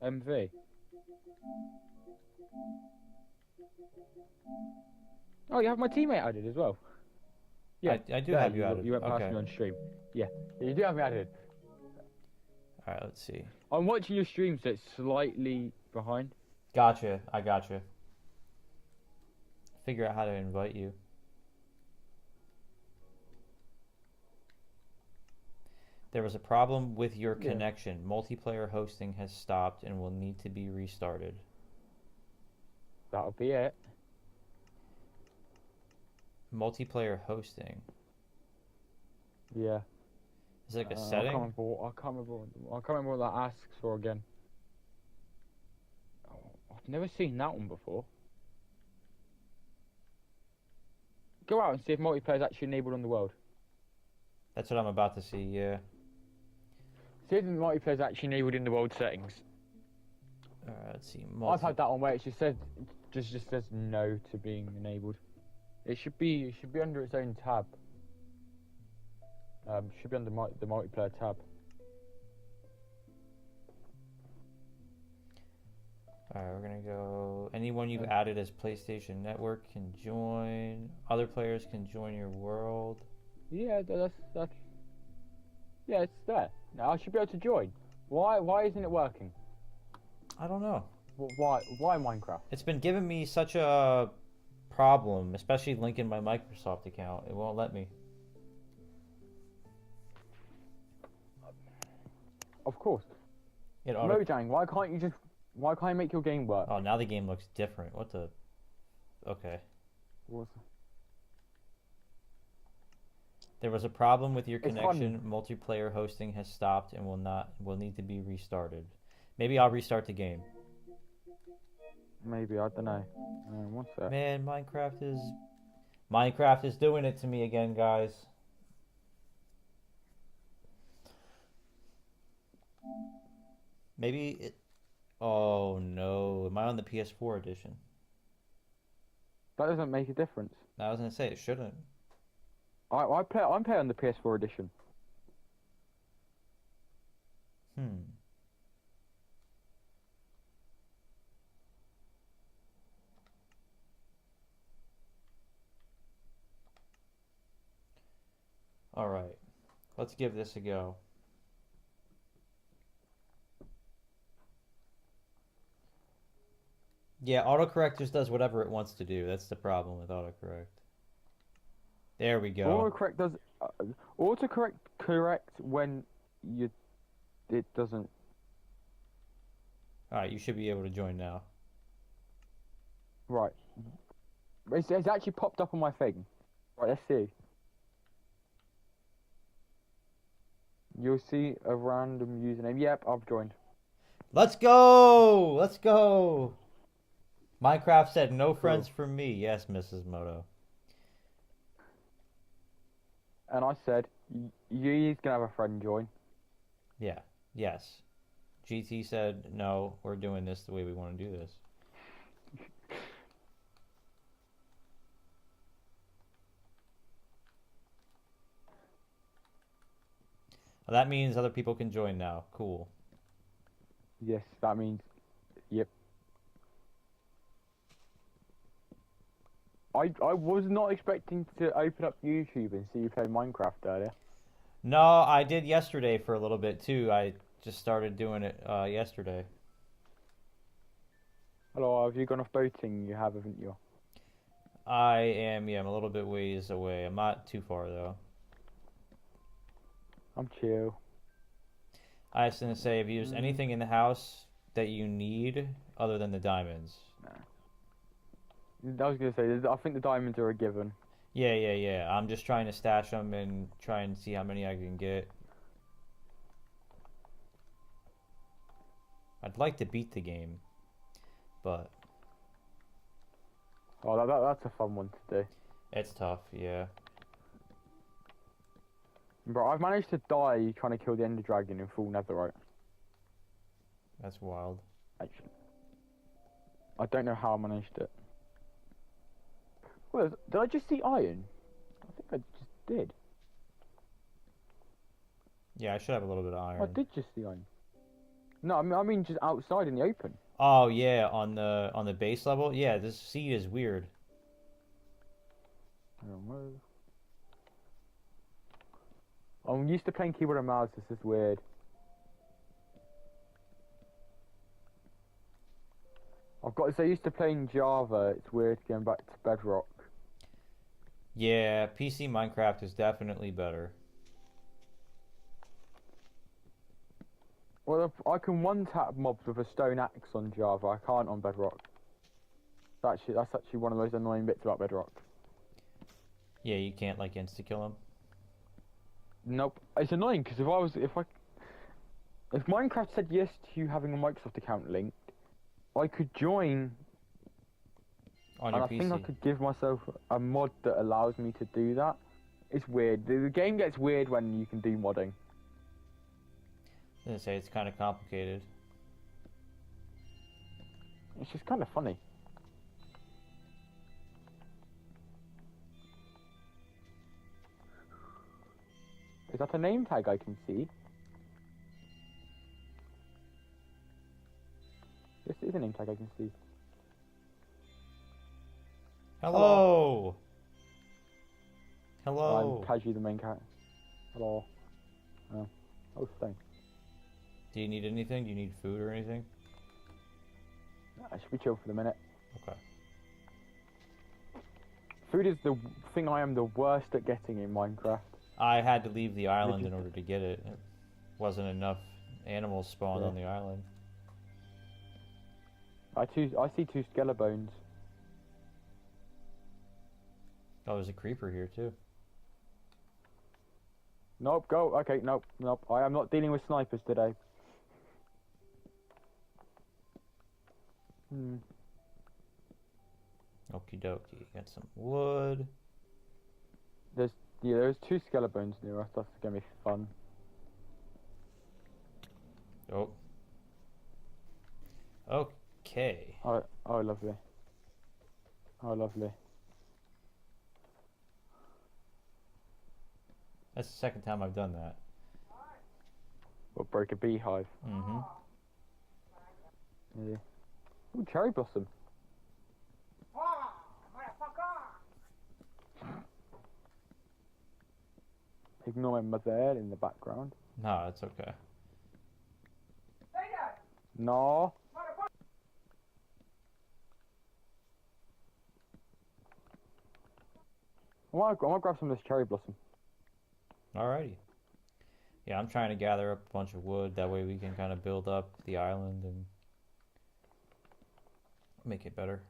MV. Oh, you have my teammate added as well. I do have you added. You went past Okay. me on stream. Yeah, you do have me added. All right, let's see. I'm watching your stream, so it's slightly behind. Gotcha. I gotcha. Figure out how to invite you. There was a problem with your connection. Multiplayer hosting has stopped and will need to be restarted. That'll be it. Multiplayer hosting. Yeah. Is it like a I setting? can't remember what that asks for again. Oh, I've never seen that one before. Go out and see if multiplayer is actually enabled on the world. That's what I'm about to see, yeah. See if the multiplayer is actually enabled in the world settings. Alright, let's see. I've had that one where it just says just says no to being enabled. It should be under its own tab. Should be under the multiplayer tab. Alright, we're gonna go. Anyone you've added as PlayStation Network can join. Other players can join your world. Yeah, that's Yeah, it's there. Now I should be able to join. Why isn't it working? I don't know. Why Minecraft? It's been giving me such a problem, especially linking my Microsoft account. It won't let me. Of course. It auto- Mojang, why can't you make your game work? Oh, now the game looks different. What the? Okay. What's- There was a problem with your It's connection. Multiplayer hosting has stopped and will need to be restarted. Maybe I'll restart the game. Maybe, I don't know. What's that? Man, Minecraft is doing it to me again, guys. Maybe it. Oh no, am I on the PS4 edition? That doesn't make a difference. I was gonna say it shouldn't. I'm playing on the PS4 edition. All right, let's give this a go. Yeah, autocorrect just does whatever it wants to do. That's the problem with autocorrect. There we go. Autocorrect does correct when it doesn't. All right, you should be able to join now. Right. It's actually popped up on my thing. Right, let's see. You'll see a random username. Yep, I've joined. Let's go! Let's go! Minecraft said no friends Cool. for me. Yes, Mrs. Moto. And I said, you're gonna have a friend join. Yeah. Yes. GT said no. We're doing this the way we want to do this. Well, that means other people can join now. Cool. Yes, that means, yep. I was not expecting to open up YouTube and see you play Minecraft earlier. No, I did yesterday for a little bit too. I just started doing it yesterday. Hello, have you gone off boating? You have, haven't you? I am, yeah, I'm a little bit ways away. I'm not too far though. I'm chill. I was gonna say, if you use anything in the house that you need other than the diamonds. I was gonna say, I think the diamonds are a given. Yeah. I'm just trying to stash them and try and see how many I can get. I'd like to beat the game, but Oh, that's a fun one to do. it's tough, yeah. Bro, I've managed to die trying to kill the Ender Dragon in full netherite. That's wild. Actually, I don't know how I managed it. Well, did I just see iron? I think I just did. Yeah, I should have a little bit of iron. I did just see iron. No, I mean just outside in the open. Oh yeah, on the base level. Yeah, this seed is weird. I'm used to playing keyboard and mouse. This is weird. I've got so used to playing Java. It's weird going back to Bedrock. Yeah, PC Minecraft is definitely better. Well, I can one-tap mobs with a stone axe on Java. I can't on Bedrock. That's actually one of the most annoying bits about Bedrock. Yeah, you can't like insta-kill them. Nope. It's annoying because if Minecraft said yes to you having a Microsoft account linked, I could join. On And your I PC. think I could give myself a mod that allows me to do that. It's weird. The game gets weird when you can do modding. I was gonna say it's kind of complicated. It's just kind of funny. Is that a name tag I can see? Yes, it is a name tag I can see. Hello. Hello. I'm Kaji, the main character. Hello. Oh. Oh, stone. Do you need anything? Do you need food or anything? I should be chill for the minute. Okay. Food is the thing I am the worst at getting in Minecraft. I had to leave the island in order to get it. It wasn't enough animals spawned Yeah. on the island. I see two skelebones. Oh, there's a creeper here too. Nope, go. Okay, nope. I am not dealing with snipers today. Okie dokie. Got some wood. There's two skelebones near us. That's gonna be fun. Oh. Okay. Oh, lovely. Oh, lovely. That's the second time I've done that. What, broke a beehive? Mm-hmm. Yeah. Ooh, cherry blossom. Ignore my mother in the background. No, it's okay. No. I want to grab some of this cherry blossom. Alrighty. Yeah, I'm trying to gather up a bunch of wood. That way we can kind of build up the island and make it better.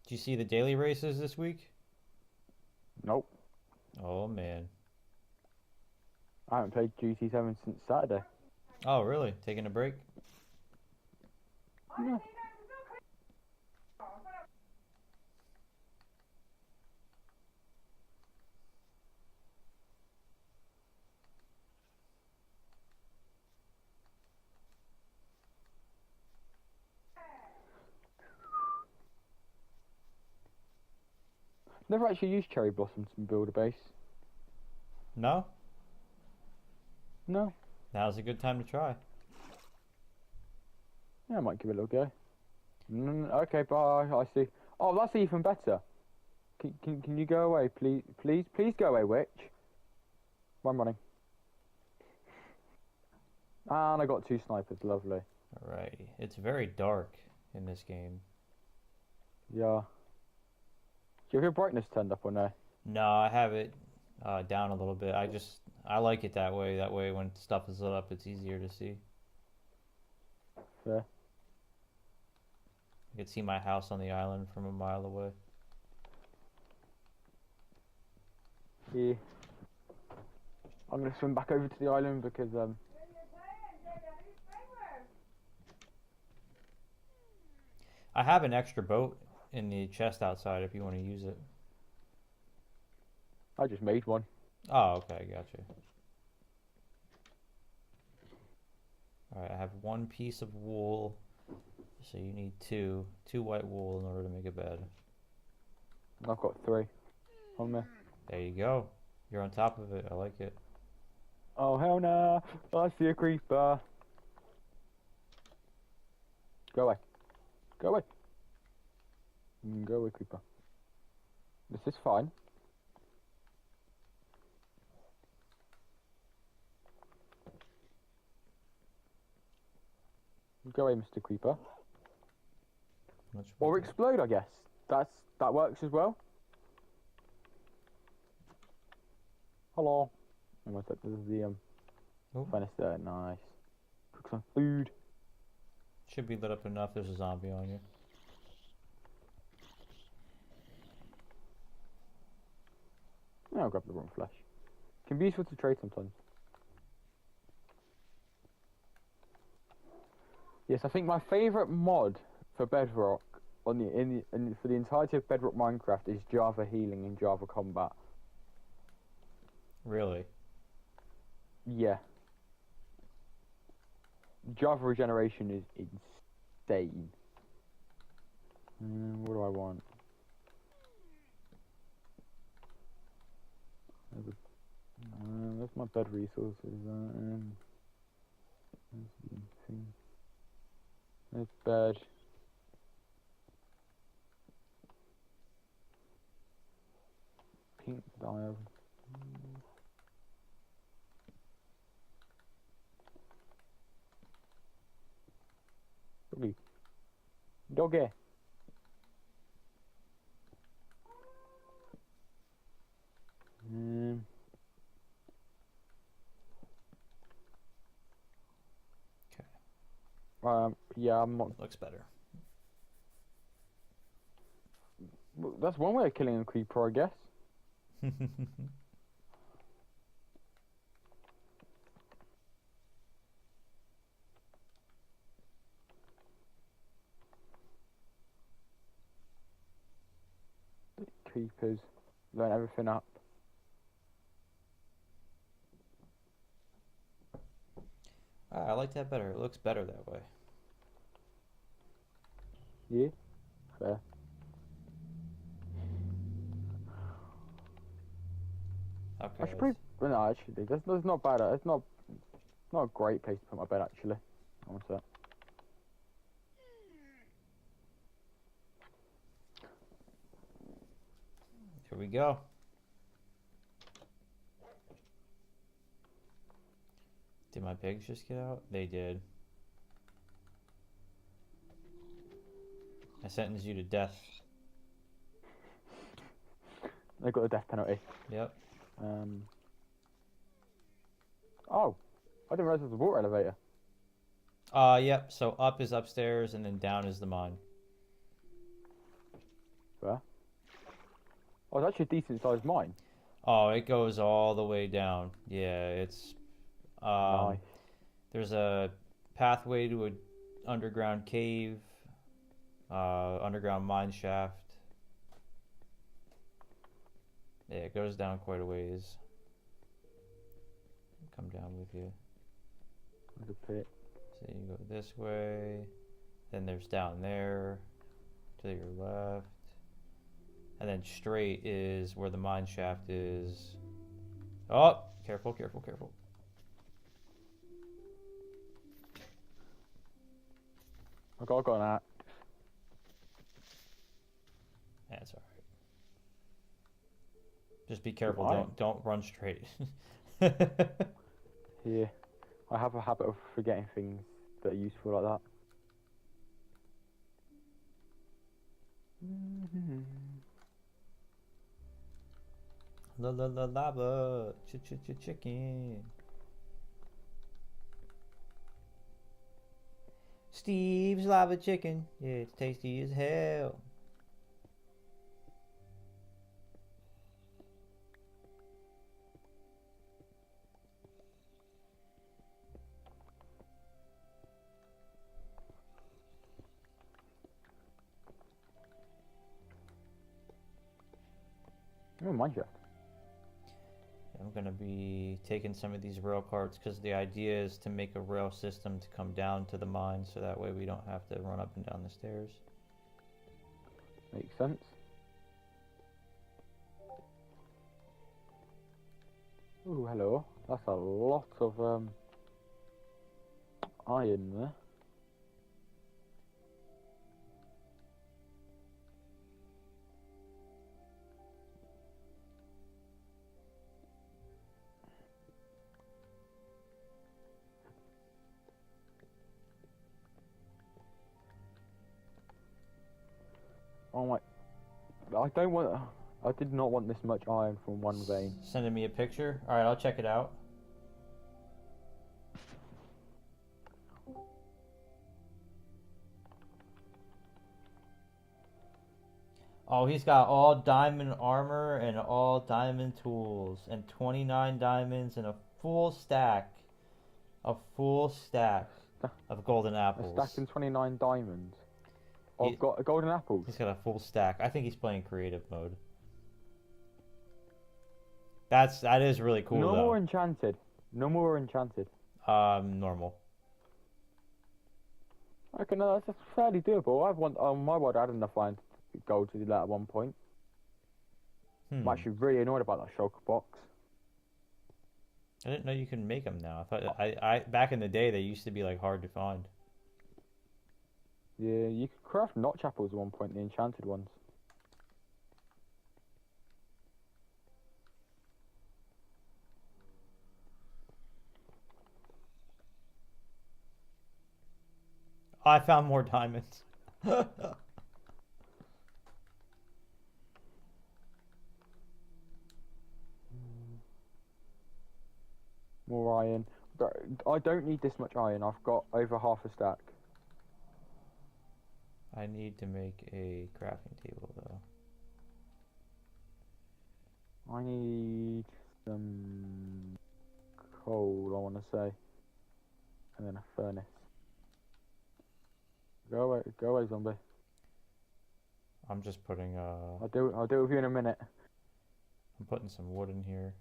Did you see the daily races this week? Nope. Oh, man. I haven't played GT7 since Saturday. Oh, really? Taking a break? Yeah. Never actually used cherry blossoms to build a base. No? No. Now's a good time to try. Yeah, I might give it a little go. Okay, bye. I see. Oh, that's even better. Can you go away, please? Please go away, witch. I'm running. And I got two snipers. Lovely. Alrighty. It's very dark in this game. Yeah. Do you have your brightness turned up or no? No, I have it down a little bit. I like it that way. That way when stuff is lit up, it's easier to see. Fair. I could see my house on the island from a mile away. Yeah. I'm gonna swim back over to the island because I have an extra boat in the chest outside if you want to use it. I just made one. Oh, okay, gotcha. Alright, I have one piece of wool, so you need two white wool in order to make a bed. I've got three on there. There you go. You're on top of it. I like it. Oh hell no! I see a creeper. Go away. Go away. Go away, creeper. This is fine. Go away, Mr. Creeper. Or explode, I guess. That works as well. Hello. I'm gonna take the furnace there. Nice. Cook some food. Should be lit up enough. There's a zombie on you. Yeah, I'll grab the raw flesh. Can be useful to trade sometimes. Yes, I think my favourite mod for Bedrock for the entirety of Bedrock Minecraft is Java healing in Java combat. Really? Yeah. Java regeneration is insane. What do I want? There's my bed resources. There's bed. Pink dial. Doggy. Doggy. Yeah, I'm not. Looks better. Well, that's one way of killing a creeper, I guess. Creepers. Learn everything up. I like that better. It looks better that way. Yeah. Fair. Okay. I should probably. Well, no, actually, that's not bad. It's not a great place to put my bed, actually. Honestly. Here we go. Did my pigs just get out? They did. I sentence you to death. They got the death penalty. Yep. Oh, I didn't realize there was a water elevator. Yep. So up is upstairs, and then down is the mine. Fair. Oh, it's actually a decent sized mine. Oh, it goes all the way down. Yeah, it's Nice. there's a pathway to an underground cave, underground mine shaft. Yeah, it goes down quite a ways. Come down with you. The pit. So you go this way, then there's down there to your left, and then straight is where the mine shaft is. Oh, careful, careful, careful. I got an axe. That's all right. Just be careful. Why? Don't run straight. Yeah. I have a habit of forgetting things that are useful like that. La la la lava, chicken. Steve's lava chicken. Yeah, it's tasty as hell. Oh, mind you. I'm gonna be taking some of these rail carts because the idea is to make a rail system to come down to the mine, so that way we don't have to run up and down the stairs. Makes sense. Oh, hello. That's a lot of iron there. Oh my! I don't want. I did not want this much iron from one vein. Sending me a picture? Alright, I'll check it out. Oh, he's got all diamond armor and all diamond tools and 29 diamonds and a full stack of golden A apples. stack and 29 diamonds. Oh, He- I've got golden apples. He's got a full stack. I think he's playing creative mode. That is really cool No though. more enchanted. No more enchanted. Normal. Okay, no, that's fairly doable. I've want on my world I had enough iron to gold to do that at one point. I'm actually really annoyed about that shulker box. I didn't know you can make them now. I thought I back in the day they used to be like hard to find. Yeah, you could craft notch apples at one point, the enchanted ones. I found more diamonds. More iron. I don't need this much iron. I've got over half a stack. I need to make a crafting table though. I need some coal, I want to say. And then a furnace. Go away, zombie. I'm just putting I'll do it with you in a minute. I'm putting some wood in here.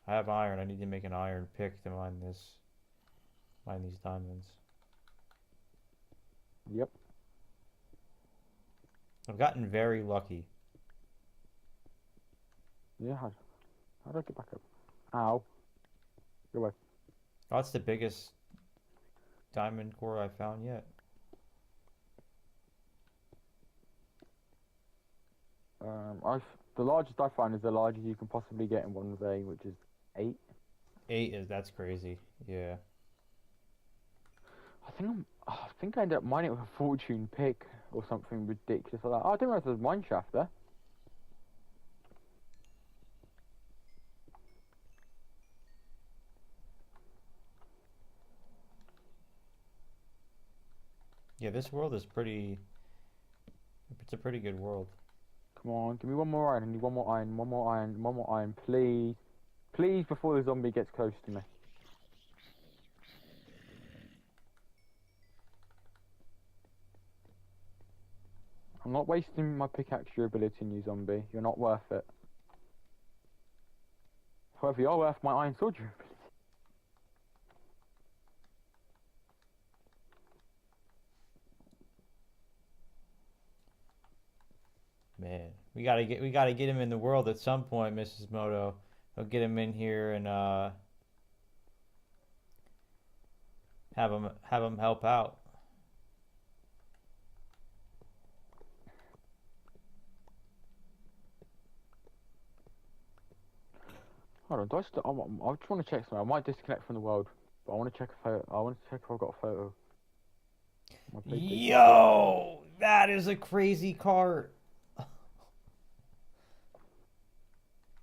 I have iron. I need to make an iron pick to mine these diamonds. Yep. I've gotten very lucky. Yeah, how do I get back up? Ow. Go away. Oh, that's the biggest diamond core I've found yet. The largest I find is the largest you can possibly get in one day, which is 8. 8 is that's crazy. Yeah. I think I ended up mining it with a fortune pick or something ridiculous like that. Oh, I didn't realize there was a mine shaft there. Yeah, this world is pretty. It's a pretty good world. Come on, give me one more iron. I need one more iron, one more iron, one more iron, please. Please, before the zombie gets close to me. I'm not wasting my pickaxe durability on you, zombie. You're not worth it. However, you're worth my iron sword durability. Man, we gotta get him in the world at some point, Mrs. Moto. I'll get him in here and have him help out. Hold on, I just want to check something. I might disconnect from the world, but I want to check if I've got a photo. My PlayStation. Yo, that is a crazy cart.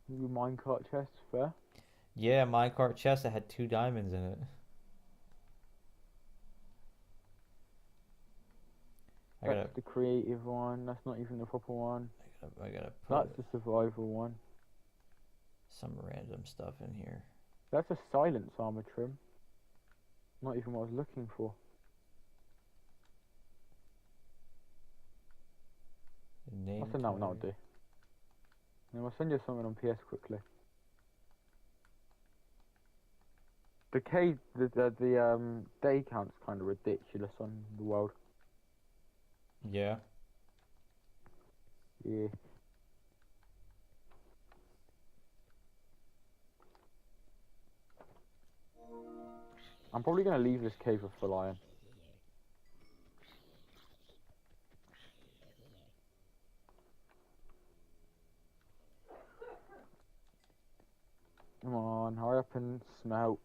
Maybe minecart chest, fair. Yeah, minecart chest that had 2 diamonds in it. That's the creative one. That's not even the proper one. I gotta put That's the survival one. some random stuff in here. That's a silence armor trim. Not even what I was looking for. Name I think that would do. And I'll send you something on PS quickly. The day count's kind of ridiculous on the world. Yeah. Yeah. I'm probably going to leave this cave with full iron. Come on, hurry up and smelt.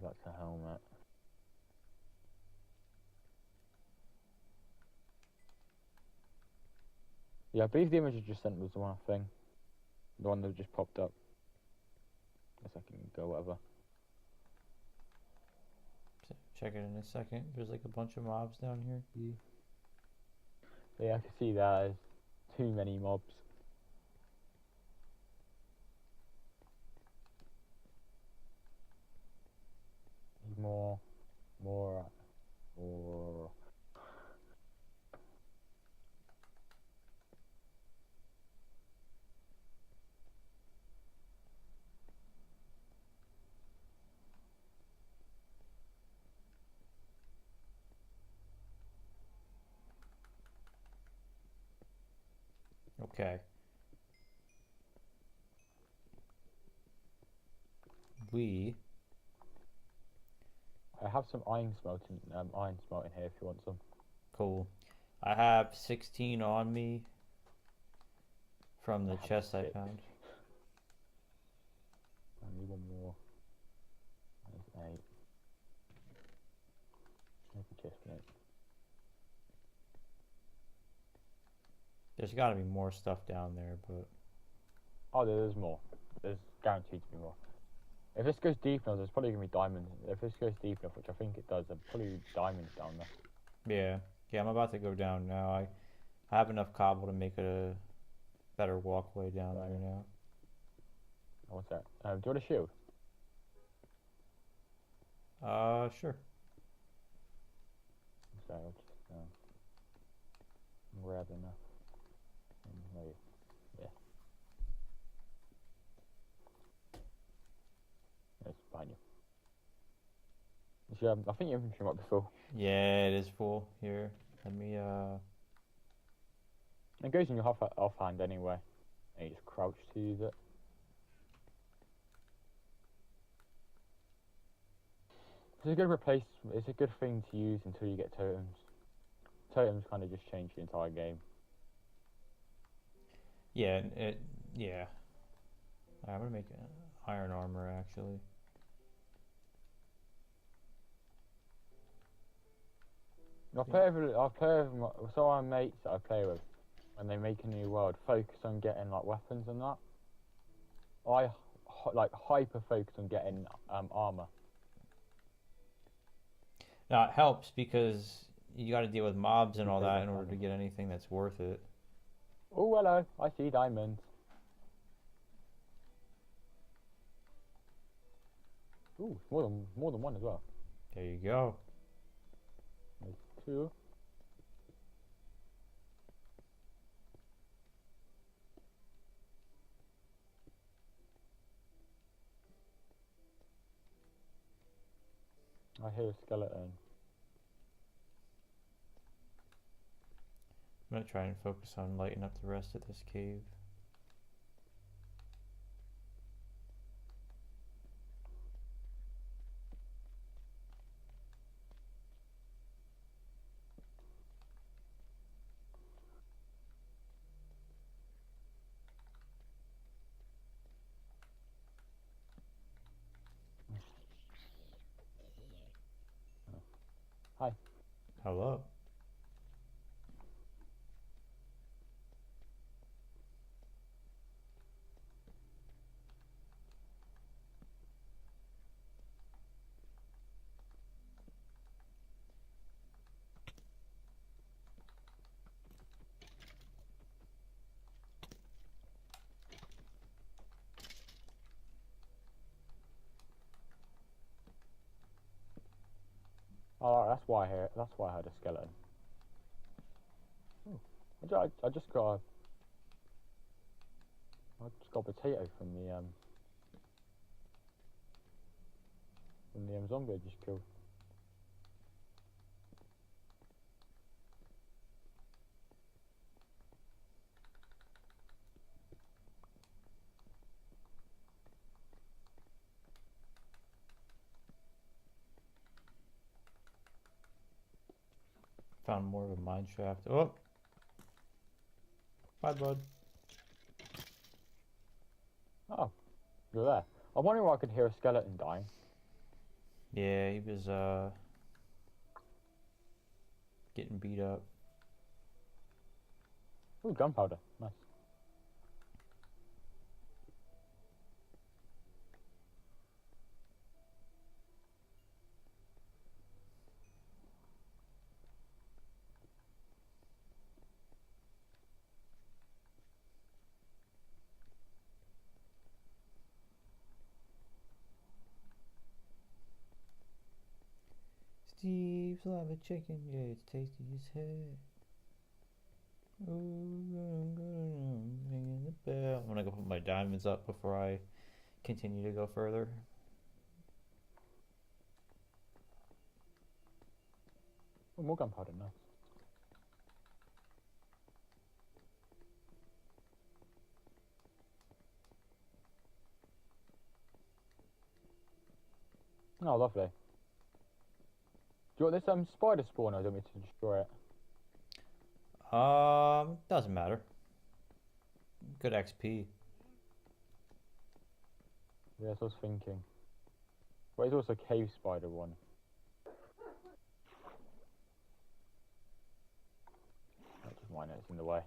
That's a helmet. Yeah, I believe the image I just sent was the one thing. The one that just popped up. Guess I can go whatever. Check it in a second. There's like a bunch of mobs down here. Yeah, I can see that. There's too many mobs. More. Okay. We I have some iron smelting here if you want some. cool. I have 16 on me from the I have chest I 6. found. I need one more. There's 8. There's a chest plate. There's got to be more stuff down there, but Oh, there's more. There's guaranteed to be more. If this goes deep enough, there's probably gonna be diamonds. If this goes deep enough, which I think it does, there'll probably be diamonds down there. yeah. Yeah, I'm about to go down now. I have enough cobble to make a better walkway down there now. Oh, what's that? Do you want a shield? Sure. So I'll just grab enough. Maybe. Yeah. It's behind you. I think your infantry might be full. Yeah, it is full. Here, let me, It goes in your offhand anyway. And you just crouch to use it. It's a good thing to use until you get totems. Totems kind of just change the entire game. yeah, yeah. I'm gonna make iron armor, actually. I play with some of my mates that I play with. When they make a new world, focus on getting like weapons and that. I hyper focus on getting armor. Now, it helps because you got to deal with mobs and all Okay, that in order to fine. get anything that's worth it. Oh, hello! I see diamonds. Ooh, more than one as well. There you go. There's 2. I hear a skeleton. I'm gonna try and focus on lighting up the rest of this cave. Hi. Hello. Oh, that's why I heard a skeleton. Oh, I just got a potato from the zombie I just killed. Found more of a mine shaft. Oh! Bye, bud. Oh, you're there. I'm wondering why I could hear a skeleton dying. Yeah, he was, getting beat up. Ooh, gunpowder. Nice. Steve's lava chicken, yeah, it's tasty as heck. Ringing the bell. I'm gonna go put my diamonds up before I continue to go further. Oh, more gunpowder. Nice. Oh, lovely. Do you want this spider spawner? Or do you want me to destroy it? Doesn't matter. Good XP. Yeah, that's what I was thinking. But there's also a cave spider one. That's just mine, it's in the way.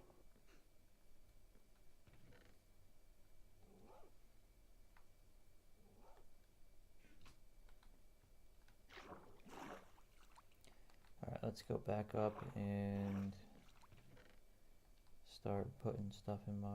Alright, let's go back up and start putting stuff in my...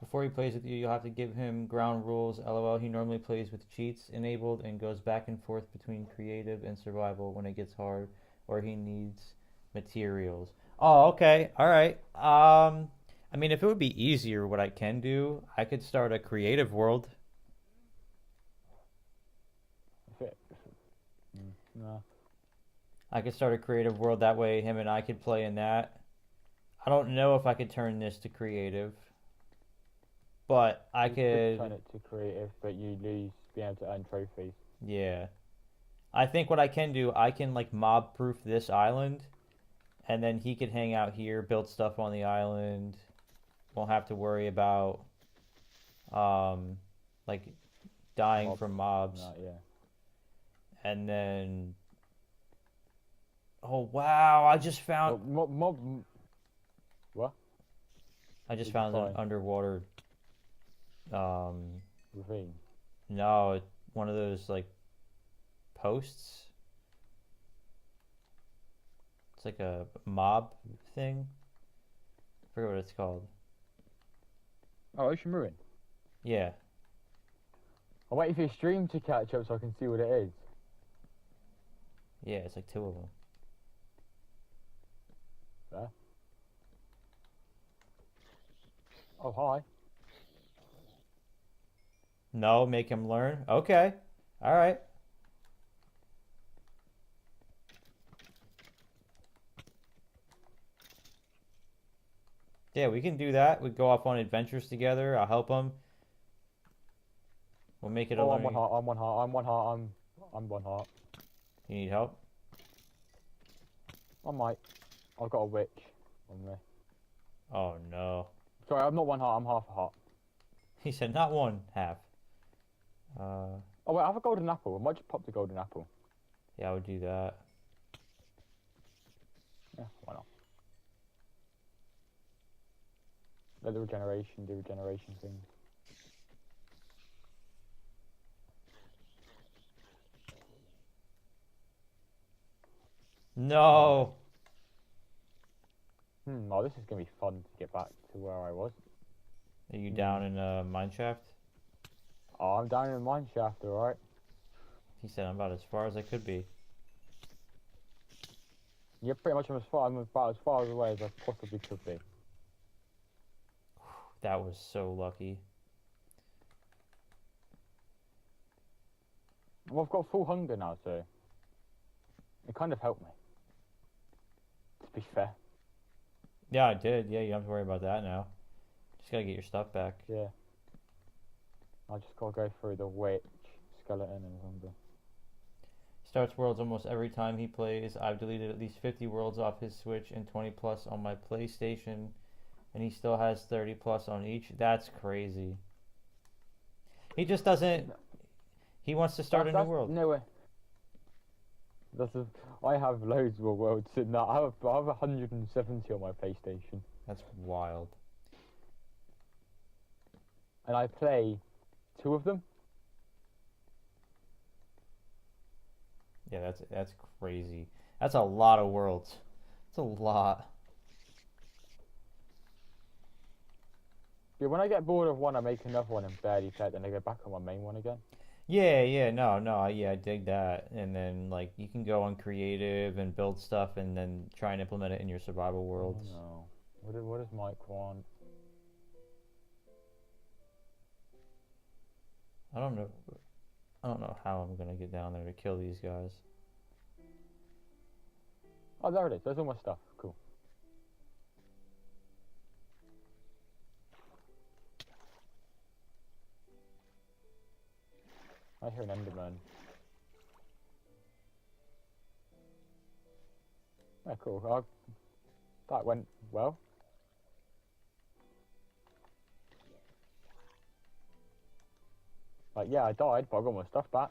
Before he plays with you, you'll have to give him ground rules. LOL, he normally plays with cheats enabled and goes back and forth between creative and survival when it gets hard or he needs materials. Oh, okay. All right. I mean, if it would be easier, what I can do, I could start a creative world. No. I could start a creative world that way. Him and I could play in that. I don't know if I could turn this to creative. But I You could turn it to creative, but you lose being able to earn trophies. Yeah. I think what I can do, I can like mob proof this island and then he could hang out here, build stuff on the island. Won't have to worry about like dying from mobs. Yeah. And then oh wow, I just found What? I just Did you found an find? underwater Ravine. no, one of those like posts. It's like a mob thing. I forget what it's called. Oh, Ocean Ruin. Yeah. I'm waiting for your stream to catch up so I can see what it is. Yeah, it's like two of them. There. Oh, hi. No, make him learn. Okay. All right. Yeah, we can do that. We go off on adventures together. I'll help him. We'll make it a Oh, I'm learning. one heart. I'm one heart. I'm one heart. I'm one heart. You need help? I might. I've got a witch on me. Oh no. Sorry, I'm not one heart. I'm half a heart. He said not one, half. Oh wait, I have a golden apple. I might just pop the golden apple. Yeah, I would do that. Yeah, why not? Let the regeneration do regeneration things. No. Oh, this is gonna be fun to get back to where I was. Are you down in a mine shaft? Oh, I'm down in the mine shaft, alright. He said I'm about as far as I could be. Yeah, pretty much I'm about as far away as I possibly could be. That was so lucky. Well, I've got full hunger now, so it kind of helped me. To be fair. Yeah, I did. Yeah, you don't have to worry about that now. Just gotta get your stuff back. Yeah. I just gotta go through the witch, skeleton, and something. Starts worlds almost every time he plays. I've deleted at least 50 worlds off his Switch and 20 plus on my PlayStation, and he still has 30 plus on each. That's crazy. He just doesn't. He wants to start a new world. No way. I have loads more worlds in that. I have 170 on my PlayStation, That's wild. and I play 2 of them. Yeah, that's crazy. That's a lot of worlds. That's a lot. Yeah, when I get bored of one, I make another one and barely play it, then I go back on my main one again. Yeah, no, yeah, I dig that. And then like you can go on creative and build stuff, and then try and implement it in your survival Oh worlds. no. What does Mike want? I don't know. I don't know how I'm gonna get down there to kill these guys. Oh, there it is. There's all my stuff. Cool. I hear an Enderman. Yeah, cool. That went well. Like, yeah, I died, but I got my stuff back.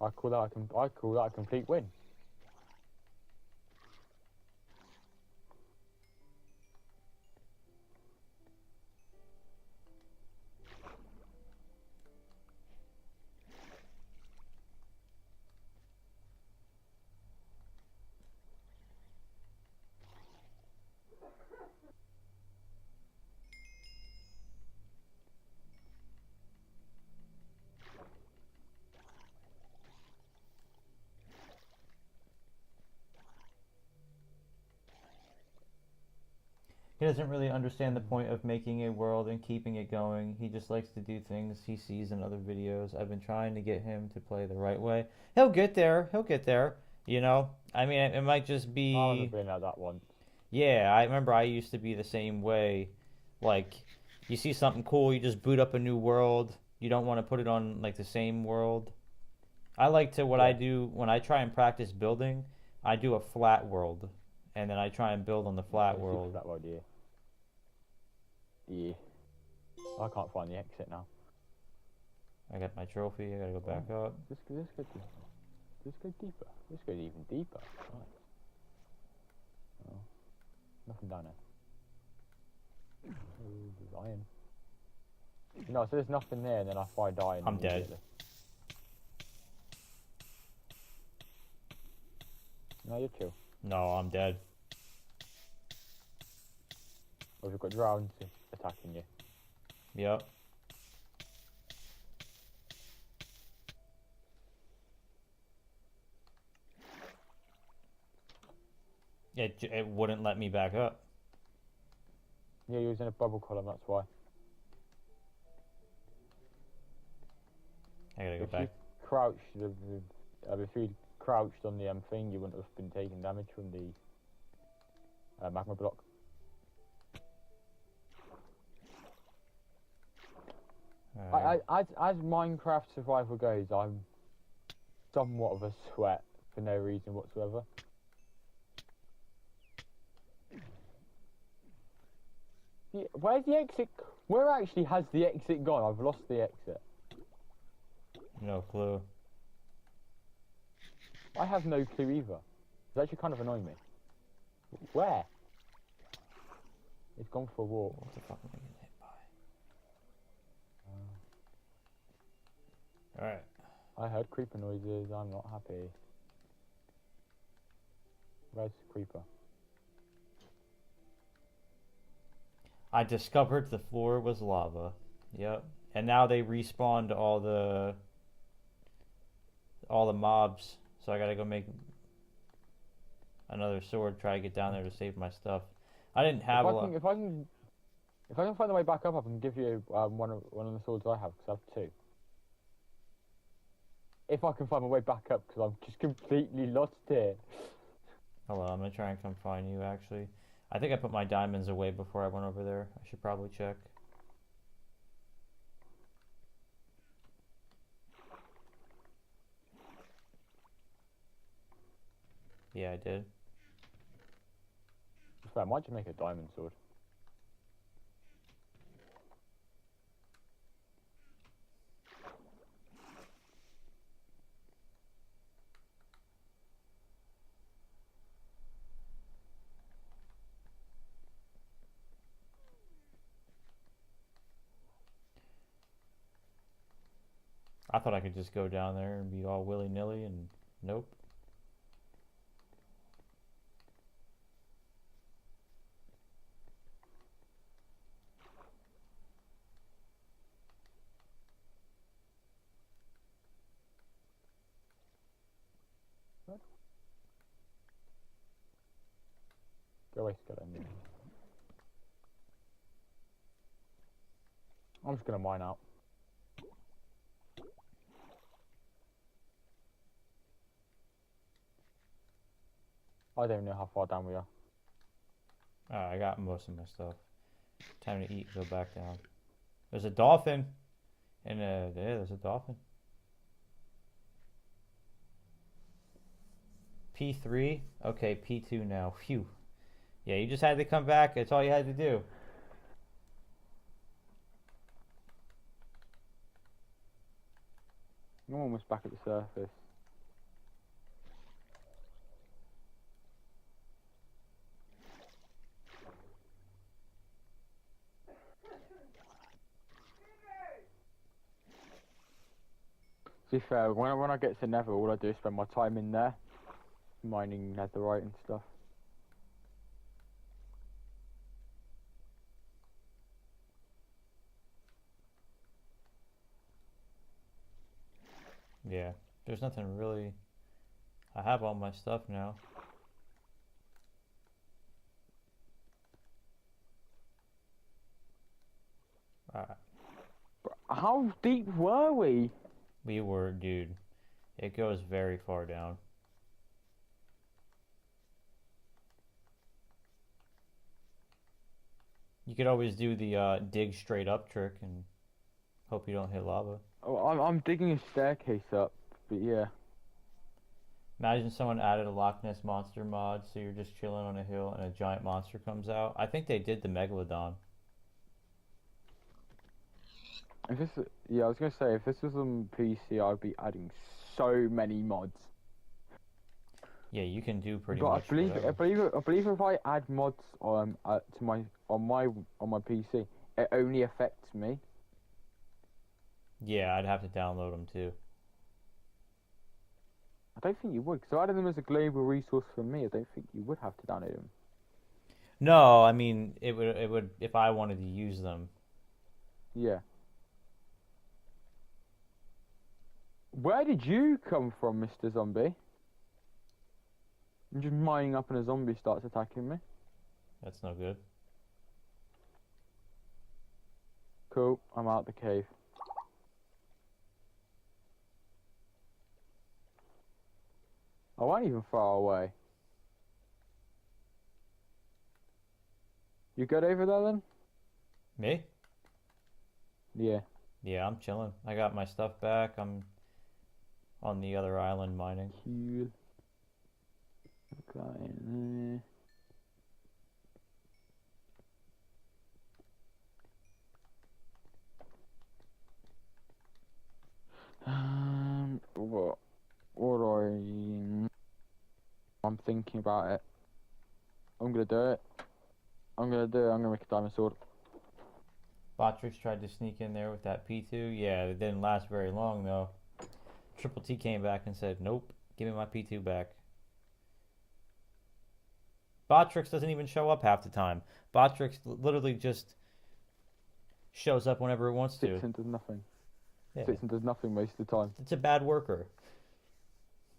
I call that a complete win. He doesn't really understand the point of making a world and keeping it going. He just likes to do things he sees in other videos. I've been trying to get him to play the right way. He'll get there. He'll get there. You know? I mean, it might just I've be. been at that once. Yeah, I remember I used to be the same way. Like, you see something cool, you just boot up a new world. You don't want to put it on, like, the same world. I like to, what I Yeah. do when I try and practice building, I do a flat world. And then I try and build on the flat world. That idea. Yeah. I can't find the exit now. I got my trophy. I gotta go back up. Let's go deeper. Let's go even deeper. Right. Oh, nothing down there. Oh, there's iron. No, so there's nothing there, and then if I die, I'm dead. immediately. No, you're chill. No, I'm dead. Or we've got drones attacking you. Yep. It wouldn't let me back up. Yeah, you're in a bubble column, that's why. I gotta go If back. you crouched, if you crouched on the thing, you wouldn't have been taking damage from the magma block. As Minecraft survival goes, I'm somewhat of a sweat for no reason whatsoever. Yeah, where's the exit? Where actually has the exit gone? I've lost the exit. No clue. I have no clue either. It's actually kind of annoying me. Where? It's gone for a walk. What the fuck am I getting hit by? Alright. I heard creeper noises. I'm not happy. Where's the creeper? I discovered the floor was lava. Yep. And now they respawned all the mobs. So I gotta go make another sword, try to get down there to save my stuff. I didn't have a lot. If I can find the way back up, I can give you one of the swords I have, because I have two. If I can find my way back up, because I'm just completely lost here. Hold on, I'm gonna try and come find you actually. I think I put my diamonds away before I went over there. I should probably check. Yeah, I did. I might just make a diamond sword. I thought I could just go down there and be all willy-nilly, and nope. Go away, skeleton. I'm just gonna mine out. I don't know how far down we are. Alright, I got most of my stuff. Time to eat. Go back down. There's a dolphin. And there's a dolphin. P3. Okay, P2 now. Phew. Yeah, you just had to come back. That's all you had to do. I'm almost back at the surface. To be fair, when I get to Nether, all I do is spend my time in there, mining netherite and stuff. Yeah, there's nothing really. I have all my stuff now. Alright. How deep were we? We were, dude. It goes very far down. You could always do the dig straight up trick and hope you don't hit lava. Oh, I'm digging a staircase up, but yeah. Imagine someone added a Loch Ness Monster mod, so you're just chilling on a hill and a giant monster comes out. I think they did the Megalodon. If this, yeah, I was gonna say if this was on PC, I'd be adding so many mods. Yeah, you can do pretty But much. I believe if I add mods to my on my PC, it only affects me. Yeah, I'd have to download them too. I don't think you would, because I added them as a global resource for me. I don't think you would have to download them. No, I mean it would if I wanted to use them. Yeah. Where did you come from, Mr. Zombie? I'm just mining up and a zombie starts attacking me. That's no good. Cool, I'm out the cave. I wasn't even far away. You good over there then? Me? Yeah. Yeah, I'm chilling. I got my stuff back. I'm on the other island mining. Cool. Got in there. I'm thinking about it. I'm gonna do it. I'm gonna make a diamond sword. Botrix tried to sneak in there with that P2. Yeah, it didn't last very long though. Triple T came back and said, "Nope, give me my P2 back." Botrix doesn't even show up half the time. Botrix literally just shows up whenever it wants to. Sits and does nothing. Yeah. Sits and does nothing most of the time. It's a bad worker.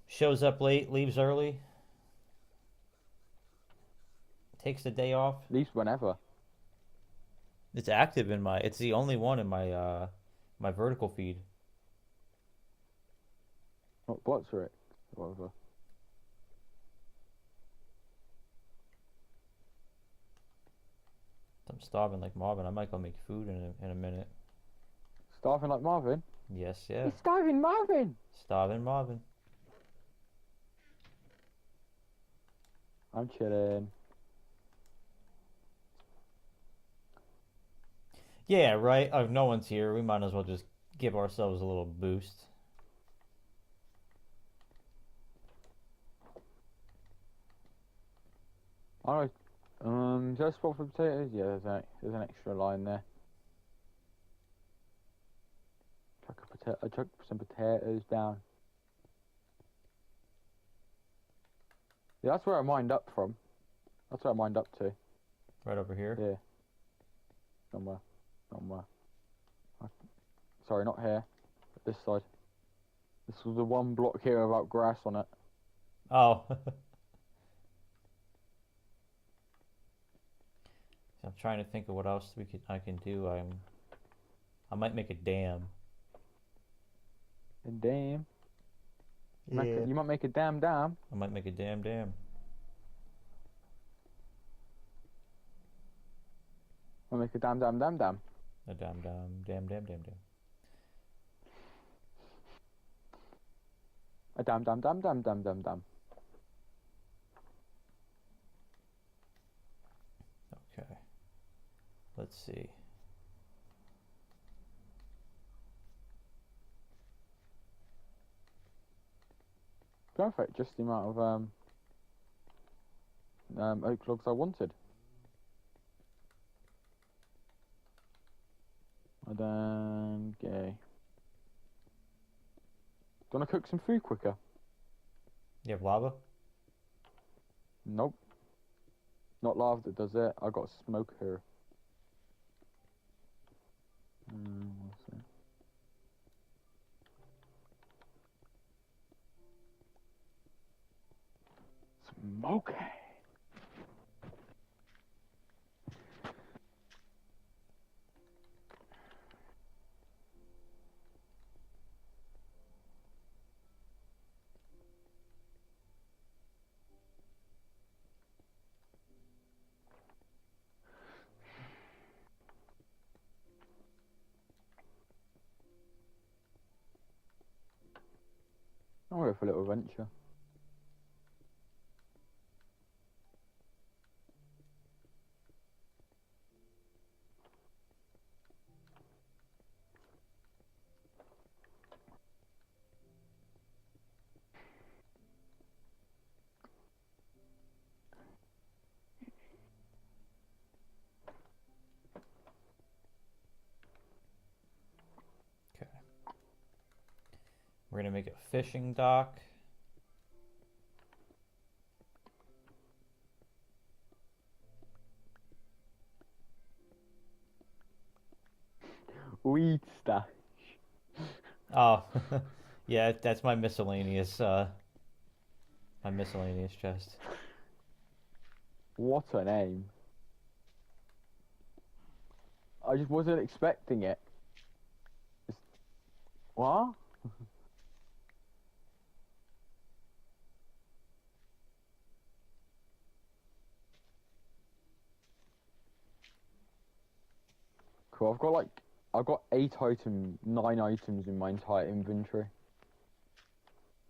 Shows up late, leaves early. Takes the day off. Leaves whenever. It's active in my. It's the only one in my my vertical feed. What's it? Whatever. I'm starving like Marvin. I might go make food in a minute. Starving like Marvin? Yes, yeah. It's starving Marvin! Starving Marvin. I'm chilling. Yeah, right. If no one's here, we might as well just give ourselves a little boost. Alright. Is there a spot for potatoes? Yeah, there's an extra line there. Chuck some potatoes down. Yeah, that's where I mined up from. That's where I mined up to. Right over here. Yeah. Somewhere. Sorry, not here. This side. This was the one block here without grass on it. Oh. I'm trying to think of what else I can do. I might make a dam. A dam. Yeah. You might make a damn dam. I might make a dam. I'll make a damn dam dam dam. A dam. A damn dam dam dam dam dam dam. Okay. Let's see. Perfect, just the amount of oak logs I wanted. And then go. Do you want to cook some food quicker? You have lava? Nope. Not lava that does it. I got smoke here. Let's see. Smoke. I'll go for a little venture. Okay. We're gonna make a fishing dock. Weed stash. Oh, yeah, that's my miscellaneous chest. What a name. I just wasn't expecting it. What? Cool, I've got 9 items in my entire inventory.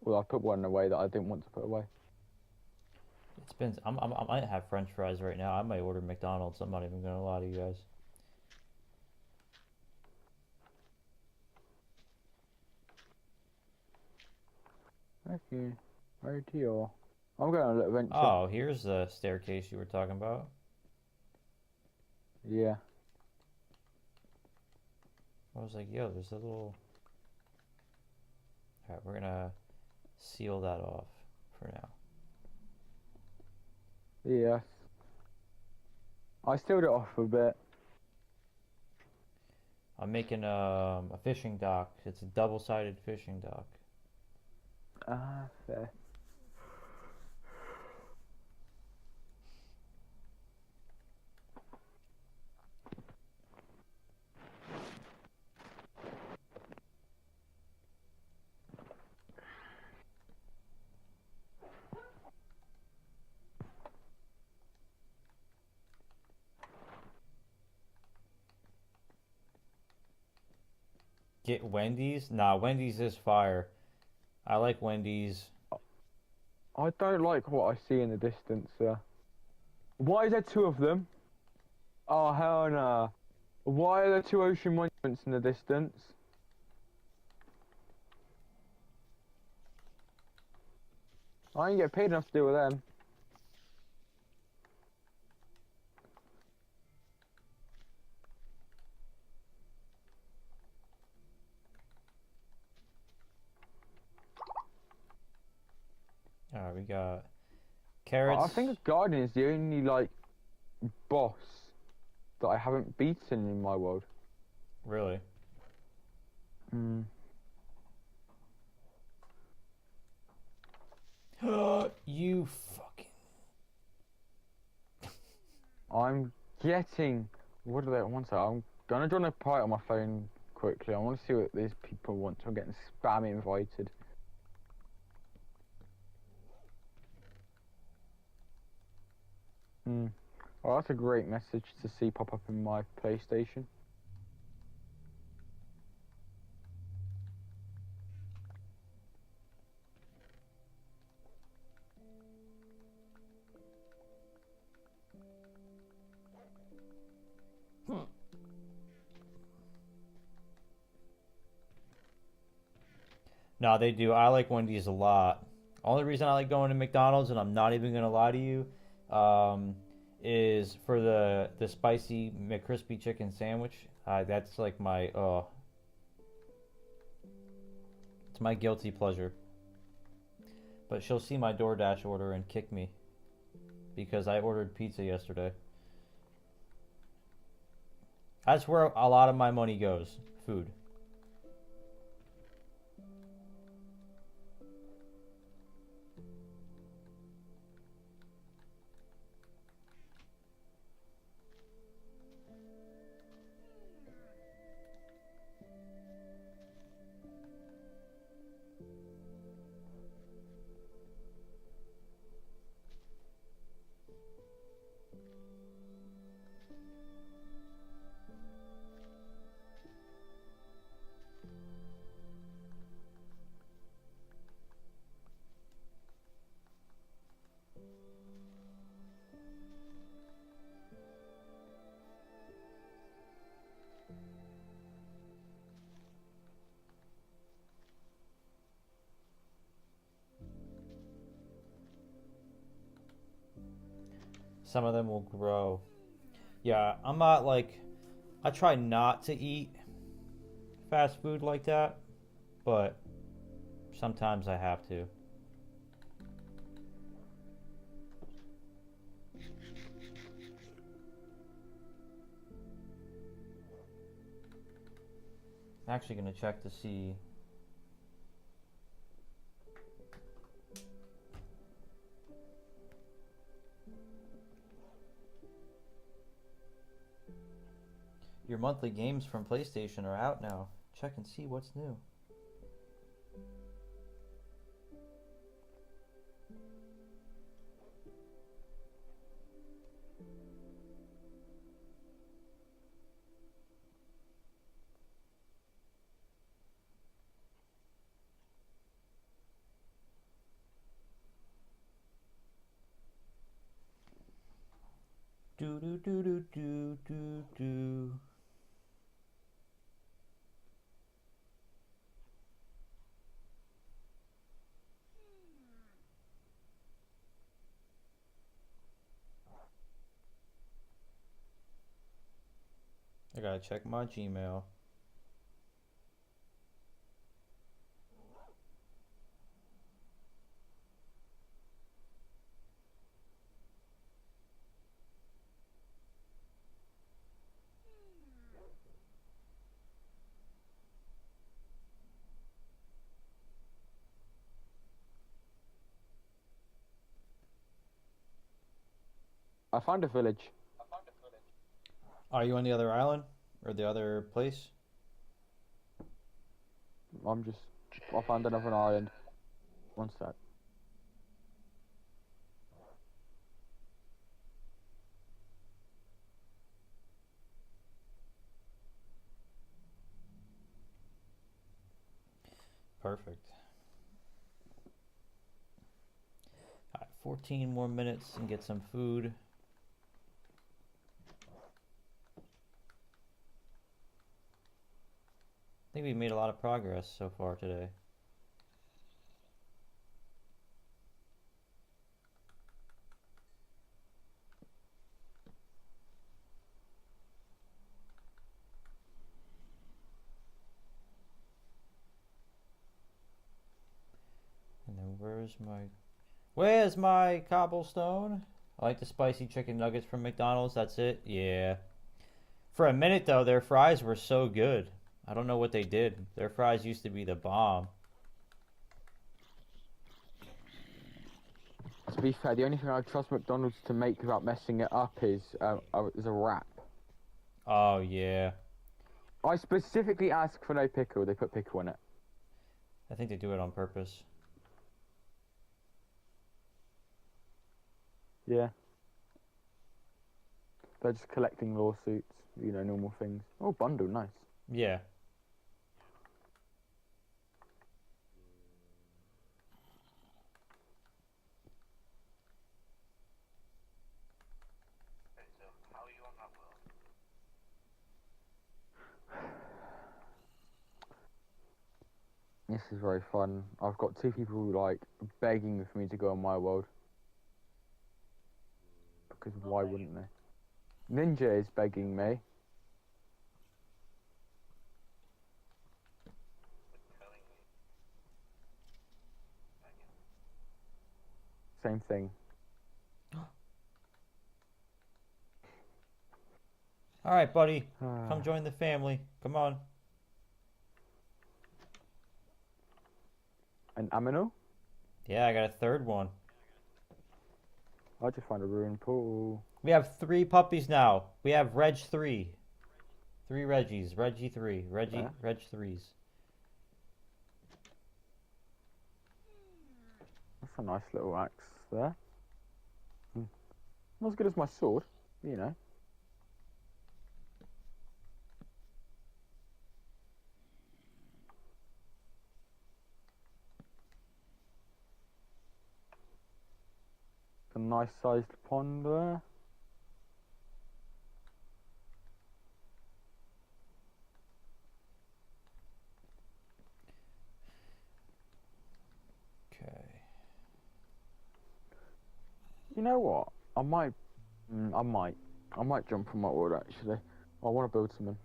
Well, I put one away that I didn't want to put away. It's been. I might have French fries right now. I might order McDonald's. I'm not even gonna lie to you guys. Okay, right here. I'm going on a little venture. Oh, here's the staircase you were talking about. Yeah. I was like, yo, there's a little. All right, we're gonna seal that off for now. Yeah. I sealed it off a bit. I'm making a fishing dock. It's a double-sided fishing dock. Ah, fair. Get Wendy's? Nah, Wendy's is fire. I like Wendy's. I don't like what I see in the distance, sir. Why is there 2 of them? Oh, hell no. Why are there 2 ocean monuments in the distance? I ain't get paid enough to deal with them. Alright, we got carrots. I think a garden is the only, like, boss that I haven't beaten in my world. Really? Hmm. You fucking. I'm getting. What are they? One sec. I'm gonna join a party on my phone quickly. I want to see what these people want. So I'm getting spam invited. Oh, that's a great message to see pop up in my PlayStation. No, they do. I like Wendy's a lot. Only reason I like going to McDonald's, and I'm not even gonna lie to you, is for the spicy McCrispy chicken sandwich. That's like my it's my guilty pleasure. But she'll see my DoorDash order and kick me because I ordered pizza yesterday. That's where a lot of my money goes. Food. Some of them will grow. Yeah, I'm not like, I try not to eat fast food like that, but sometimes I have to. I'm actually going to check to see. Your monthly games from PlayStation are out now. Check and see what's new. Do do do do do do do. I gotta check my Gmail. I found a village. Are you on the other island? Or the other place? I found another island. One sec. Perfect. Alright, 14 more minutes and get some food. I think we made a lot of progress so far today. And then where's my cobblestone? I like the spicy chicken nuggets from McDonald's. That's it? Yeah. For a minute though, their fries were so good. I don't know what they did. Their fries used to be the bomb. be fair, the only thing I trust McDonald's to make without messing it up is a wrap. Oh yeah. I specifically asked for no pickle. They put pickle in it. I think they do it on purpose. Yeah. They're just collecting lawsuits, you know, normal things. Oh, bundle, nice. Yeah. This is very fun. I've got 2 people like begging for me to go on my world. Because why wouldn't they? Ninja is begging me. Same thing. All right, buddy. Come join the family. Come on. An Amino? Yeah, I got a third one. I just found a ruined pool. We have 3 puppies now. We have Reg 3. 3 Reggies. Reggie 3. Yeah. Reg 3s. That's a nice little axe there. Not as good as my sword, you know. A nice sized pond there. Okay. You know what? I might jump on my order actually. I want to build something.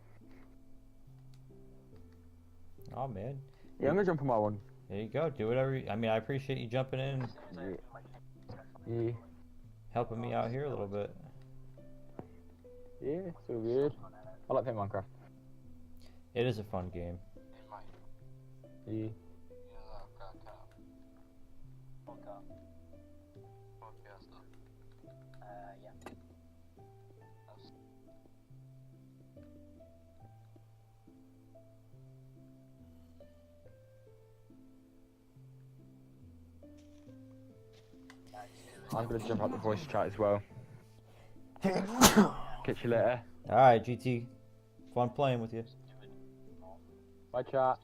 Oh man. Yeah, I'm gonna jump on my one. There you go. Do whatever. I mean, I appreciate you jumping in, Yeah, helping me out here a little bit. yeah, it's all good. I like playing Minecraft. It is a fun game. Yeah. I'm gonna jump out the voice chat as well. Catch you later. All right, GT. Fun playing with you. Bye, chat.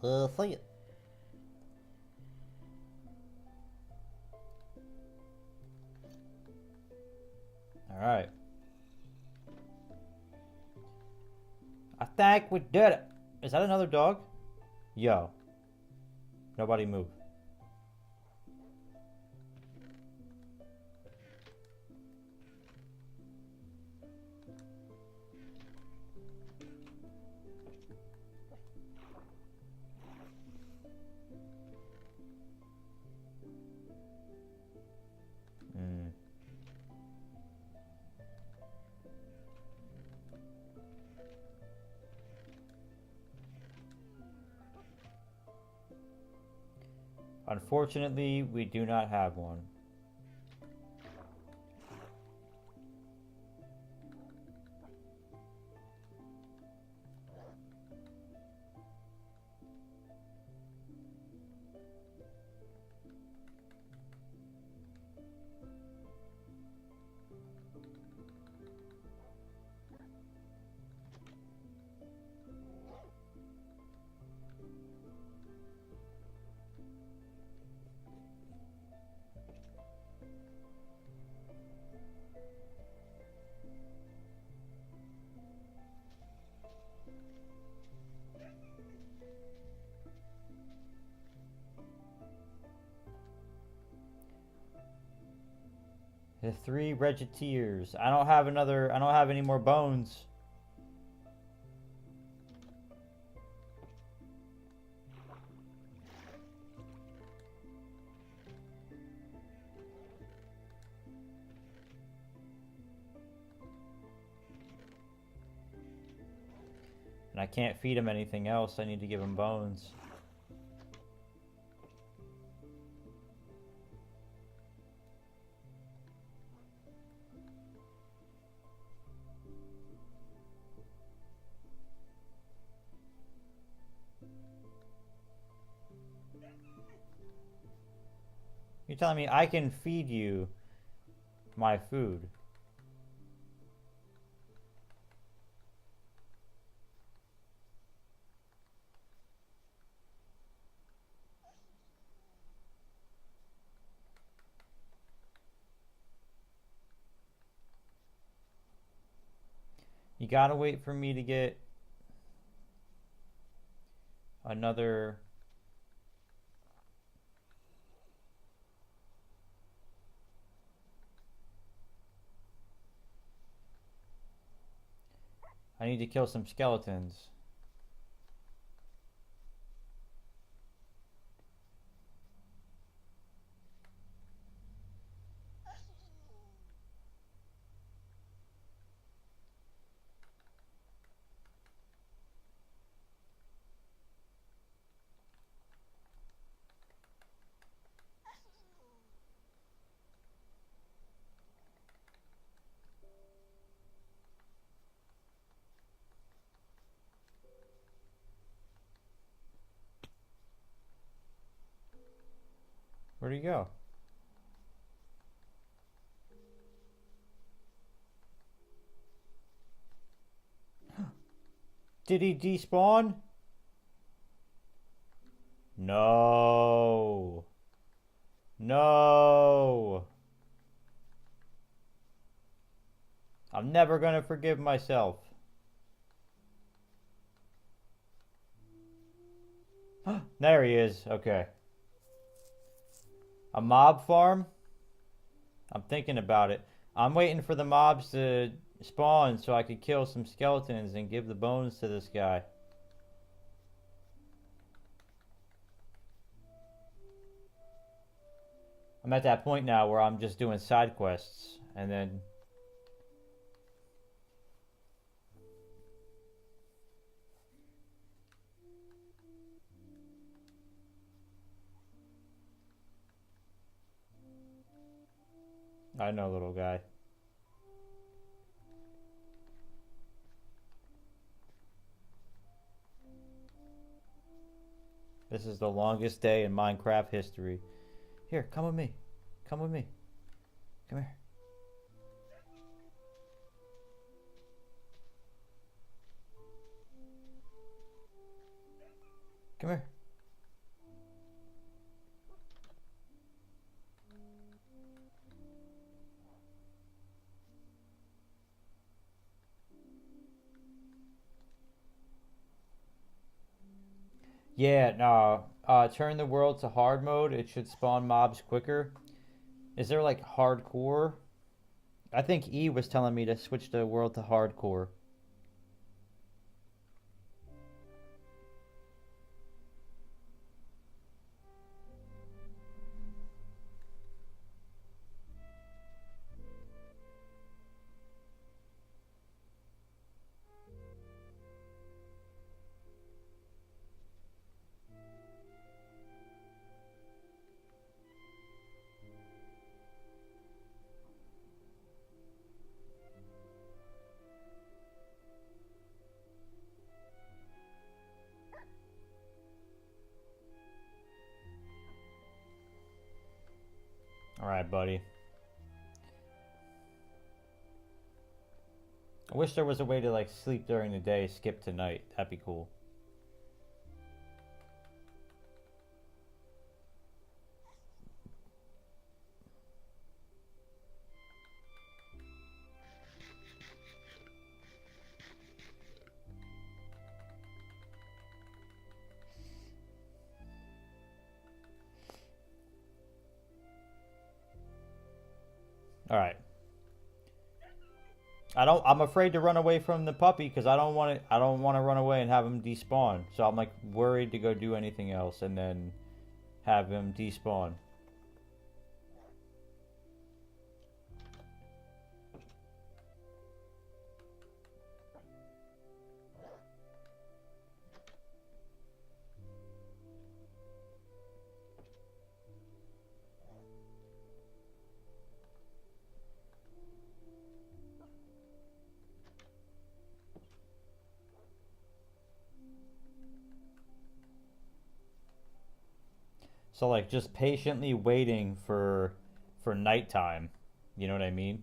See ya. All right. I think we did it. Is that another dog? Yo. Nobody move. Unfortunately, we do not have one. The 3 Regeteers. I don't have any more bones. And I can't feed him anything else. I need to give him bones. You're telling me I can feed you my food? You gotta wait for me to get another... I need to kill some skeletons. Where'd he go? Did he despawn? No. No. I'm never gonna forgive myself. There he is. Okay. A mob farm? I'm thinking about it. I'm waiting for the mobs to spawn so I could kill some skeletons and give the bones to this guy. I'm at that point now where I'm just doing side quests and then... I know, little guy. This is the longest day in Minecraft history. Here, come with me. Come with me. Come here. Come here. Yeah, no. Turn the world to hard mode. It should spawn mobs quicker. Is there like hardcore? I think E was telling me to switch the world to hardcore. Alright, buddy. I wish there was a way to like sleep during the day, skip to night. That'd be cool. Alright. I'm afraid to run away from the puppy because I don't want to run away and have him despawn. So I'm like worried to go do anything else and then have him despawn. So like just patiently waiting for nighttime. You know what I mean?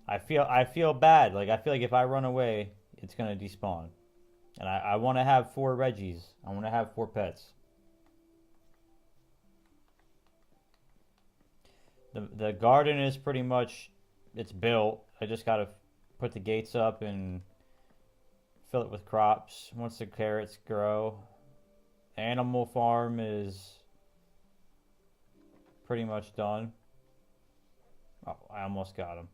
I feel bad. Like I feel like if I run away, it's gonna despawn. And I want to have 4 Reggies. I want to have 4 pets. The garden is pretty much, it's built. I just gotta put the gates up and fill it with crops. Once the carrots grow, animal farm is pretty much done. Oh, I almost got him.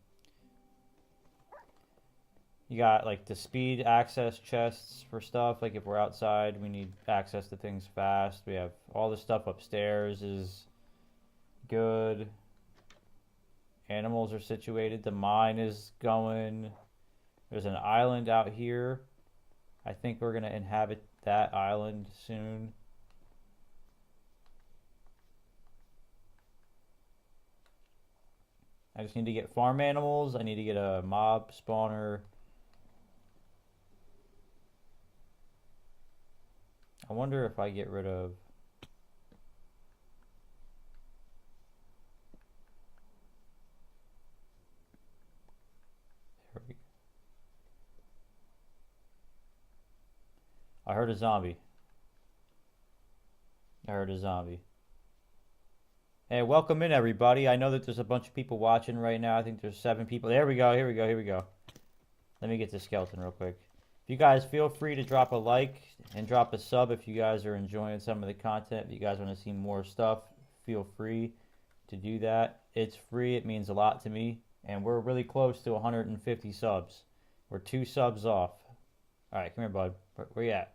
You got like the speed access chests for stuff. Like if we're outside, we need access to things fast. We have all the stuff upstairs is good. Animals are situated. The mine is going. There's an island out here. I think we're going to inhabit that island soon. I just need to get farm animals. I need to get a mob spawner. I wonder if I get rid of... There we go. I heard a zombie. I heard a zombie. Hey, welcome in everybody. I know that there's a bunch of people watching right now. I think there's 7 people. There we go, here we go, here we go. Let me get the skeleton real quick. If you guys feel free to drop a like and drop a sub if you guys are enjoying some of the content. If you guys want to see more stuff, feel free to do that. It's free. It means a lot to me. And we're really close to 150 subs. We're 2 subs off. Alright, come here, bud. Where you at?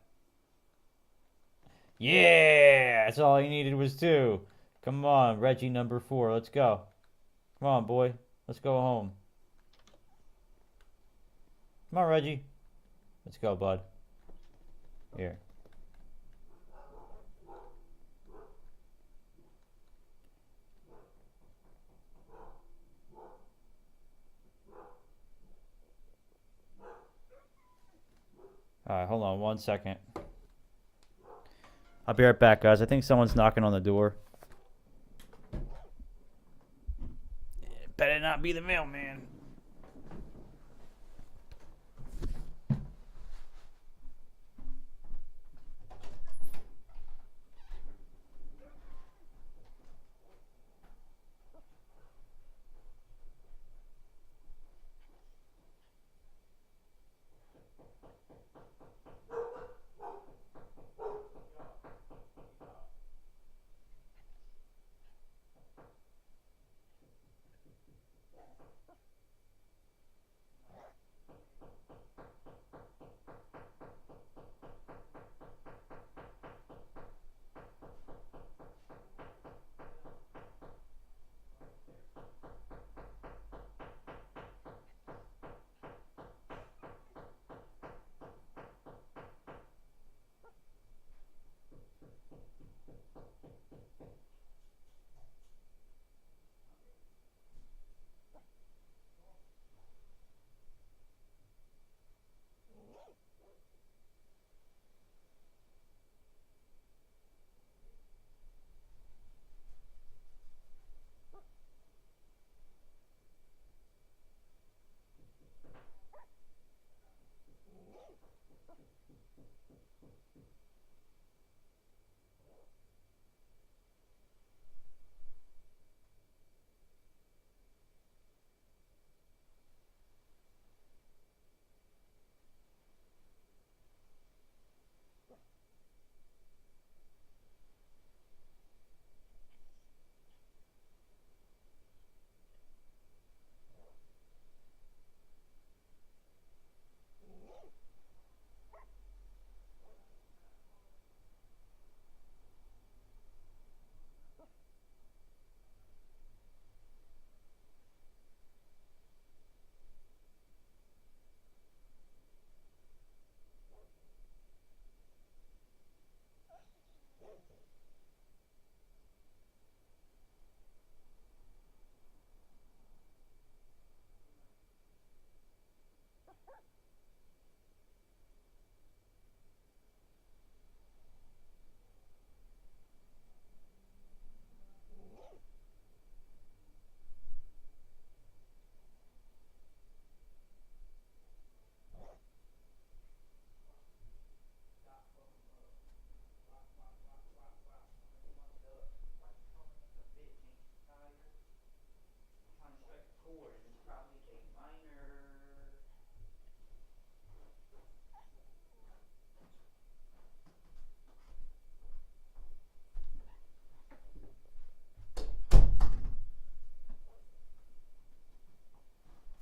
Yeah! That's all he needed was 2. Come on, Reggie number 4. Let's go. Come on, boy. Let's go home. Come on, Reggie. Let's go, bud. Here. Alright, hold on 1 second. I'll be right back, guys. I think someone's knocking on the door. It better not be the mailman.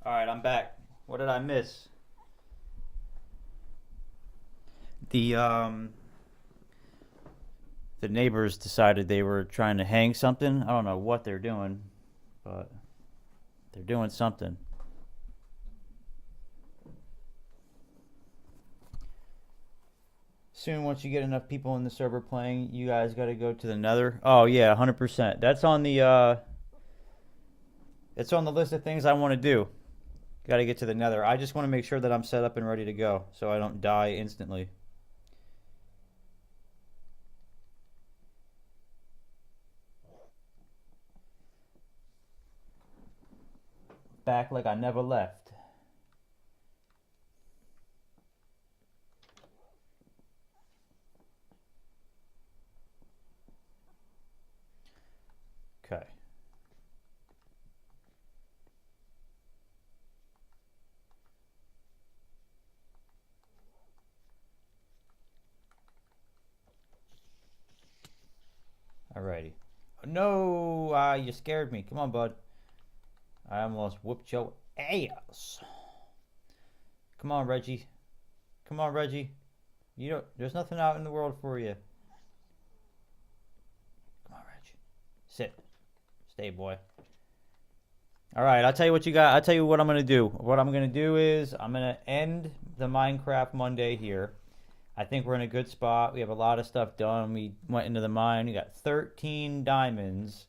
All right, I'm back. What did I miss? The neighbors decided they were trying to hang something. I don't know what they're doing, but they're doing something. Soon, once you get enough people in the server playing, you guys got to go to the Nether. Oh yeah, 100%. That's on the it's on the list of things I want to do. Got to get to the Nether. I just want to make sure that I'm set up and ready to go, so I don't die instantly. Back like I never left. Okay. Alrighty. No, you scared me. Come on, bud. I almost whooped your ass. Come on, Reggie. Come on, Reggie. You don't. There's nothing out in the world for you. Come on, Reggie. Sit. Stay, boy. All right. I'll tell you what you got. I'll tell you what I'm gonna do. What I'm gonna do is I'm gonna end the Minecraft Monday here. I think we're in a good spot. We have a lot of stuff done. We went into the mine. We got 13 diamonds,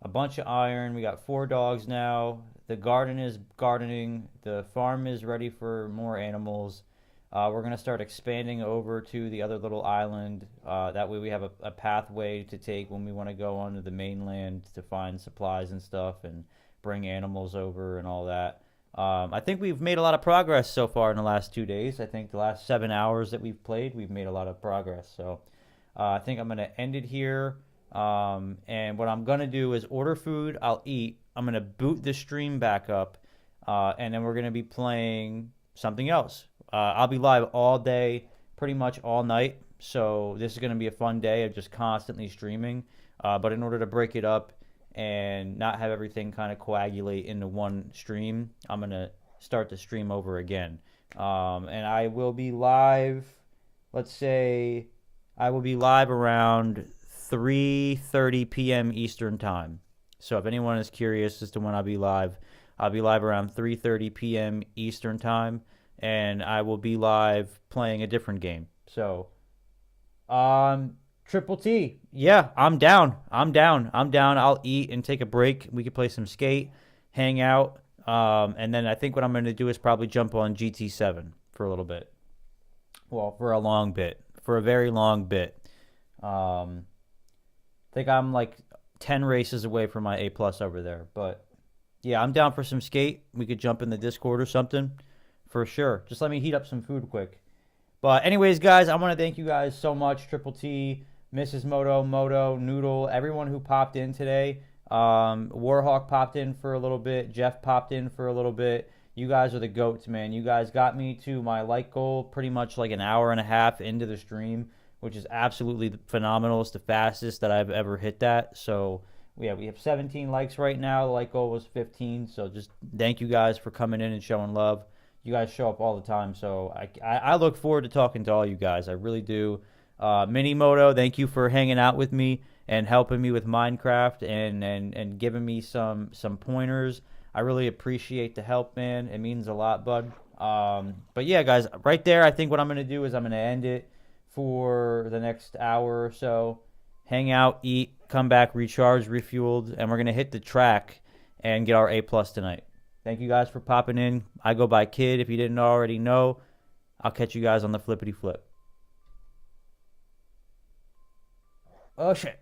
a bunch of iron. We got 4 dogs now. The garden is gardening. The farm is ready for more animals. We're going to start expanding over to the other little island. That way we have a pathway to take when we want to go onto the mainland to find supplies and stuff and bring animals over and all that. I think we've made a lot of progress so far in the last 2 days. I think the last 7 hours that we've played, we've made a lot of progress. So I think I'm going to end it here. And what I'm going to do is order food. I'll eat. I'm going to boot the stream back up. And then we're going to be playing something else. I'll be live all day, pretty much all night. So this is going to be a fun day of just constantly streaming. But in order to break it up and not have everything kind of coagulate into one stream, I'm going to start the stream over again. And I will be live, let's say, I will be live around 3:30 p.m. Eastern Time. So if anyone is curious as to when I'll be live around 3:30 p.m. Eastern Time, and I will be live playing a different game. So, Triple T. Yeah, I'm down. I'll eat and take a break. We could play some skate, hang out, and then I think what I'm going to do is probably jump on GT7 for a little bit. Well, for a long bit. For a very long bit. I think I'm like 10 races away from my A+ over there. But, yeah, I'm down for some skate. We could jump in the Discord or something for sure. Just let me heat up some food quick. But anyways, guys, I want to thank you guys so much. Triple T, Mrs. Moto, Noodle, everyone who popped in today. Warhawk popped in for a little bit. Jeff popped in for a little bit. You guys are the goats, man. You guys got me to my like goal pretty much like an hour and a half into the stream, which is absolutely phenomenal. It's the fastest that I've ever hit that. So, yeah, we have 17 likes right now. The like goal was 15. So just thank you guys for coming in and showing love. You guys show up all the time. So I look forward to talking to all you guys. I really do. Minimoto, thank you for hanging out with me and helping me with Minecraft and giving me some pointers. I really appreciate the help, man. It means a lot, bud. But yeah, guys, right there, I think what I'm going to do is I'm going to end it for the next hour or so. Hang out, eat, come back, recharge, refueled, and we're going to hit the track and get our A+ tonight. Thank you guys for popping in. I go by Kid. If you didn't already know, I'll catch you guys on the flippity flip. Oh, shit.